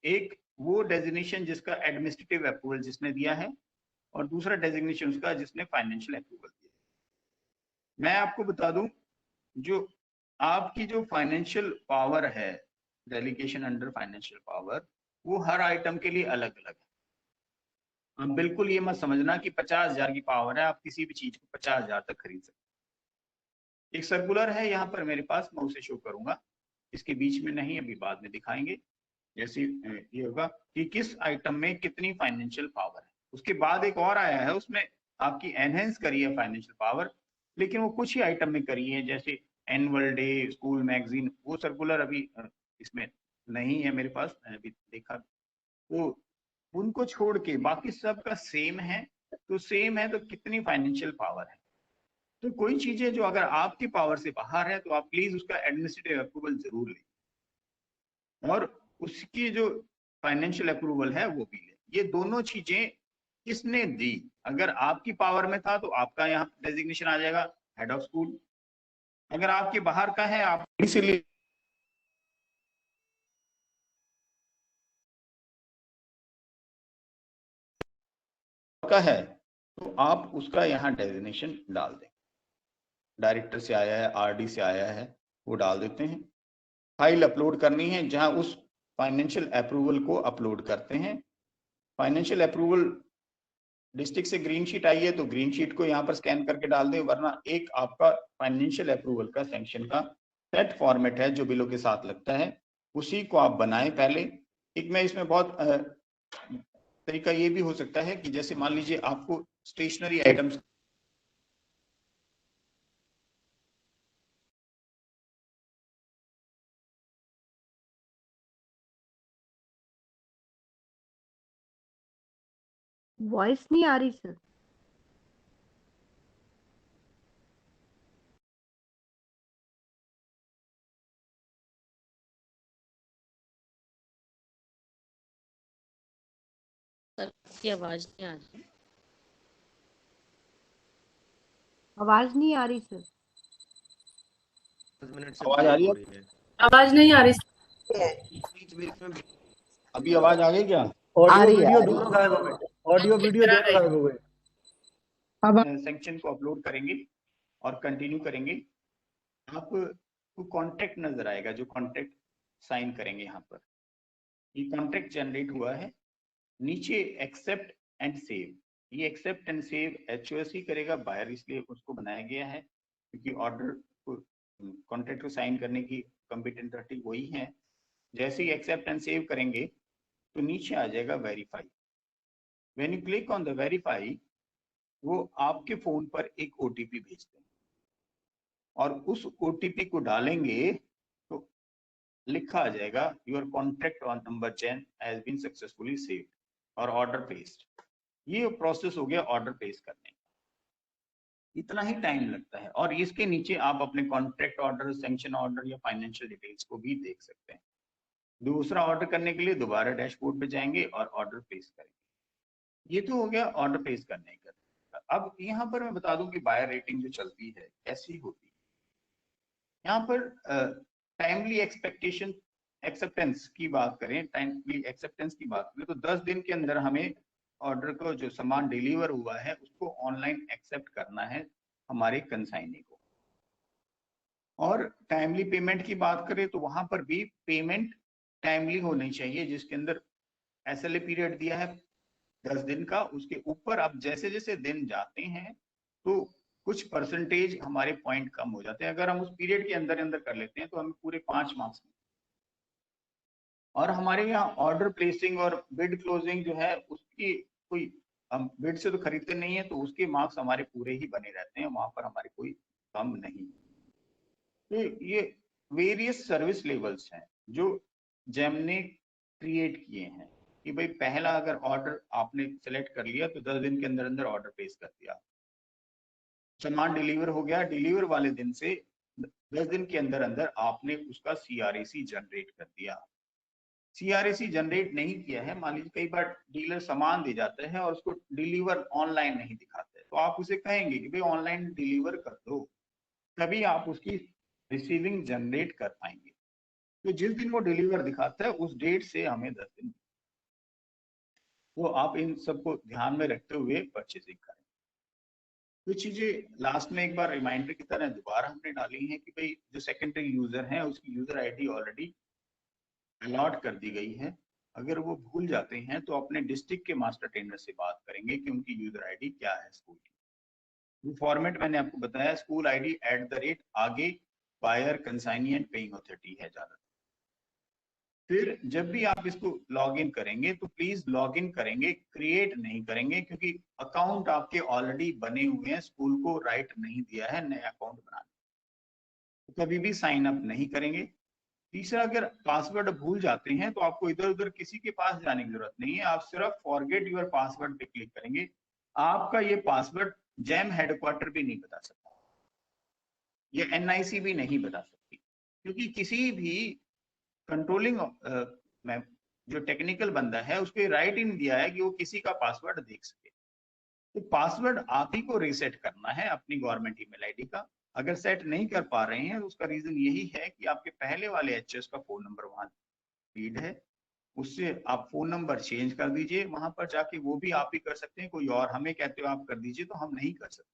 एक वो डेजिग्नेशन जिसका एडमिनिस्ट्रेटिव अप्रूवल जिसने दिया है और दूसरा डेजिग्नेशन उसका जिसने फाइनेंशियल अप्रूवल दिया। मैं आपको बता दूं, जो आपकी जो फाइनेंशियल पावर है, डेलीगेशन अंडर फाइनेंशियल पावर, वो हर आइटम के लिए अलग अलग है। आप बिल्कुल ये मत समझना कि 50,000 की पावर है, आप किसी भी चीज को 50,000 तक खरीद सकते। एक सर्कुलर है यहाँ पर मेरे पास, मैं उसे शो करूंगा, इसके बीच में नहीं, अभी बाद में दिखाएंगे। जैसे ये होगा कि किस आइटम में कितनी फाइनेंशियल पावर है। उसके बाद एक और आया है, उसमें आपकी एनहेंस करी है फाइनेंशियल पावर, लेकिन वो कुछ ही आइटम में करी है, जैसे एनुअल डे, स्कूल मैगजीन, वो सर्कुलर अभी इसमें नहीं है मेरे पास, मैं अभी देखा। वो उनको छोड़ के बाकी सब का सेम है, तो सेम है, तो कितनी फाइनेंशियल पावर है। तो कोई चीजें जो अगर आपकी पावर से बाहर है तो आप प्लीज उसका एडमिनिस्ट्रेटिव अप्रूवल जरूर लें, और उसकी जो फाइनेंशियल अप्रूवल है वो भी लें। ये दोनों चीजें किसने दी? अगर आपकी पावर में था तो आपका यहाँ डेजिग्नेशन आ जाएगा हेड ऑफ स्कूल। अगर आपके बाहर का है, आप इसीलिए का है तो आप उसका यहाँ डेजिग्नेशन डाल दें। डायरेक्टर से आया है, आरडी से आया है, वो डाल देते हैं। फाइल अपलोड करनी है, जहां उस फाइनेंशियल अप्रूवल को अपलोड करते हैं। फाइनेंशियल अप्रूवल डिस्ट्रिक्ट से ग्रीन शीट आई है तो ग्रीन शीट को यहाँ पर स्कैन करके डाल दें, वरना एक आपका फाइनेंशियल अप्रूवल का सैंक्शन का सेट फॉर्मेट है जो बिलों के साथ लगता है, उसी को आप बनाएं पहले। एक में इसमें बहुत तरीका ये भी हो सकता है कि जैसे मान लीजिए आपको स्टेशनरी आइटम्स वॉइस नहीं आ रही सर। सर की आवाज नहीं आ रही। आवाज नहीं आ रही सर। आवाज आ रही है? आवाज नहीं आ रही। अभी आवाज आ गई क्या? ऑडियो वीडियो दोनों गायब हो गए। ऑडियो वीडियो दोनों गायब हो गए। सेक्शन को अपलोड करेंगे और कंटिन्यू करेंगे। आपको कॉन्ट्रैक्ट नजर आएगा, जो कॉन्ट्रैक्ट साइन करेंगे। यहाँ पर ये कॉन्ट्रैक्ट जनरेट हुआ है, नीचे एक्सेप्ट एंड सेव। ये एक्सेप्ट एंड सेव HOS ही करेगा, बायर इसलिए उसको बनाया गया है क्योंकि ऑर्डर को कॉन्ट्रैक्ट को साइन करने की कंपिटेंट अथॉरिटी वही है। जैसे ही एक्सेप्ट एंड सेव करेंगे तो नीचे आ जाएगा verify. When you click on the verify, वो आपके फोन पर एक OTP भेजते हैं और उस OTP को डालेंगे तो लिखा आ जाएगा your contract on number 10 has been successfully saved और ऑर्डर प्लेस्ड। ये प्रोसेस हो गया ऑर्डर प्लेस करने का। इतना ही टाइम लगता है, और इसके नीचे आप अपने कॉन्ट्रैक्ट ऑर्डर, सैंक्शन ऑर्डर या फाइनेंशियल डिटेल्स को भी देख सकते हैं। दूसरा ऑर्डर करने के लिए दोबारा डैशबोर्ड पे जाएंगे और ऑर्डर प्लेस करेंगे। ये तो हो गया ऑर्डर प्लेस करने का। अब यहाँ पर मैं बता दूं कि बायर रेटिंग जो चलती है कैसी होती है। यहाँ पर टाइमली एक्सेप्टेंस की बात करें, टाइमली एक्सेप्टेंस की बात करें तो 10 दिन के अंदर हमें ऑर्डर को, जो सामान डिलीवर हुआ है, उसको ऑनलाइन एक्सेप्ट करना है हमारे कंसाइनी को। और टाइमली पेमेंट की बात करें तो वहां पर भी पेमेंट टाइमली होनी चाहिए, जिसके अंदर SLA पीरियड दिया है 10 दिन का। उसके ऊपर अब जैसे जैसे दिन जाते हैं तो कुछ परसेंटेज हमारे पॉइंट कम हो जाते हैं। अगर हम उस पीरियड के अंदर अंदर कर लेते हैं तो हमें पूरे 5 मार्क्स मिलते हैं। और हमारे यहाँ ऑर्डर प्लेसिंग और बिड क्लोजिंग जो है, उसकी कोई, हम बिड से तो खरीदते नहीं है तो उसके मार्क्स हमारे पूरे ही बने रहते हैं, वहां पर हमारे कोई कम नहीं। तो ये वेरियस सर्विस लेवल्स हैं जो जेम ने क्रिएट किए हैं कि भाई पहला अगर ऑर्डर आपने सेलेक्ट कर लिया तो 10 दिन के अंदर अंदर ऑर्डर प्लेस कर दिया, सामान डिलीवर हो गया, डिलीवर वाले दिन से 10 दिन के अंदर अंदर आपने उसका CRAC जनरेट कर दिया। CRAC जनरेट नहीं किया है, मान लीजिए कई बार डीलर सामान दे जाता है और उसको डिलीवर ऑनलाइन नहीं दिखाते, तो आप उसे कहेंगे कि भाई ऑनलाइन डिलीवर कर दो, तभी आप उसकी रिसीविंग जनरेट कर पाएंगे। तो जिस दिन वो डिलीवर दिखाता है उस डेट से हमें 10 दिन, वो आप इन सबको ध्यान में रखते हुए परचेजिंग करें। कुछ चीजें लास्ट में एक बार रिमाइंडर की तरह दोबारा हमने डाली हैं कि भाई जो सेकेंडरी यूजर है उसकी यूजर ID ऑलरेडी अलॉट कर दी गई है। अगर वो भूल जाते हैं तो अपने डिस्ट्रिक्ट के मास्टर ट्रेनर से बात करेंगे कि उनकी यूजर ID क्या है स्कूल की। वो फॉर्मेट मैंने आपको बताया, स्कूल ID @ आगे buyer, consignee and paying authority है ज्यादा। फिर जब भी आप इसको लॉग इन करेंगे तो प्लीज लॉग इन करेंगे, क्रिएट नहीं करेंगे, क्योंकि अकाउंट आपके ऑलरेडी बने हुए हैं, स्कूल को राइट नहीं दिया है नया अकाउंट बनाने, तो कभी भी साइन अप नहीं करेंगे। तीसरा, अगर पासवर्ड भूल जाते हैं तो आपको इधर उधर किसी के पास जाने की जरूरत नहीं है, आप सिर्फ फॉरगेट योर पासवर्ड पे क्लिक करेंगे, आपका ये पासवर्ड जैम हेडक्वार्टर भी नहीं बता सकता, ये एनआईसी भी नहीं बता सकती, क्योंकि किसी भी कंट्रोलिंग में जो टेक्निकल बंदा है उसको ये राइट ही नहीं दिया है कि वो किसी का पासवर्ड देख सके। तो पासवर्ड आप ही को रीसेट करना है अपनी गवर्नमेंट ईमेल आईडी का। अगर सेट नहीं कर पा रहे हैं तो उसका रीजन यही है कि आपके पहले वाले एचएस का फोन नंबर वहां फीड है, उससे आप फोन नंबर चेंज कर दीजिए। वहां पर जाके वो भी आप ही कर सकते हैं, कोई और हमें कहते हो आप कर दीजिए तो हम नहीं कर सकते।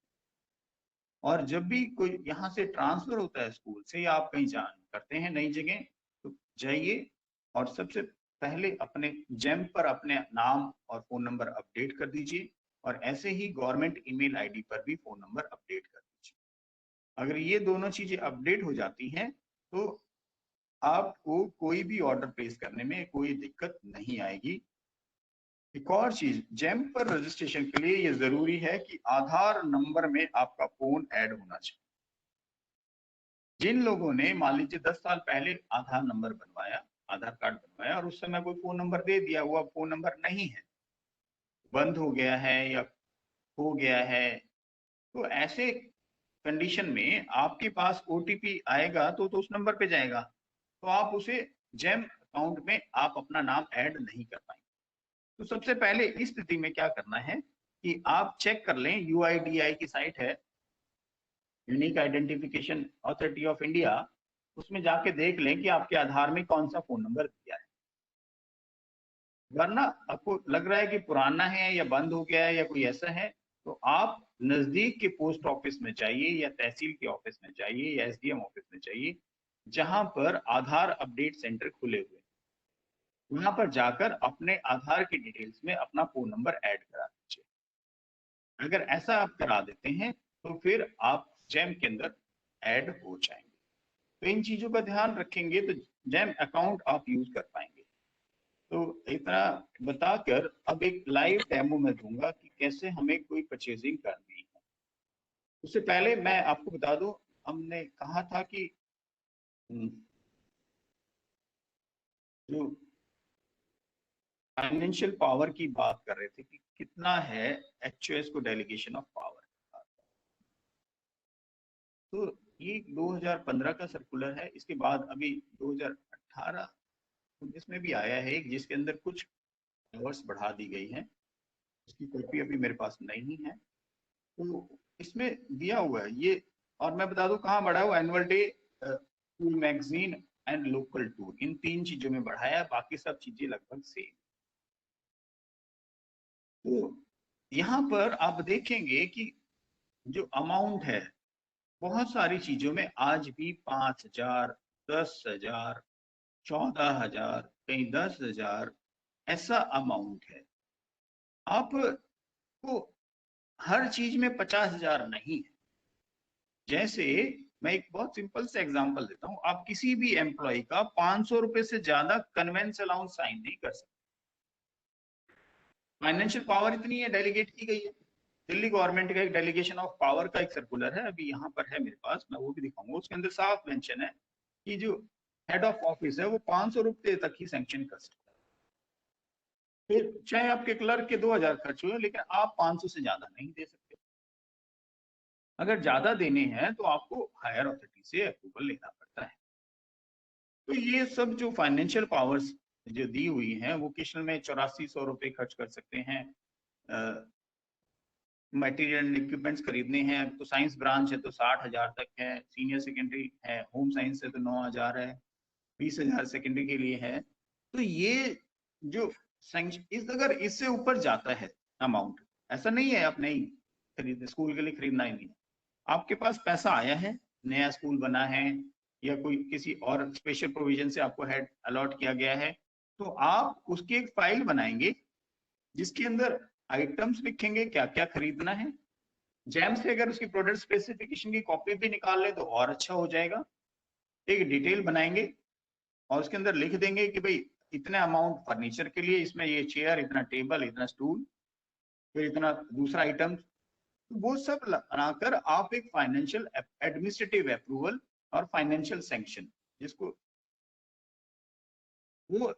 और जब भी कोई यहाँ से ट्रांसफर होता है स्कूल से या आप कहीं जान करते हैं नई जगह, तो जाइए और सबसे पहले अपने जेम पर अपने नाम और फोन नंबर अपडेट कर दीजिए, और ऐसे ही गवर्नमेंट ईमेल आईडी पर भी फोन नंबर अपडेट कर दीजिए। अगर ये दोनों चीजें अपडेट हो जाती हैं तो आपको कोई भी ऑर्डर प्लेस करने में कोई दिक्कत नहीं आएगी। एक और चीज, जेम पर रजिस्ट्रेशन के लिए ये जरूरी है कि आधार नंबर में आपका फोन ऐड होना चाहिए। जिन लोगों ने मान लीजिए 10 साल पहले आधार नंबर बनवाया, आधार कार्ड बनवाया और उस समय कोई फोन नंबर दे दिया, वो अब फोन नंबर नहीं है, बंद हो गया है या हो गया है, तो ऐसे कंडीशन में आपके पास ओटीपी आएगा तो उस नंबर पे जाएगा, तो आप उसे जेम अकाउंट में आप अपना नाम ऐड नहीं कर पाएंगे। तो सबसे पहले इस स्थिति में क्या करना है कि आप चेक कर लें, यूआईडीआई की साइट है, unique identification authority of India, उसमें जाके देख लें कि आपके आधार में कौन सा फोन नंबर दिया है। वरना आपको लग रहा है कि पुराना है या बंद हो गया है या कोई ऐसा है, तो आप नजदीक के पोस्ट ऑफिस में जाइए या तहसील के ऑफिस में जाइए या एसडीएम ऑफिस में जाइए, जहां पर आधार अपडेट सेंटर खुले हुए, वहां पर जाकर अपने आधार की डिटेल्स में अपना फोन नंबर ऐड करा दीजिए। अगर ऐसा आप करा देते हैं तो फिर आप जेम के अंदर ऐड हो जाएंगे। तो इन चीजों का ध्यान रखेंगे तो जेम अकाउंट आप यूज कर पाएंगे। तो इतना बताकर अब एक लाइव डेमो में दूंगा कि कैसे हमें कोई परचेजिंग करनी है। उससे पहले मैं आपको बता दूं, हमने कहा था कि जो फाइनेंशियल पावर की बात कर रहे थे कि कितना है एचओएस को डेलीगेशन ऑफ पावर। तो ये 2015 का सर्कुलर है, इसके बाद अभी 2018 इसमें भी आया है एक, जिसके अंदर कुछ पावर्स बढ़ा दी गई है। इसकी कॉपी अभी मेरे पास नहीं है, तो इसमें दिया हुआ है ये। और मैं बता दूं कहाँ बढ़ा हुआ, annual day, school magazine and local tour, इन 3 चीजों में बढ़ाया, बाकी सब चीजें लगभग सेम। तो यहाँ पर आप देखेंगे कि जो अमाउंट है बहुत सारी चीजों में आज भी 5,000, 10,000, 14,000, कहीं 10,000 ऐसा अमाउंट है। आपको हर चीज में 50,000 नहीं है। जैसे मैं एक बहुत सिंपल से एग्जांपल देता हूं, आप किसी भी एम्प्लॉय का 500 रुपए से ज्यादा कन्वेंस अलाउंस साइन नहीं कर सकते। फाइनेंशियल पावर इतनी है, डेलीगेट की गई है। दिल्ली गवर्नमेंट का एक डेलीगेशन ऑफ पावर का एक सर्कुलर है, अभी यहाँ पर है मेरे पास, मैं वो भी दिखाऊंगा। उसके अंदर साफ मेंशन है कि जो हेड ऑफ ऑफिस है वो 500 रुपए तक ही सैंक्शन कर सकता है। फिर चाहे आपके क्लर्क के 2,000 खर्च हुए, लेकिन आप 500 से ज्यादा नहीं दे सकते। अगर ज्यादा देने हैं तो आपको हायर अथॉरिटी से अप्रूवल लेना पड़ता है। तो ये सब जो फाइनेंशियल पावर्स जो दी हुई हैं, वोकेशनल में 8400 रुपए खर्च कर सकते हैं, मटेरियल एंड इक्विपमेंट्स खरीदने हैं तो साइंस ब्रांच है तो 60,000 तक है, सीनियर सेकेंडरी है, होम साइंस है तो 9,000 है, 20,000 सेकेंडरी के लिए है। तो ये जो अगर इससे ऊपर जाता है अमाउंट, ऐसा नहीं है आप नहीं खरीदे, स्कूल के लिए खरीदना ही नहीं, आपके पास पैसा आया है, नया स्कूल बना है या कोई किसी और स्पेशल प्रोविजन से आपको हेड अलॉट किया गया है, तो आप उसकी एक फाइल बनाएंगे जिसके अंदर आइटम्स लिखेंगे क्या क्या खरीदना है। जैम से अगर उसकी प्रोडक्ट स्पेसिफिकेशन की कॉपी भी निकाल ले तो और अच्छा हो जाएगा। एक डिटेल बनाएंगे और उसके अंदर लिख देंगे कि भाई इतना अमाउंट फर्नीचर के लिए, इसमें ये चेयर, इतना टेबल, इतना स्टूल, फिर इतना दूसरा आइटम, वो सब बनाकर आप एक फाइनेंशियल एडमिनिस्ट्रेटिव अप्रूवल और फाइनेंशियल सैंक्शन, जिसको वो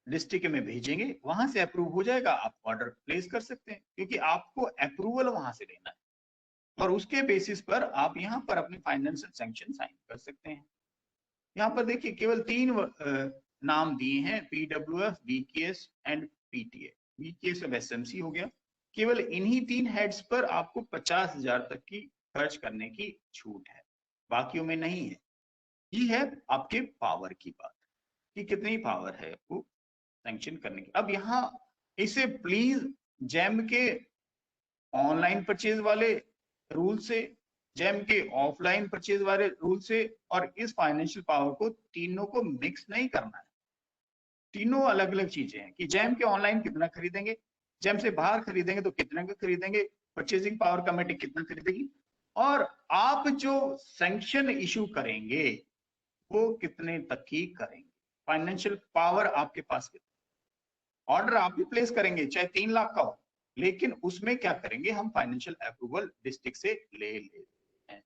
डिस्ट्रिक्ट में भेजेंगे, वहां से अप्रूव हो जाएगा, आप ऑर्डर प्लेस कर सकते हैं, क्योंकि आपको अप्रूवल वहां से लेना है और उसके बेसिस पर आप यहाँ पर अपने फाइनेंशियल सैंक्शन साइन कर सकते हैं। यहाँ पर देखिए केवल 3 नाम दिए हैं, PWF, BKS and PTA। BKS अब SMC हो गया। केवल इन्हीं 3 हेड्स पर आपको 50,000 तक की खर्च करने की छूट है, बाकियों में नहीं है। ये है आपके पावर की बात कि कितनी पावर है आपको सैंक्शन करने की। अब यहाँ इसे प्लीज जैम के ऑनलाइन परचेज वाले रूल से, जैम के ऑफलाइन परचेज वाले रूल से और इस फाइनेंशियल पावर को तीनों को मिक्स नहीं करना है। तीनों अलग अलग चीजें हैं कि जैम के ऑनलाइन कितना खरीदेंगे, जैम से बाहर खरीदेंगे तो कितना का खरीदेंगे, परचेजिंग पावर कमेटी कितना खरीदेगी, और आप जो सैंक्शन इशू करेंगे वो कितने तक की करेंगे। फाइनेंशियल पावर आपके पास कितना, ऑर्डर आप भी प्लेस करेंगे चाहे 3 लाख का हो, लेकिन उसमें क्या करेंगे, हम फाइनेंशियल अप्रूवल डिस्ट्रिक्ट से ले लेते हैं।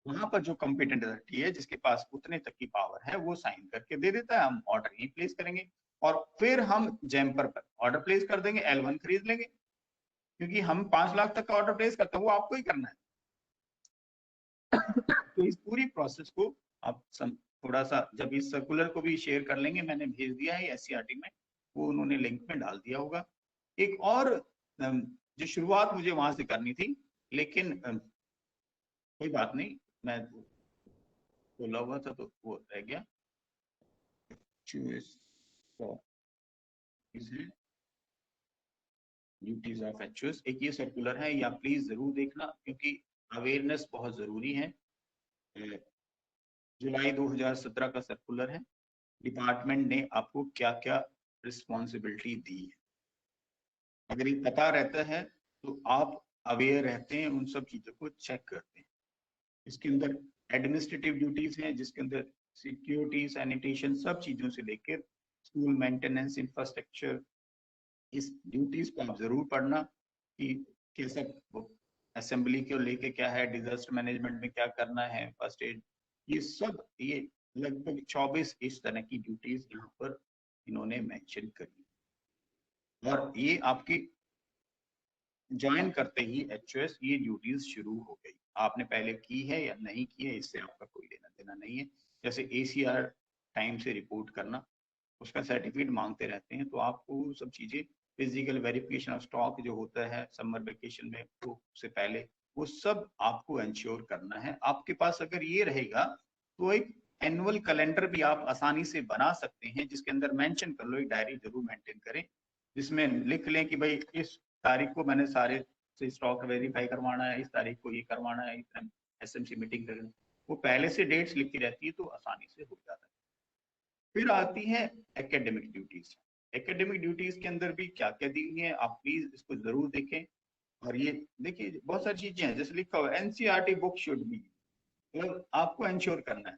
वहां पर जो कॉम्पिटेंट अथॉरिटी है जिसके पास उतने तक की पावर है वो साइन करके दे देता है, हम ऑर्डर ही प्लेस करेंगे और फिर हम जैम पर ऑर्डर प्लेस कर देंगे, L1 खरीद लेंगे, क्योंकि हम 5 लाख तक का ऑर्डर प्लेस करते हैं वो आपको ही करना है। तो इस पूरी प्रोसेस को आप थोड़ा सा, जब इस सर्कुलर को भी शेयर कर लेंगे, मैंने भेज दिया है SCRT में, वो उन्होंने लिंक में डाल दिया होगा। एक और जो शुरुआत मुझे वहां से करनी थी, लेकिन कोई बात नहीं, मैं बोला हुआ था तो वो रह गया। ड्यूटीज ऑफ HOS, एक ये सर्कुलर है, या प्लीज जरूर देखना क्योंकि अवेयरनेस बहुत जरूरी है। जुलाई 2017 का सर्कुलर है, डिपार्टमेंट ने आपको क्या क्या रिस्पॉन्सिबिलिटी दी है। अगर ये पता रहता है तो आप अवेयर रहते हैं, उन सब चीजों को चेक करते हैं। इसके अंदर एडमिनिस्ट्रेटिव ड्यूटीज हैं, जिसके अंदर सिक्योरिटी, सैनिटेशन, सब चीजों से लेकर स्कूल मेंटेनेंस, इंफ्रास्ट्रक्चर, इस ड्यूटीज को आप जरूर पढ़ना कि कैसे असेंबली को लेके क्या है, डिजास्टर मैनेजमेंट में क्या करना है, फर्स्ट एड, ये सब, ये लगभग 24 इस तरह की ड्यूटीज यहाँ पर इन्होंने मेंशन करी और ये आपकी ज्वाइन करते ही HOS ये ड्यूटीज शुरू हो गई। आपने पहले की है या नहीं की है, इससे आपका कोई लेना देना नहीं है। जैसे ACR टाइम से रिपोर्ट करना, उसका सर्टिफिकेट मांगते रहते हैं, तो आपको सब चीजें, फिजिकल वेरिफिकेशन ऑफ स्टॉक जो होता है समर वेकेशन में, तो उससे पहले वो सब आपको इंश्योर करना है। आपके पास अगर ये रहेगा तो एक एनुअल कैलेंडर भी आप आसानी से बना सकते हैं, जिसके अंदर मेंशन कर लो, एक डायरी जरूर मेंटेन करें जिसमें लिख लें कि भाई इस तारीख को मैंने सारे से स्टॉक वेरीफाई करवाना है, इस तारीख को ये करवाना है, इस SMC मीटिंग करनी, वो पहले से डेट्स लिखी रहती है तो आसानी से हो जाता है। फिर आती है एकेडमिक ड्यूटीज। एकेडमिक ड्यूटीज के अंदर भी क्या क्या दी हुई है, आप प्लीज इसको जरूर देखें। और ये देखिए बहुत सारी चीजें हैं, जैसे लिखा हुआ NCERT बुक शुड बी, मतलब आपको इंश्योर करना है।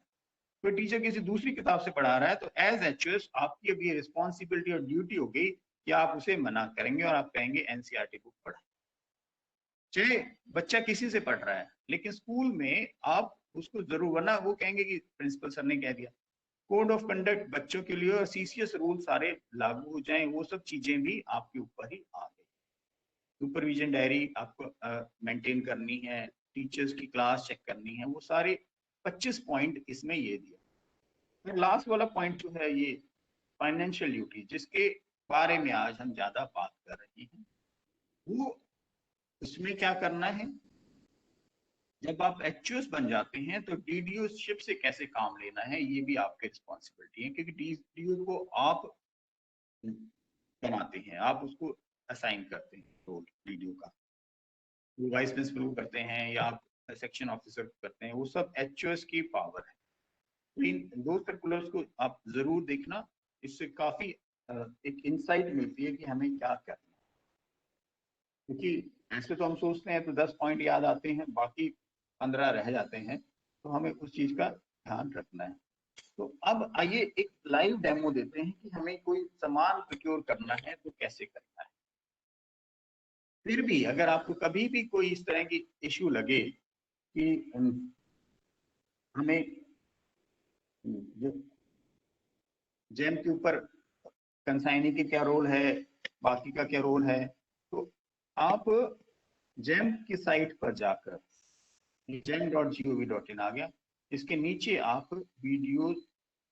कोई टीचर किसी दूसरी किताब से पढ़ा रहा है तो एज HOS आपकी अब ये रिस्पॉन्सिबिलिटी और ड्यूटी हो गई कि आप उसे मना करेंगे और आप कहेंगे NCERT बुक पढ़े। चाहे बच्चा किसी से पढ़ रहा है, लेकिन स्कूल में आप उसको जरूर, वरना वो कहेंगे कि प्रिंसिपल सर ने कह दिया। कोड ऑफ कंडक्ट बच्चों के लिए और CCS रूल सारे लागू हो जाएं, वो सब चीजें भी आपके ऊपर ही आ गई। सुपरविजन डायरी आपको मेंटेन करनी है, टीचर्स की क्लास चेक करनी है, वो सारे 25 पॉइंट इसमें ये दिया। लास्ट वाला पॉइंट जो है ये फाइनेंशियल ड्यूटी, जिसके बारे में आज हम ज्यादा बात कर रहे हैं, वो उसमें क्या करना है। जब आप HOS बन जाते हैं तो DDO शिप से कैसे काम लेना है ये भी आपकी रिस्पॉन्सिबिलिटी है, क्योंकि DDO को आप बनाते हैं, आप उसको असाइन करते हैं रोल DDO का, वो वाइस प्रिंसिपल को करते हैं या आप सेक्शन ऑफिसर को करते हैं, वो सब HOS की पावर है। तो इन 2 सर्कुलर्स को आप जरूर देखना, इससे काफी एक इंसाइट मिलती है कि हमें क्या करना है। क्योंकि ऐसे तो हम सोचते हैं तो 10 पॉइंट याद आते हैं, बाकी 15 रह जाते हैं, तो हमें उस चीज का ध्यान रखना है। तो अब आइए एक लाइव डेमो देते हैं कि हमें कोई सामान प्रोक्योर करना है तो कैसे करना है। फिर भी अगर आपको कभी भी कोई इस तरह की इश्यू लगे कि हमें जो जैम के ऊपर कंसाइनी के क्या रोल है, बाकी का क्या रोल है। तो आप जैम की साइट पर जाकर, jam.gov.in आ गया, इसके नीचे आप वीडियो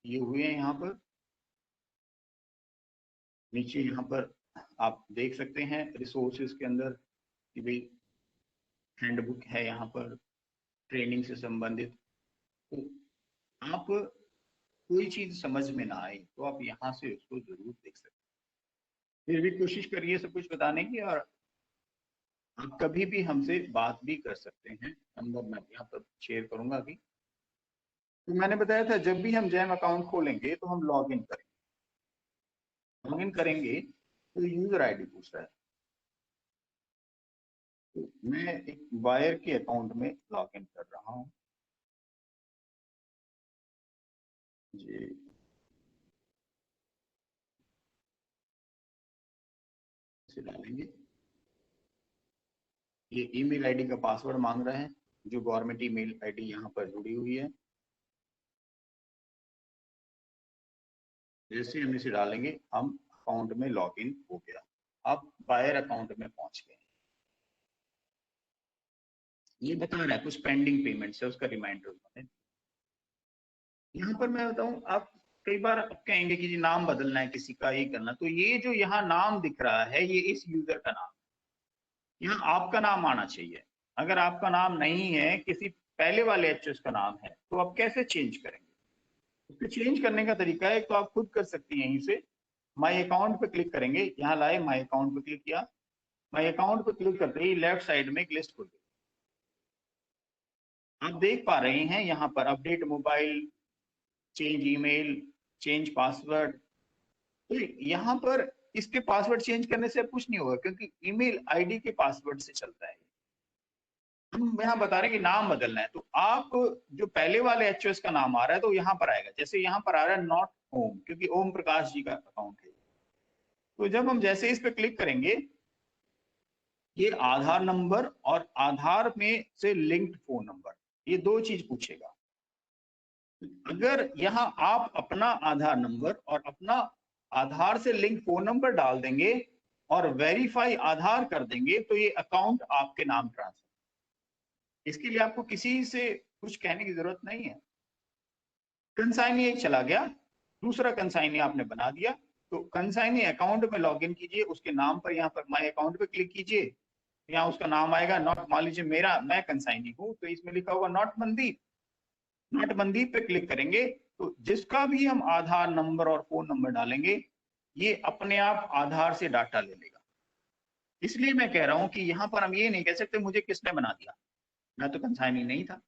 ये हुए हैं, यहाँ पर नीचे यहाँ पर आप देख सकते हैं रिसोर्सेज के अंदर कि भाई हैंडबुक है, यहाँ पर ट्रेनिंग से संबंधित। तो आप कोई चीज समझ में ना आए तो आप यहाँ से उसको जरूर देख सकते हैं। फिर भी कोशिश करिए सब कुछ बताने की, और आप कभी भी हमसे बात भी कर सकते हैं। नंबर मैं यहाँ पर शेयर करूंगा अभी। तो मैंने बताया था जब भी हम जैम अकाउंट खोलेंगे तो हम लॉग इन करेंगे। लॉग इन करेंगे तो यूजर आईडी पूछ रहा है। तो मैं एक बायर के अकाउंट में लॉग इन कर रहा हूँ जी। इसे डालेंगे, ये ईमेल आईडी का पासवर्ड मांग रहा है, जो गवर्नमेंट ईमेल आईडी यहाँ पर जुड़ी हुई है। जैसे हम इसे डालेंगे हम अकाउंट में लॉग इन हो गया। अब बायर अकाउंट में पहुंच गए। ये बता रहा है कुछ पेंडिंग पेमेंट्स है, उसका रिमाइंडर उन्होंने। यहाँ पर मैं बताऊं, आप कई बार आप कहेंगे कि जी नाम बदलना है किसी का, ये करना, तो ये जो यहाँ नाम दिख रहा है ये इस यूजर का नाम, यहाँ आपका नाम आना चाहिए। अगर आपका नाम नहीं है, किसी पहले वाले एचएस का नाम है, तो आप कैसे चेंज करेंगे? उसको चेंज करने का तरीका है, तो आप खुद कर सकते हैं। यहीं से माई अकाउंट पे क्लिक करेंगे, यहाँ लाए माई अकाउंट पे क्लिक किया, माई अकाउंट पे क्लिक करते ही लेफ्ट साइड में एक लिस्ट खुल गई। आप देख पा रहे हैं यहाँ पर update mobile, change email, change password. तो यहाँ पर इसके पासवर्ड चेंज करने से कुछ नहीं होगा, क्योंकि ईमेल आईडी के पासवर्ड से चलता है। हम यहाँ बता रहे हैं कि नाम बदलना है, तो आप जो पहले वाले एचओएस का नाम आ रहा है तो यहाँ पर आएगा। जैसे यहाँ पर आ रहा है नॉट ओम, क्योंकि ओम प्रकाश जी का अकाउंट है। तो जब हम जैसे इस पे क्लिक करेंगे, ये आधार नंबर और आधार में से लिंक्ड फोन नंबर, ये दो चीज पूछेगा। अगर यहाँ आप अपना आधार नंबर और अपना आधार से लिंक फोन नंबर डाल देंगे और वेरीफाई आधार कर देंगे, तो ये अकाउंट आपके नाम ट्रांसफर। इसके लिए आपको किसी से कुछ कहने की जरूरत नहीं है। कंसाइनी एक चला गया, दूसरा कंसाइनी आपने बना दिया। तो कंसाइनी अकाउंट में लॉगिन कीजिए, उसके नाम पर यहाँ पर माई अकाउंट पे क्लिक कीजिए, यहाँ उसका नाम आएगा नॉट, मान लीजिए मैं कंसाइनी हूँ तो इसमें लिखा होगा नॉट मनदीप। नॉट मनदीप पे क्लिक करेंगे तो जिसका भी हम आधार नंबर और फोन नंबर डालेंगे, ये अपने आप आधार से डाटा ले लेगा। इसलिए मैं कह रहा हूं कि यहाँ पर हम ये नहीं कह सकते मुझे किसने बना दिया, मैं तो कंसाइनी नहीं था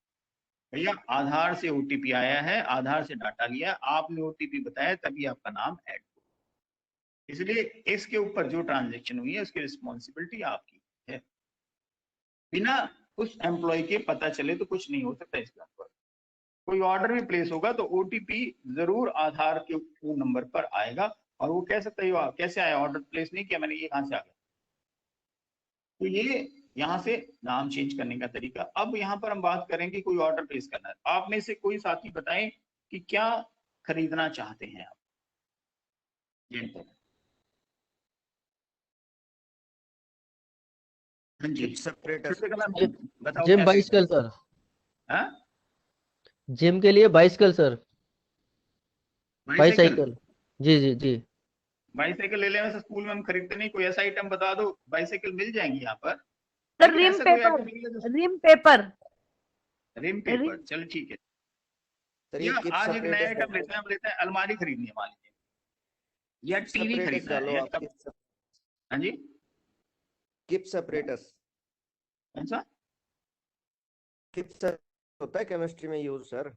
भैया। आधार से ओटीपी आया है, आधार से डाटा लिया, आपने ओटीपी बताया, तभी आपका नाम ऐड हुआ। इसलिए इसके ऊपर जो ट्रांजेक्शन हुई है उसकी रिस्पॉन्सिबिलिटी आपकी है। बिना उस एम्प्लॉय के पता चले तो कुछ नहीं हो सकता। इसके ऊपर कोई ऑर्डर भी प्लेस होगा तो ओटीपी जरूर आधार के फोन नंबर पर आएगा, और वो कह सकता है कैसे आया, ऑर्डर प्लेस नहीं किया मैंने, ये कहां से आ गया। तो ये यहाँ से नाम चेंज करने का तरीका। अब यहाँ पर हम बात करें कि कोई ऑर्डर प्लेस करना है। आप में से कोई साथी बताएं कि क्या खरीदना चाहते हैं आप? हाँ जी, बताओ जिम क्या बाइसिकल खरीदना? सर, हाँ? जिम के लिए बाइसिकल सर, बाइसाइकिल? बाइसाइकिल। जी जी जी। बाइसाइकिल ले लेने से स्कूल में हम खरीदते नहीं। कोई ऐसा आइटम बता दो, बाइसाइकिल मिल जाएंगी यहाँ पर। सर लेकिन रिम ऐसा कोई पेपर, आइटम नहीं है जो- ream paper, ream paper, ream- चलो ठीक है। सर या ये गिफ्ट आज एक नया सेपरेटर्स आइटम लेते हैं, हम लेते हैं अलमारी खरीदनी है मान लीजिए, या टीवी सेपरेटर्स खरीदना है, डालो या आप। हाँ जी, गिफ्ट सेपरेटर्स, कौन सा? गिफ्ट होता है केमिस्ट्री में यूज सर।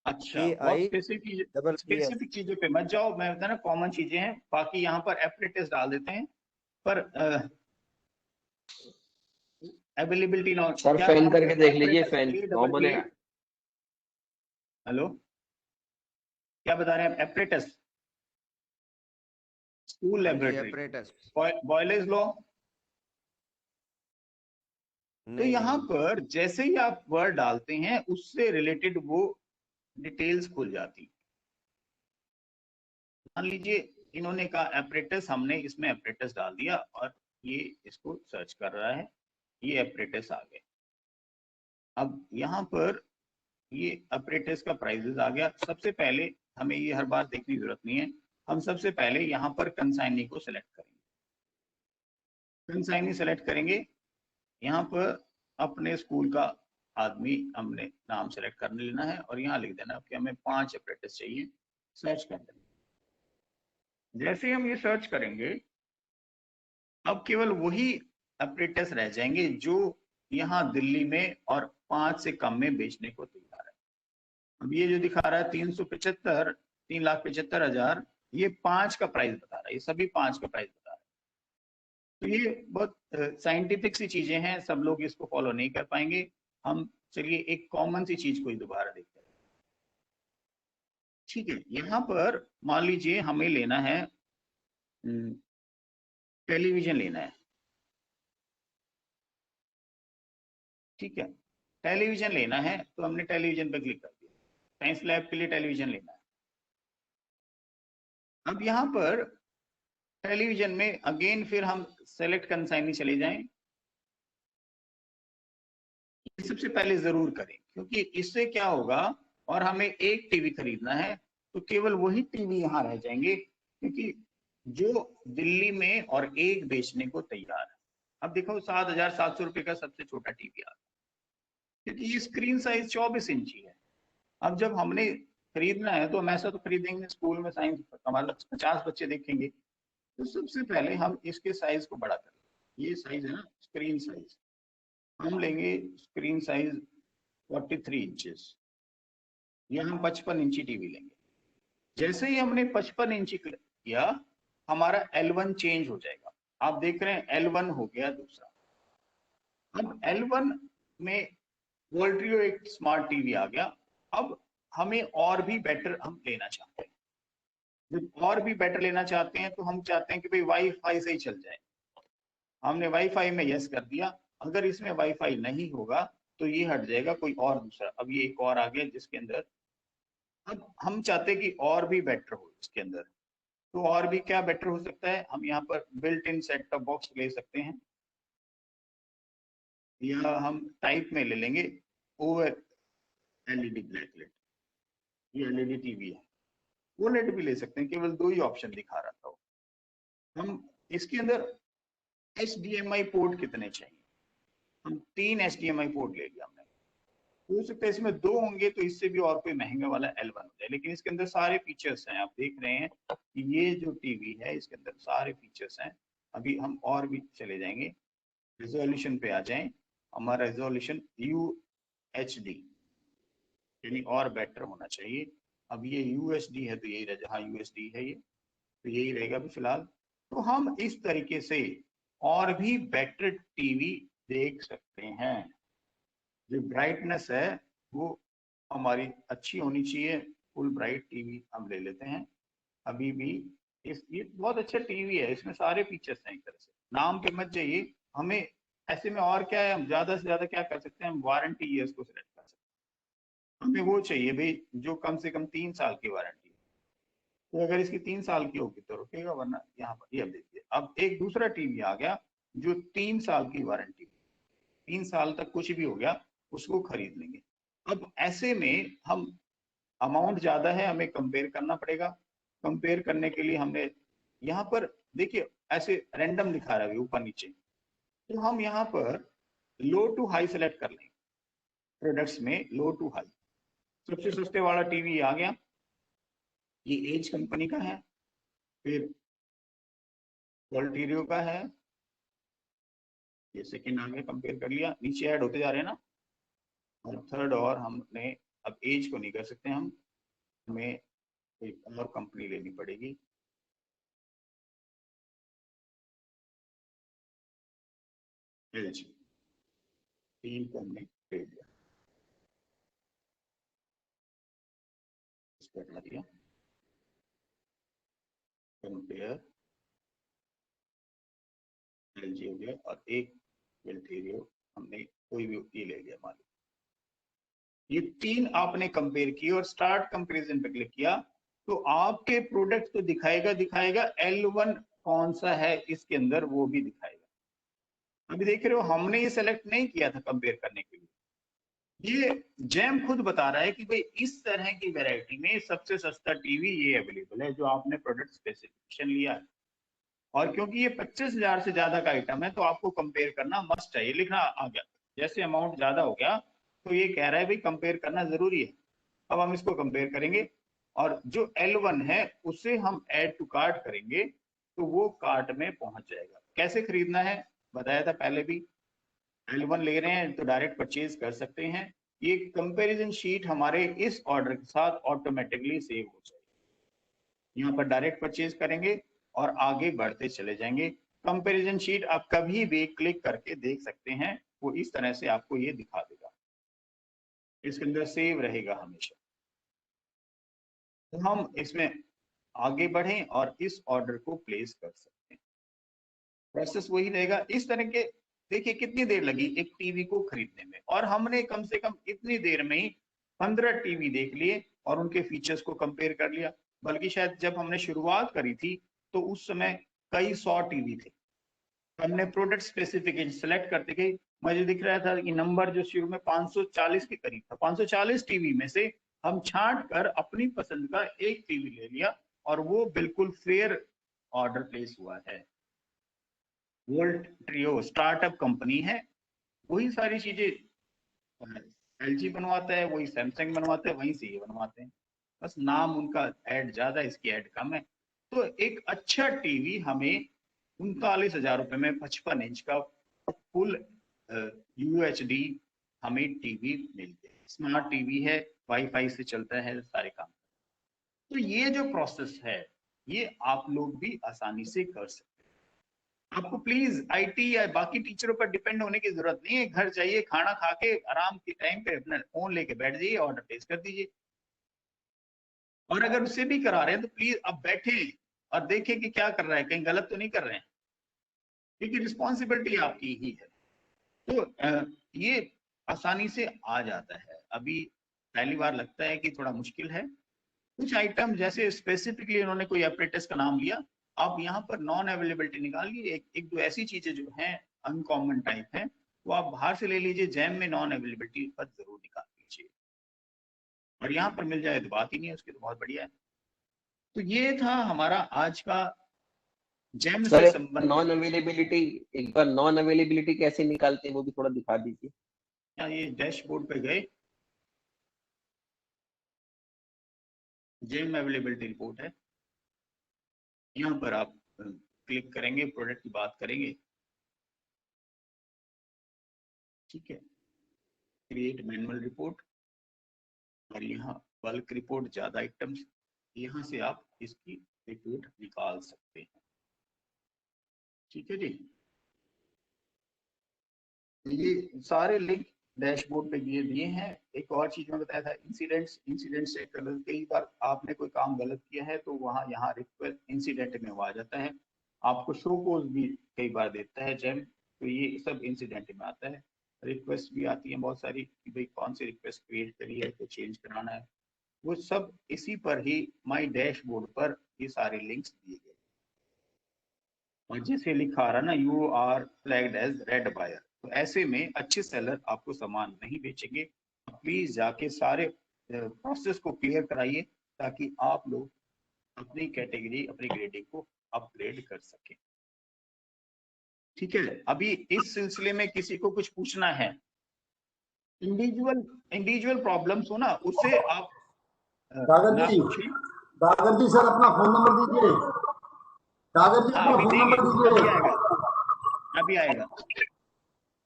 अच्छा, KI बहुत स्पेसिफिक चीजों पे मत जाओ। मैं बता ना कॉमन चीजें हैं, बाकी यहाँ पर एप्रेटिस डाल देते हैं। पर अवेलेबिलिटी नॉट सर फैन करके देख लीजिए, फैन कॉमन है। हेलो, क्या बता रहे हैं आप? एप्रेटिस स्कूल लैबोरेटरी, बॉयलेज लॉ। तो यहाँ पर जैसे ही आप वर्ड डालते हैं उससे रिलेटेड वो डिटेल्स खुल जाती। मान लीजिए इन्होंने कहा एपरेटस, हमने इसमें एपरेटस डाल दिया और ये इसको सर्च कर रहा है, ये एपरेटस आ गए। अब यहाँ पर ये एपरेटस का प्राइजेस आ गया। सबसे पहले हमें ये हर बार देखने की जरूरत नहीं है, हम सबसे पहले यहाँ पर कंसाइनी को सिलेक्ट करेंगे। कंसाइनी सेलेक्ट करेंगे, यहाँ पर अपने स्कूल का आदमी हमने नाम सेलेक्ट करने लेना है और यहाँ लिख देना कि हमें 5 एपरेटस चाहिए, सर्च कर देना। जैसे हम ये सर्च करेंगे अब केवल वही एपरेटस रह जाएंगे जो यहाँ दिल्ली में और 5 से कम में बेचने को तैयार है। अब ये जो दिखा रहा है 3,75,000, ये 5 का प्राइस बता रहा है, ये सभी 5 का प्राइस बता रहा है। तो ये बहुत साइंटिफिक सी चीजें हैं, सब लोग इसको फॉलो नहीं कर पाएंगे। हम चलिए एक कॉमन सी चीज को ही दोबारा देखते हैं। ठीक है, यहाँ पर मान लीजिए हमें लेना है टेलीविजन लेना है। ठीक है, टेलीविजन लेना है तो हमने टेलीविजन पर क्लिक कर दिया। साइंस लैब के लिए टेलीविजन लेना है। अब यहाँ पर टेलीविजन में अगेन फिर हम सेलेक्ट कंसाइनी चले जाएं। सबसे पहले जरूर करें, क्योंकि इससे क्या होगा, और हमें एक टीवी खरीदना है तो केवल वही टीवी यहाँ रह जाएंगे, क्योंकि जो दिल्ली में और एक बेचने को तैयार है। अब देखो 7,700 रुपए का सबसे छोटा टीवी आ गया, क्योंकि ये स्क्रीन साइज 24 इंची है। अब जब हमने खरीदना है तो हम ऐसा तो खरीदेंगे, स्कूल में साइंस हमारे 50 बच्चे देखेंगे, तो सबसे पहले हम इसके साइज को बड़ा करेंगे। ये साइज है ना स्क्रीन साइज, हम लेंगे स्क्रीन साइज 43 इंचेस, या हम 55 इंची टीवी लेंगे। जैसे ही हमने 55 इंची किया हमारा L1 चेंज हो जाएगा। आप देख रहे हैं L1 हो गया दूसरा। अब L1 में वोल्ट्रियो एक स्मार्ट टीवी आ गया। अब हमें और भी बेटर हम लेना चाहते हैं। जब और भी बेटर लेना चाहते हैं तो हम चाहते हैं कि भाई वाईफाई से ही चल जाए। हमने वाईफाई में यस कर दिया। अगर इसमें वाईफाई नहीं होगा तो ये हट जाएगा कोई और दूसरा। अब ये एक और आ गया जिसके अंदर अब हम चाहते हैं कि और भी बेटर हो इसके अंदर। तो और भी क्या बेटर हो सकता है, हम यहाँ पर built in set top box ले सकते हैं, या हम टाइप में ले लेंगे ओवर एलईडी ब्लैकलाइट। ये एलईडी टीवी है, वो लेट भी ले सकते हैं, केवल 2 ही ऑप्शन दिखा रहा था। हम इसके अंदर HDMI पोर्ट कितने चाहिए, हम 3 HDMI पोर्ट ले लिया हमने। हो सकता है इसमें 2 होंगे तो इससे भी और कोई महंगा वाला L1 हो जाए, लेकिन इसके अंदर सारे फीचर्स हैं। आप देख रहे हैं कि ये जो टीवी है इसके अंदर सारे फीचर्स हैं। अभी हम और भी चले जाएंगे, रिजोल्यूशन पे आ जाएं। हमारा रिजोल्यूशन UHD यानी और बेटर होना चाहिए। अब ये UHD है तो यही रहे, जहाँ UHD है ये तो यही रहेगा अभी फिलहाल। तो हम इस तरीके से और भी बेटर टीवी देख सकते हैं। जो ब्राइटनेस है वो हमारी अच्छी होनी चाहिए, फुल ब्राइट टीवी हम ले लेते हैं। अभी भी ये बहुत अच्छा टीवी है, इसमें सारे फीचर्स हैं। एक तरह से नाम पे मत जाइए। हमें ऐसे में और क्या है, हम ज्यादा से ज्यादा क्या कर सकते हैं, हम वारंटी ईयर्स को सिलेक्ट कर सकते हैं। हमें वो चाहिए भाई जो कम से कम 3 साल की वारंटी है। तो अगर इसकी 3 साल की होगी तो रुकेगा, वरना यहाँ पर ये देखिए अब एक दूसरा टीवी आ गया जो 3 साल की वारंटी, 3 साल तक कुछ भी हो गया उसको खरीद लेंगे। अब ऐसे में हम अमाउंट ज्यादा है, हमें कंपेयर करना पड़ेगा। कंपेयर करने के लिए हमने यहाँ पर देखिए ऐसे रैंडम दिखा रहा है ऊपर नीचे, तो हम यहाँ पर लो टू हाई सेलेक्ट कर लेंगे। प्रोडक्ट्स में लो टू हाई, सबसे सस्ते वाला टीवी आ गया, ये एज कंपनी का है, फिर वोल्टीरियो का है, ये सेकंड आ गया, कंपेयर कर लिया, नीचे ऐड होते जा रहे हैं ना। और थर्ड और हमने अब एज को नहीं कर सकते, हमें एक और कंपनी लेनी पड़ेगी। एज 3 को हमने ले लिया, इसको हटा दिया, कंपेयर LG हो गया, और एक वेल्टेरियो हमने कोई भी ये ले लिया। मान लो ये 3 आपने कंपेयर किए और स्टार्ट कंपैरिजन पे क्लिक किया तो आपके प्रोडक्ट तो दिखाएगा L1 कौन सा है इसके अंदर वो भी दिखाएगा। अभी देख रहे हो हमने ये सेलेक्ट नहीं किया था कंपेयर करने के लिए, ये जैम खुद बता रहा है कि भाई इस तरह की वैरायटी में सबसे सस्ता टीवी ये अवेलेबल है जो आपने प्रोडक्ट स्पेसिफिकेशन लिया है। और क्योंकि ये 25,000 से ज्यादा का आइटम है तो आपको कंपेयर करना मस्ट है, ये लिखना आ गया। जैसे अमाउंट ज्यादा हो गया तो ये कह रहा है भाई कंपेयर करना जरूरी है। अब हम इसको कंपेयर करेंगे और जो L1 है उसे हम ऐड टू कार्ट करेंगे तो वो कार्ट में पहुंच जाएगा। कैसे खरीदना है बताया था पहले भी, L1 ले रहे हैं तो डायरेक्ट परचेज कर सकते हैं। ये कंपैरिजन शीट हमारे इस ऑर्डर के साथ ऑटोमेटिकली सेव हो जाएगी। यहाँ पर डायरेक्ट परचेज करेंगे और आगे बढ़ते चले जाएंगे। कंपैरिजन शीट आप कभी भी क्लिक करके देख सकते हैं, वो इस तरह से आपको ये दिखा देगा, इसके अंदर सेव रहेगा हमेशा। तो हम इसमें आगे बढ़ें और इस ऑर्डर को प्लेस कर सकते हैं। प्रोसेस वही रहेगा इस तरह के। देखिए कितनी देर लगी एक टीवी को खरीदने में, और हमने कम से कम इतनी देर में ही 15 टीवी देख लिए और उनके फीचर्स को कंपेयर कर लिया। बल्कि शायद जब हमने शुरुआत करी थी तो उस समय कई 100 टीवी थे। हमने प्रोडक्ट स्पेसिफिकेशन सेलेक्ट करते गए, मुझे दिख रहा था कि नंबर जो शुरू में 540 के करीब था। 540 टीवी में से हम छांट कर अपनी पसंद का एक टीवी ले लिया और वो बिल्कुल फेयर ऑर्डर प्लेस हुआ है। वोल्ट ट्रियो स्टार्टअप कंपनी है, वही सारी चीजें LG बनवाता है, वही सैमसंग बनवाता है, वहीं से ये बनवाते हैं, बस नाम उनका ऐड ज्यादा है, इसकी ऐड कम है। तो एक अच्छा टीवी हमें 39,000 रुपए में 55 इंच का फुल UHD हमें टीवी मिल गया। स्मार्ट टीवी है, वाईफाई से चलता है सारे काम। तो ये जो प्रोसेस है ये आप लोग भी आसानी से कर सकते हैं। आपको प्लीज IT या बाकी टीचरों पर डिपेंड होने की जरूरत नहीं है। घर जाइए, खाना खा के आराम के टाइम पे अपना फोन लेके बैठ जाइए, ऑर्डर प्लेस कर दीजिए। और अगर उससे भी करा रहे हैं तो प्लीज अब बैठे और देखें कि क्या कर रहा है, कहीं गलत तो नहीं कर रहे हैं, क्योंकि रिस्पॉन्सिबिलिटी आपकी ही है। तो ये आसानी से आ जाता है। अभी पहली बार लगता है कि थोड़ा मुश्किल है। कुछ आइटम जैसे स्पेसिफिकली उन्होंने कोई एपरेटस का नाम लिया, आप यहाँ पर नॉन अवेलेबिलिटी निकालिए। एक दो ऐसी चीजें जो हैं अनकॉमन टाइप हैं वो आप बाहर से ले लीजिए, जैम में नॉन अवेलेबिलिटी पर जरूर निकाल लीजिए, और यहाँ पर मिल जाए तो बात ही नहीं है उसकी, तो बहुत बढ़िया है। तो ये था हमारा आज का जैम से संबंधित। नॉन अवेलेबिलिटी, एक बार नॉन अवेलेबिलिटी कैसे निकालते हैं वो भी थोड़ा दिखा दीजिए। ये डैशबोर्ड पे गए, जैम अवेलेबिलिटी रिपोर्ट है, यहाँ पर आप क्लिक करेंगे, प्रोडक्ट की बात करेंगे, ठीक है, क्रिएट मैनुअल रिपोर्ट, और यहाँ बल्क रिपोर्ट, ज्यादा आइटम्स, यहाँ से आप इसकी रिपोर्ट निकाल सकते हैं। ठीक है जी, ये सारे लिंक डैशबोर्ड पे दिए हैं। एक और चीज मैं बताया था, इंसिडेंट्स से कई बार आपने कोई काम गलत किया है तो वहाँ यहाँ रिक्वेस्ट इंसिडेंट में वो आ जाता है। आपको शो कोज भी कई बार देता है जैम, तो ये सब इंसिडेंट में आता है। रिक्वेस्ट भी आती है बहुत सारी कि भाई कौन सी रिक्वेस्ट क्रिएट करी है, तो चेंज कराना है, वो सब इसी पर ही माई डैशबोर्ड पर ये सारे लिंक्स दिए गए। और जैसे लिखा आ रहा ना, you are flagged as red buyer, तो ऐसे में अच्छे सेलर आपको सामान नहीं बेचेंगे। प्लीज जाके सारे प्रोसेस को क्लियर कराइए ताकि आप लोग अपनी कैटेगरी, अपनी ग्रेडिंग को अपग्रेड कर सकें। ठीक है, अभी इस सिलसिले में किसी को कुछ पूछना है, इंडिविजुअल प्रॉब्लम्स हो ना, उससे आप दागर जी सर अपना फोन नंबर दीजिए। दागर जी अपना फोन नंबर दीजिए।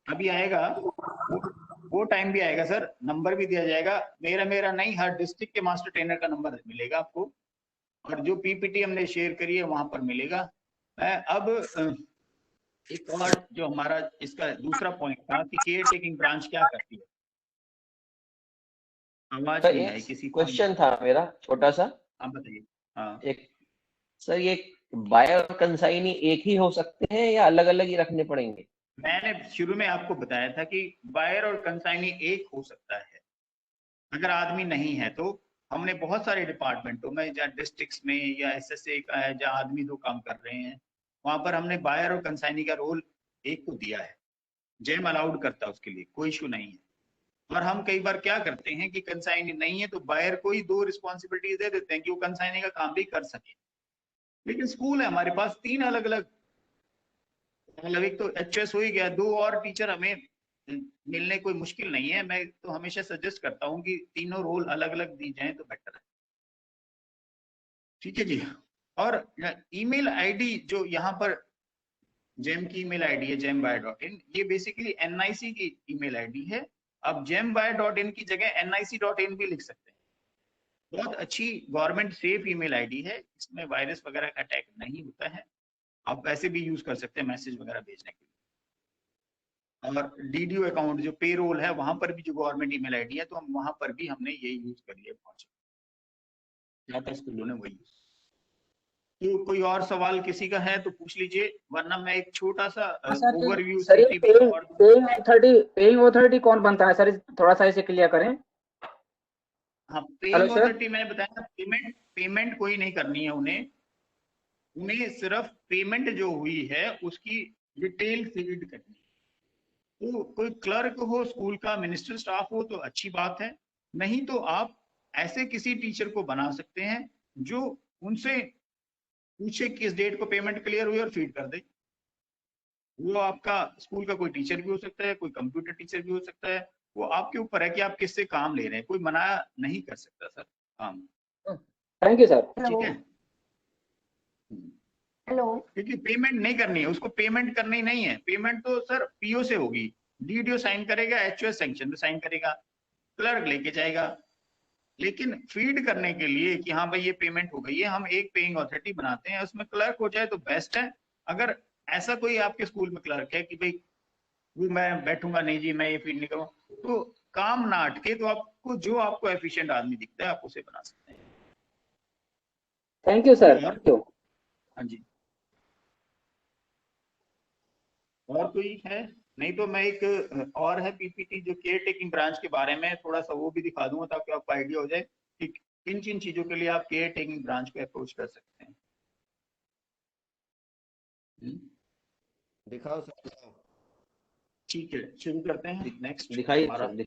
अभी आएगा वो टाइम भी आएगा सर, नंबर भी दिया जाएगा। मेरा नहीं, हर डिस्ट्रिक्ट के मास्टर ट्रेनर का नंबर मिलेगा आपको, और जो PPT हमने शेयर करी है वहां पर मिलेगा। अब एक और जो हमारा इसका दूसरा पॉइंट था कि केयर टेकिंग ब्रांच क्या करती है। आवाज नहीं आई किसी को? क्वेश्चन था मेरा छोटा सा, आप बताइए। हाँ एक सर, ये बायर और कंसाइनी एक ही हो सकते हैं या अलग अलग ही रखने पड़ेंगे? मैंने शुरू में आपको बताया था कि बायर और कंसाइनी एक हो सकता है अगर आदमी नहीं है तो, हमने बहुत सारे डिपार्टमेंटों में, जहाँ डिस्ट्रिक्ट्स में या SSA का है, जहाँ आदमी 2 काम कर रहे हैं, वहां पर हमने बायर और कंसाइनी का रोल एक को दिया है। जेम अलाउड करता है, उसके लिए कोई इशू नहीं है। और हम कई बार क्या करते हैं कि कंसाइनी नहीं है तो बायर को ही 2 रिस्पॉन्सिबिलिटीज दे देते हैं कि वो कंसाइनी का काम भी कर सके। लेकिन स्कूल है हमारे पास 3 अलग अलग, मतलब एक तो HS हो ही गया, 2 और टीचर हमें मिलने कोई मुश्किल नहीं है। मैं तो हमेशा सजेस्ट करता हूँ कि तीनों रोल अलग अलग दी जाए तो बेटर है। ठीक है जी। और ईमेल आईडी जो यहाँ पर जेम की ईमेल आईडी है gembuyer.in, ये बेसिकली NIC की ईमेल आईडी है। अब gembuyer.in की जगह nic.in भी लिख सकते हैं। बहुत अच्छी गवर्नमेंट सेफ ईमेल आईडी है, इसमें वायरस वगैरह का अटैक नहीं होता है। आप वैसे भी यूज कर सकते हैं मैसेज वगैरह भेजने के लिए। और DDO अकाउंट जो पेरोल है वहां पर भी जो गवर्नमेंट ईमेल आईडी है, तो हम वहां पर भी हमने ये यूज कर लिया। ज्यादा स्कूलों ने वही यूज। तो कोई और सवाल किसी का है तो पूछ लीजिए, वरना मैं एक छोटा सा ओवरव्यू पेइंग अथॉरिटी कौन बनता है सर, थोड़ा सा इसे क्लियर करें। हाँ, पेइंग अथॉरिटी मैंने बताया, पेमेंट कोई नहीं करनी है उन्हें सिर्फ पेमेंट जो हुई है उसकी डिटेल फीड करनी है। तो कोई क्लर्क हो स्कूल का, मिनिस्टर स्टाफ हो तो अच्छी बात है, नहीं तो आप ऐसे किसी टीचर को बना सकते हैं जो उनसे पूछे किस डेट को पेमेंट क्लियर हुई और फीड कर दे। वो आपका स्कूल का कोई टीचर भी हो सकता है, कोई कंप्यूटर टीचर भी हो सकता है, वो आपके ऊपर है कि आप किससे काम ले रहे हैं। कोई मना नहीं कर सकता सर काम। Thank you sir. ठीक है। हेलो, क्योंकि पेमेंट नहीं करनी है, उसको पेमेंट करनी नहीं है। पेमेंट तो सर PO से होगी, DDO साइन करेगा, HOS सैंक्शन पे साइन करेगा, क्लर्क लेके जाएगा। लेकिन फीड करने के लिए कि हाँ भाई ये पेमेंट हो गई है, हम एक पेइंग अथॉरिटी बनाते हैं, उसमें क्लर्क हो जाए तो बेस्ट है। अगर ऐसा कोई आपके स्कूल में क्लर्क है कि भाई वो मैं बैठूंगा नहीं जी, मैं ये फीड नहीं करूँ, तो काम ना अटके तो आपको जो आपको एफिशिएंट आदमी दिखता है आप उसे बना सकते हैं। Thank you sir. हाँ जी, और कोई है? नहीं तो मैं एक और है PPT जो केयर टेकिंग ब्रांच के बारे में, थोड़ा सा वो भी दिखा दूंगा ताकि आपको आइडिया हो जाए कि किन किन चीजों के लिए आप केयर टेकिंग ब्रांच को अप्रोच कर सकते हैं। दिखाओ सर। ठीक है, शुरू करते हैं। नेक्स्ट दिखाइए हमारा, सर।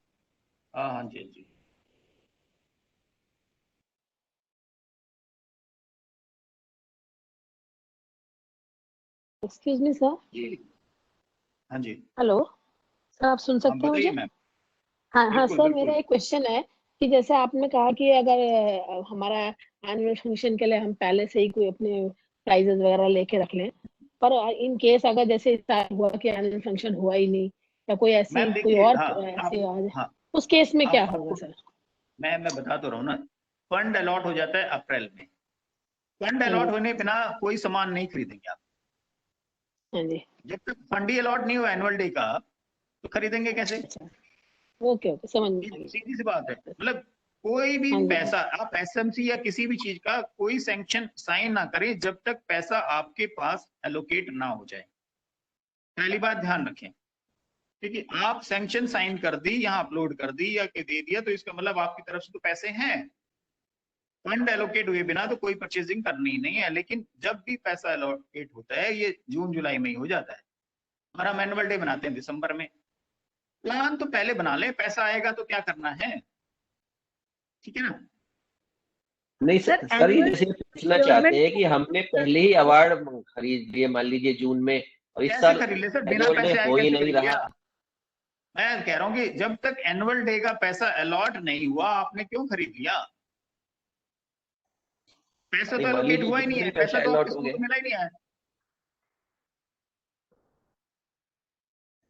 हाँ जी जी। Excuse me sir. हाँ जी, हेलो सर, आप सुन सकते हैं मुझे? मैम। हाँ हाँ बिल्कुल, सर, बिल्कुल। मेरा एक क्वेश्चन है कि जैसे आपने कहा कि अगर हमारा एनुअल फंक्शन के लिए हम पहले से ही कोई अपने प्राइजेस वगैरह लेके रख लें, पर इन केस अगर जैसे इस साल हुआ कि एनुअल फंक्शन हुआ ही नहीं या कोई ऐसी मैम कोई देखिए, और हाँ, ऐसी आ जाए, हाँ, उस केस में क्या आप- होगा सर? मैं बता तो रहा हूँ ना, फंड अलॉट हो जाता है अप्रैल में। फंड अलॉट होने बिना कोई सामान नहीं खरीदेंगे आप। हाँ जी, जब तक फंड ही अलॉट नहीं हुआ एनुअल डे का तो खरीदेंगे कैसे? अच्छा, ओके ओके, समझ में आ गई। सीधी सी बात है। मतलब कोई भी हाँ जी, पैसा आप SMC या किसी भी चीज का कोई सैंक्शन साइन ना करें जब तक पैसा आपके पास एलोकेट ना हो जाए। पहली बात ध्यान रखें, क्योंकि आप सैंक्शन साइन कर दी, यहाँ अपलोड कर दी या दे दिया तो इसका मतलब आपकी तरफ से तो पैसे हैं। फंड एलोकेट हुए बिना तो कोई परचेजिंग करनी नहीं है। लेकिन जब भी पैसा एलोकेट होता है ये जून जुलाई में ही हो जाता है, और हम एनुअल डे बनाते हैं दिसंबर में। प्लान तो पहले बना ले, पैसा आएगा तो क्या करना है। ठीक है ना? नहीं सर, ये जैसे पूछना चाहते हैं कि हमने पहले ही अवार्ड खरीद लिए मान लीजिए जून में, और इस साल खरीद ले सर, बिना एनुअल डे पैसे आए हो ही कैसे नहीं खरीद रहा। लिया? मैं कह रहा हूँ कि जब तक एनुअल डे का पैसा अलॉट नहीं हुआ आपने क्यों खरीद लिया? पैसा तो मान एलोकेट लीजिए हुआ ही नहीं है, पैसा तो allot आपके हो स्कूल गया। को मिला ही नहीं है।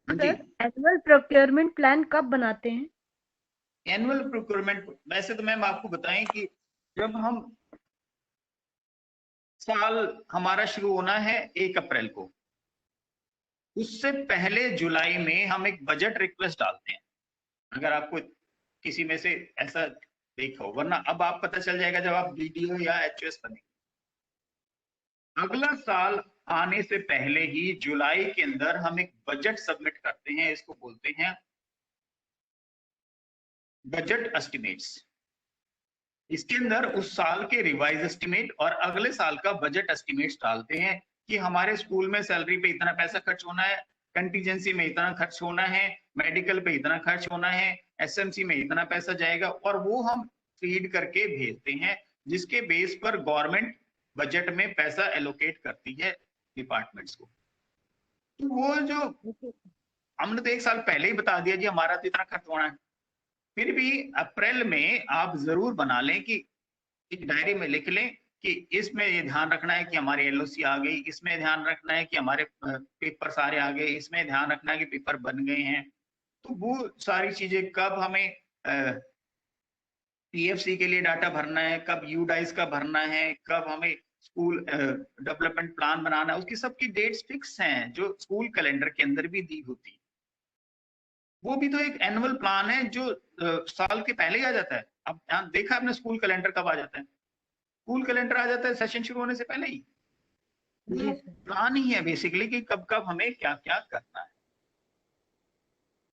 हाँ जी, सर एनुअल प्रोक्योरमेंट प्लान कब बनाते हैं? एनुअल प्रोक्योरमेंट वैसे तो मैम आपको बताएं कि जब हम साल हमारा शुरू होना है 1 अप्रैल को, उससे पहले जुलाई में हम एक बजट रिक्वेस्ट डालते हैं। अगर आपको किसी में से ऐसा देखा हो, वरना अब आप पता चल जाएगा जब आप DDO या HOS बनेंगे। अगला साल आने से पहले ही जुलाई के अंदर हम एक बजट सबमिट करते हैं, इसको बोलते हैं बजट एस्टिमेट्स। इसके अंदर उस साल के रिवाइज एस्टिमेट और अगले साल का बजट एस्टिमेट्स डालते हैं कि हमारे स्कूल में सैलरी पे इतना पैसा खर्च होना है, कंटीजेंसी में इतना खर्च होना है, मेडिकल पे इतना खर्च होना है, एसएमसी में इतना पैसा जाएगा, और वो हम फीड करके भेजते हैं, जिसके बेस पर गवर्नमेंट बजट में पैसा एलोकेट करती है डिपार्टमेंट्स को। तो वो जो हमने तो 1 साल पहले ही बता दिया जी हमारा तो इतना खर्च होना है, फिर भी अप्रैल में आप जरूर बना लें कि एक डायरी में लिख लें कि इसमें ये ध्यान रखना है कि हमारी एलओसी आ गई, इसमें ध्यान रखना है कि हमारे पेपर सारे आ गए, इसमें ध्यान रखना है कि पेपर बन गए हैं। तो वो सारी चीजें कब हमें पीएफसी के लिए डाटा भरना है, कब यूडाइस का भरना है, कब हमें स्कूल डेवलपमेंट प्लान बनाना है, उसकी सबकी डेट्स फिक्स हैं जो स्कूल कैलेंडर के अंदर भी दी होती है। वो भी तो एक एनुअल प्लान है जो साल के पहले ही आ जाता है। अब ध्यान देखा आपने स्कूल कैलेंडर कब आ जाता है? स्कूल कैलेंडर आ जाता है सेशन शुरू होने से पहले ही। प्लान ही है बेसिकली कि कब कब हमें क्या क्या करना है।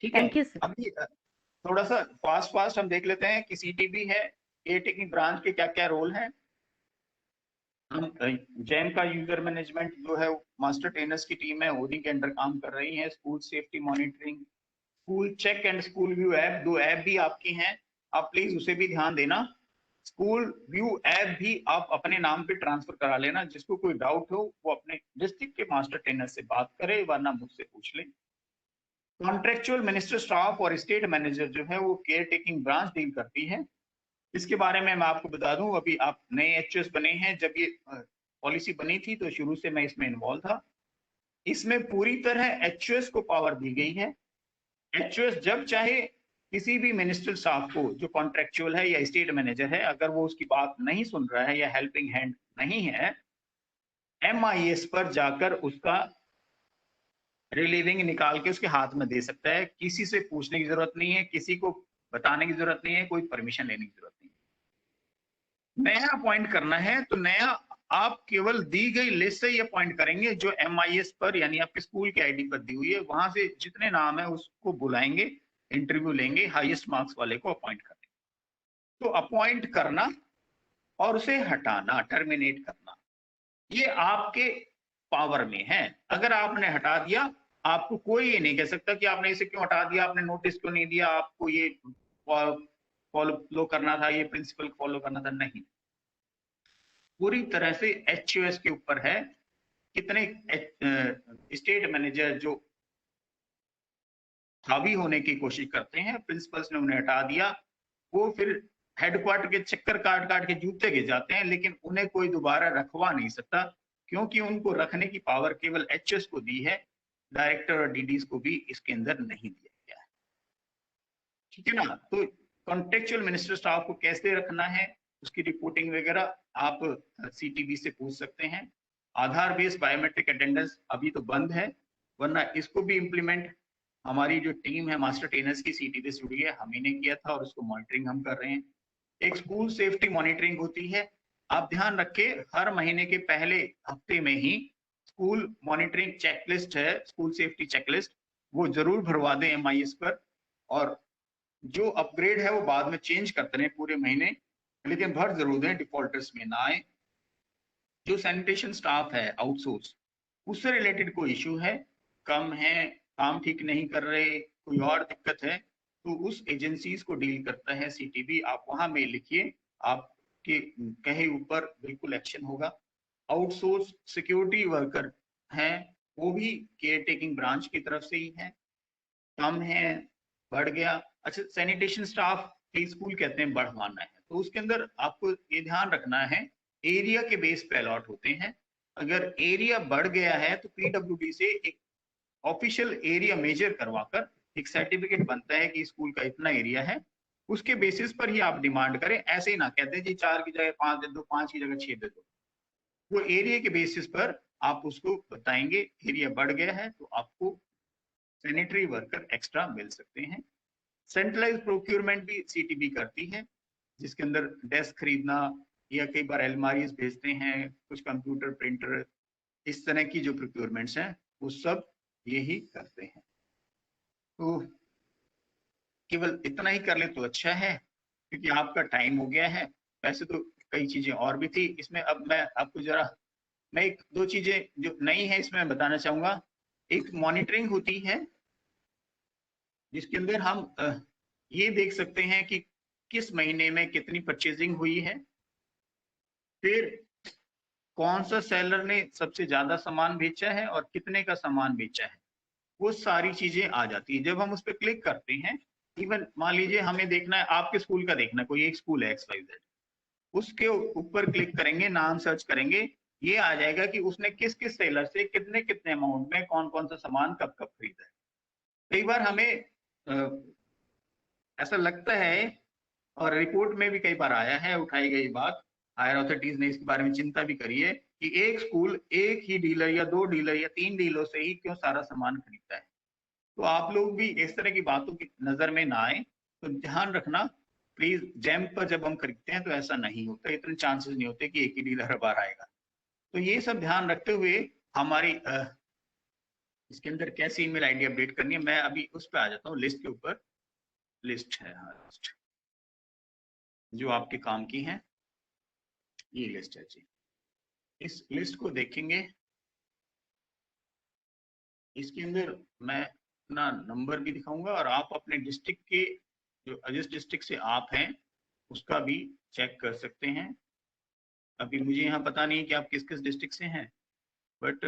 ठीक है, थैंक यू सर। अभी थोड़ा सा फास्ट हम देख लेते हैं कि सीटीबी है, केयरटेकिंग ब्रांच के क्या क्या रोल है। हम जैम का यूजर मैनेजमेंट जो है मास्टर ट्रेनर्स की टीम है होर्डिंग के अंडर काम कर रही है। School safety monitoring, school check and school view app, 2 app भी आपकी हैं, आप प्लीज उसे भी ध्यान देना। स्कूल व्यू ऐप भी आप अपने नाम पे ट्रांसफर करा लेना। जिसको कोई डाउट हो वो अपने डिस्ट्रिक्ट के मास्टर ट्रेनर से बात करे, वरना मुझसे पूछ ले। कॉन्ट्रेक्चुअल मिनिस्टर स्टाफ और स्टेट मैनेजर जो है वो केयर टेकिंग ब्रांच डील करती है। इसके बारे में मैं आपको बता दूं, अभी आप नए एचओएस बने हैं, जब ये पॉलिसी बनी थी तो शुरू से मैं इसमें इन्वॉल्व था। इसमें पूरी तरह एचओएस को पावर दी गई है। एचओएस जब चाहे किसी भी मिनिस्ट्रियल स्टाफ को जो कॉन्ट्रेक्चुअल है या स्टेट मैनेजर है, अगर वो उसकी बात नहीं सुन रहा है या हेल्पिंग हैंड नहीं है, एमआईएस पर जाकर उसका रिलीविंग निकाल के उसके हाथ में दे सकता है। किसी से पूछने की जरूरत नहीं है, किसी को बताने की जरूरत नहीं है, कोई परमिशन लेने की जरूरत नहीं है। नया अपॉइंट करना है तो नया आप केवल दी गई लिस्ट से ही अपॉइंट करेंगे जो एमआईएस पर यानी आपके स्कूल के आईडी पर दी हुई है। वहां से जितने नाम है उसको बुलाएंगे, इंटरव्यू लेंगे, हाईएस्ट मार्क्स वाले को अपॉइंट करेंगे। तो अपॉइंट करना और उसे हटाना, टर्मिनेट करना, ये आपके पावर में है। अगर आपने हटा दिया, आपको कोई ये नहीं कह सकता कि आपने इसे क्यों हटा दिया, आपने नोटिस क्यों नहीं दिया, आपको ये फॉलो करना था, ये प्रिंसिपल फॉलो करना था। नहीं, पूरी तरह से एचओएस के ऊपर है। कितने स्टेट मैनेजर जो हावी होने की कोशिश करते हैं, प्रिंसिपल्स ने उन्हें हटा दिया, वो फिर हेडक्वार्टर के चक्कर काट काट के जूते गिर जाते हैं, लेकिन उन्हें कोई दोबारा रखवा नहीं सकता, क्योंकि उनको रखने की पावर केवल एचएस को दी है, डायरेक्टर और डीडीज को भी इसके अंदर नहीं दिया गया है। ठीक है ना? तो कॉन्टेक्चुअल मिनिस्टर स्टाफ को कैसे रखना है, उसकी रिपोर्टिंग वगैरह आप सीटीबी से पूछ सकते हैं। आधार बेस्ड बायोमेट्रिक अटेंडेंस अभी तो बंद है, वरना इसको भी इम्प्लीमेंट हमारी जो टीम है मास्टर ट्रेनर्स की सीटीबी से जुड़ी है, हम ही ने किया था और उसको मॉनिटरिंग हम कर रहे हैं। एक स्कूल सेफ्टी मॉनिटरिंग होती है। आप ध्यान रखें, हर महीने के पहले हफ्ते में ही स्कूल मॉनिटरिंग चेकलिस्ट है, स्कूल सेफ्टी चेकलिस्ट, वो जरूर भरवा दें एमआईएस पर। और जो अपग्रेड है वो बाद में चेंज करते रहे पूरे महीने, लेकिन भर जरूर दें, डिफॉल्टर्स में ना आए। जो सैनिटेशन स्टाफ है आउटसोर्स, उससे रिलेटेड कोई इशू है, कम है, काम ठीक नहीं कर रहे, कोई और दिक्कत है, तो उस एजेंसीज को डील करता है सीटीबी। आप वहां में लिखिए, आपके कहे ऊपर बिल्कुल एक्शन होगा। आउटसोर्स सिक्योरिटी वर्कर हैं, वो भी केयर टेकिंग ब्रांच की तरफ से ही है। कम है, बढ़ गया। अच्छा, सैनिटेशन स्टाफ स्कूल कहते हैं बढ़वाना है, तो उसके अंदर आपको ये ध्यान रखना है, एरिया के बेस पे अलॉट होते हैं। अगर एरिया बढ़ गया है तो पीडब्ल्यूडी से एक ऑफिशियल एरिया मेजर करवाकर एक सर्टिफिकेट बनता है कि स्कूल का इतना एरिया है, उसके बेसिस पर ही आप डिमांड करें। ऐसे ही ना कहते जी 4 की जगह 5 दे दो, 5 की जगह 6 दे दो। वो एरिया के बेसिस पर आप उसको बताएंगे, एरिया बढ़ गया है तो आपको सैनिटरी वर्कर एक्स्ट्रा मिल सकते हैं। सेंट्रलाइज प्रोक्यूरमेंट भी सीटीबी करती है, जिसके अंदर डेस्क खरीदना या कई बार अलमारीज भेजते हैं, कुछ कंप्यूटर, प्रिंटर, इस तरह की जो प्रोक्यूरमेंट्स हैं वो सब यही करते हैं। तो केवल इतना ही कर ले तो अच्छा है, क्योंकि आपका टाइम हो गया है। वैसे तो कई चीजें और भी थी इसमें। अब मैं आपको जरा मैं एक दो चीजें जो नई है इसमें बताना चाहूंगा। एक मॉनिटरिंग होती है जिसके अंदर हम ये देख सकते हैं कि किस महीने में कितनी परचेजिंग हुई है, फिर कौन सा सेलर ने सबसे ज्यादा सामान बेचा है और कितने का सामान बेचा है, वो सारी चीजें आ जाती है जब हम उस पर क्लिक करते हैं। इवन मान लीजिए हमें देखना है आपके स्कूल का, देखना कोई एक स्कूल है XYZ, उसके ऊपर क्लिक करेंगे, नाम सर्च करेंगे, ये आ जाएगा कि उसने किस किस सेलर से कितने कितने अमाउंट में कौन कौन सा सामान कब कब खरीदा है। कई बार हमें ऐसा लगता है और रिपोर्ट में भी कई बार आया है, उठाई गई बात, हायर अथॉरिटीज ने इसके बारे में चिंता भी करी है कि एक स्कूल एक ही डीलर या 2 डीलर या 3 डीलर से ही क्यों सारा सामान खरीदता है। तो आप लोग भी इस तरह की बातों की नजर में ना आए, तो ध्यान रखना प्लीज। जैम पर जब हम खरीदते हैं तो ऐसा नहीं होता, इतने चांसेस नहीं होते कि एक ही डीलर हर बार आएगा। तो ये सब ध्यान रखते हुए हमारी इसके अंदर कैसे ईमेल आईडी अपडेट करनी है, मैं अभी उस पर आ जाता हूँ। लिस्ट के ऊपर लिस्ट है, हाँ लिस्ट जो आपके काम की है, ये लिस्ट है जी। इस लिस्ट को देखेंगे, इसके अंदर मैं अपना नंबर भी दिखाऊंगा और आप अपने डिस्ट्रिक्ट के जो जिस डिस्ट्रिक्ट से आप हैं उसका भी चेक कर सकते हैं। अभी मुझे यहाँ पता नहीं कि आप किस किस डिस्ट्रिक्ट से हैं, बट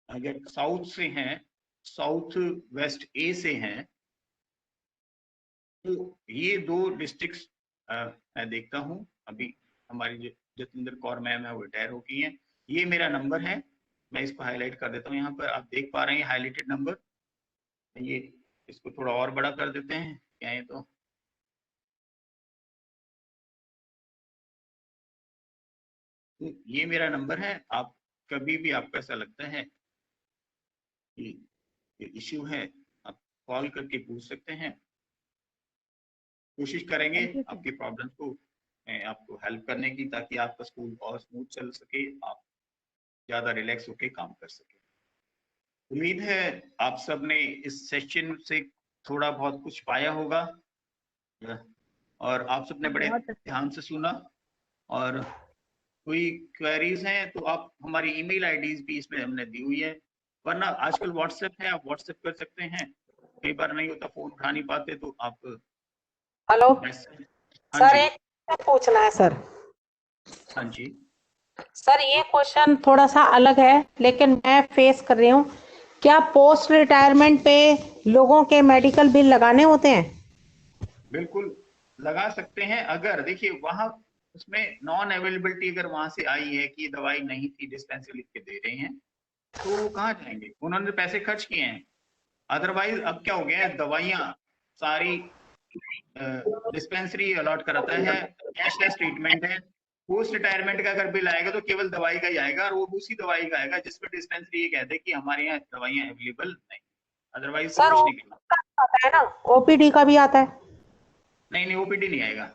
अगर साउथ से हैं, साउथ वेस्ट ए से हैं, तो ये 2 डिस्ट्रिक्ट्स मैं देखता हूँ। अभी हमारी जो जतिंदर कौर मैम है वो रिटायर हो गई हैं। ये मेरा नंबर है, मैं इसको हाईलाइट कर देता हूँ। यहाँ पर आप देख पा रहे हैं हाईलाइटेड नंबर, ये इसको थोड़ा और बड़ा कर देते हैं क्या है, तो ये मेरा नंबर है। आप कभी भी आपको ऐसा लगता है कि इश्यू है, आप कॉल करके पूछ सकते हैं। कोशिश करेंगे आपकी प्रॉब्लम्स को आपको हेल्प करने की, ताकि आपका स्कूल और स्मूथ चल सके, आप ज्यादा रिलैक्स होकर काम कर सके। उम्मीद है आप सब ने इस सेशन से थोड़ा बहुत कुछ पाया होगा और आप सबने बड़े ध्यान से सुना। और कोई क्वेरीज हैं तो आप हमारी ईमेल आईडीज भी इसमें हमने दी हुई है, वरना आजकल व्हाट्सएप है, आप व्हाट्सएप कर सकते हैं। कई बार नहीं होता, फोन उठा नहीं पाते तो आप हेलो सर, एक पूछना है सर। हाँ जी सर, ये क्वेश्चन थोड़ा सा अलग है लेकिन मैं फेस कर रही हूँ। क्या पोस्ट रिटायरमेंट पे लोगों के मेडिकल बिल लगाने होते हैं? बिल्कुल लगा सकते हैं। अगर देखिए वहां उसमें नॉन अवेलेबिलिटी अगर वहां से आई है कि दवाई नहीं थी, डिस्पेंसरी लिख के दे रहे हैं, तो वो कहाँ जाएंगे? उन्होंने पैसे खर्च किए हैं। अदरवाइज अब क्या हो गया है, दवाइयाँ सारी डिस्पेंसरी अलॉट कराता है, कैशलेस ट्रीटमेंट है। पोस्ट रिटायरमेंट का अगर बिल आएगा तो केवल दवाई का ही आएगा, और वो दूसरी दवाई का आएगा जिसमें डिस्पेंसरी ये कहते हैं कि हमारे यहाँ दवाइयाँ अवेलेबल नहीं। अदरवाइज सर कुछ नहीं करना आता है ना, ओपीडी का भी आता है? नहीं, ओपीडी नहीं आएगा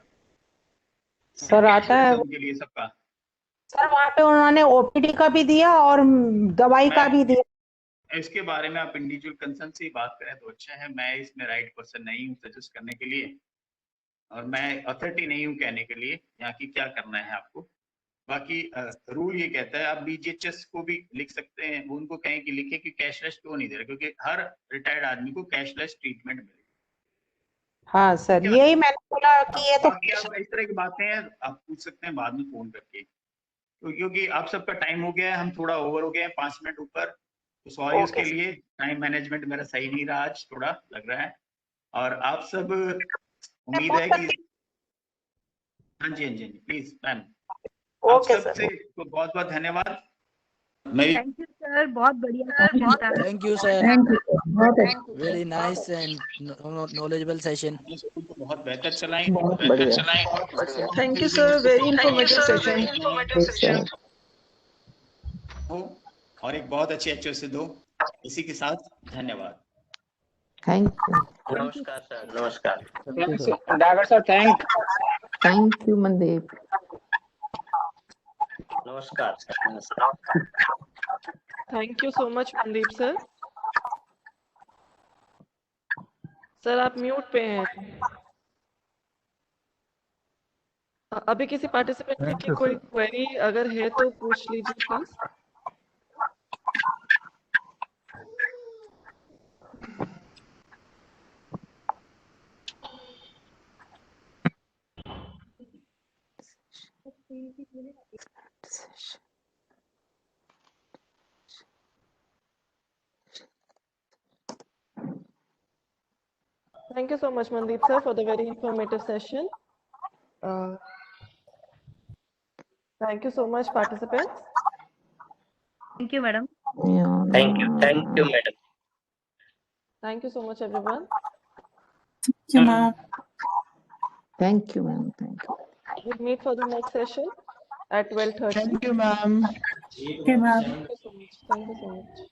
सर आता है उनके लिए सबका। सर, वहाँ पे उन्होंने ओपीडी का भी दिया और दवाई का भी दिया। इसके बारे में आप इंडिविजुअल कंसर्न से बात करें तो अच्छा है। मैं इसमें राइट पर्सन नहीं हूँ सजेस्ट करने के लिए, और मैं अथॉरिटी नहीं हूँ कहने के लिए यहाँ की क्या करना है आपको। बाकी रूल ये कहता है, आप BGHS को भी लिख सकते हैं, वो उनको कहें कि लिखे कि कैशलेस क्यों नहीं दे रहे, क्योंकि हर रिटायर्ड आदमी को कैशलेस ट्रीटमेंट मिले। हाँ सर, यही मैंने बोला कि ये तो बाकी आप इस तरह की बातें हैं आप पूछ सकते हैं बाद में फोन करके, तो क्योंकि आप सबका टाइम हो गया है, हम थोड़ा ओवर हो गए हैं 5 मिनट ऊपर, तो सॉरी उसके लिए। टाइम मैनेजमेंट मेरा सही नहीं रहा आज, थोड़ा लग रहा है। और आप सब उम्मीद है कि हाँ जी प्लीज मैम, आप सबसे बहुत बहुत धन्यवाद। थैंक यू सर, बहुत बढ़िया। Thank you sir, very nice and knowledgeable session. बहुत बेहतर चलाएं, thank you sir, very informative session हो, और एक बहुत अच्छे एक्चुअल से दो। इसी के साथ धन्यवाद। Thank you. नमस्कार सर, नमस्कार। Dagar sir, thank you Mandeep. नमस्कार sir, thank you so much Mandeep sir. Sir आप म्यूट पे हैं। अभी किसी पार्टिसिपेंट Thank की you, कोई sir. क्वेरी अगर है तो पूछ लीजिए please. Thank you so much, Mandeep sir, for the very informative session. Thank you so much, participants. Thank you, madam. Thank you, madam. Thank you so much, everyone. Thank you, ma'am. Thank you, ma'am. Thank you. We'll meet for the next session at 12:30. Thank you, ma'am. Okay, ma'am. Thank you so much. Thank you so much.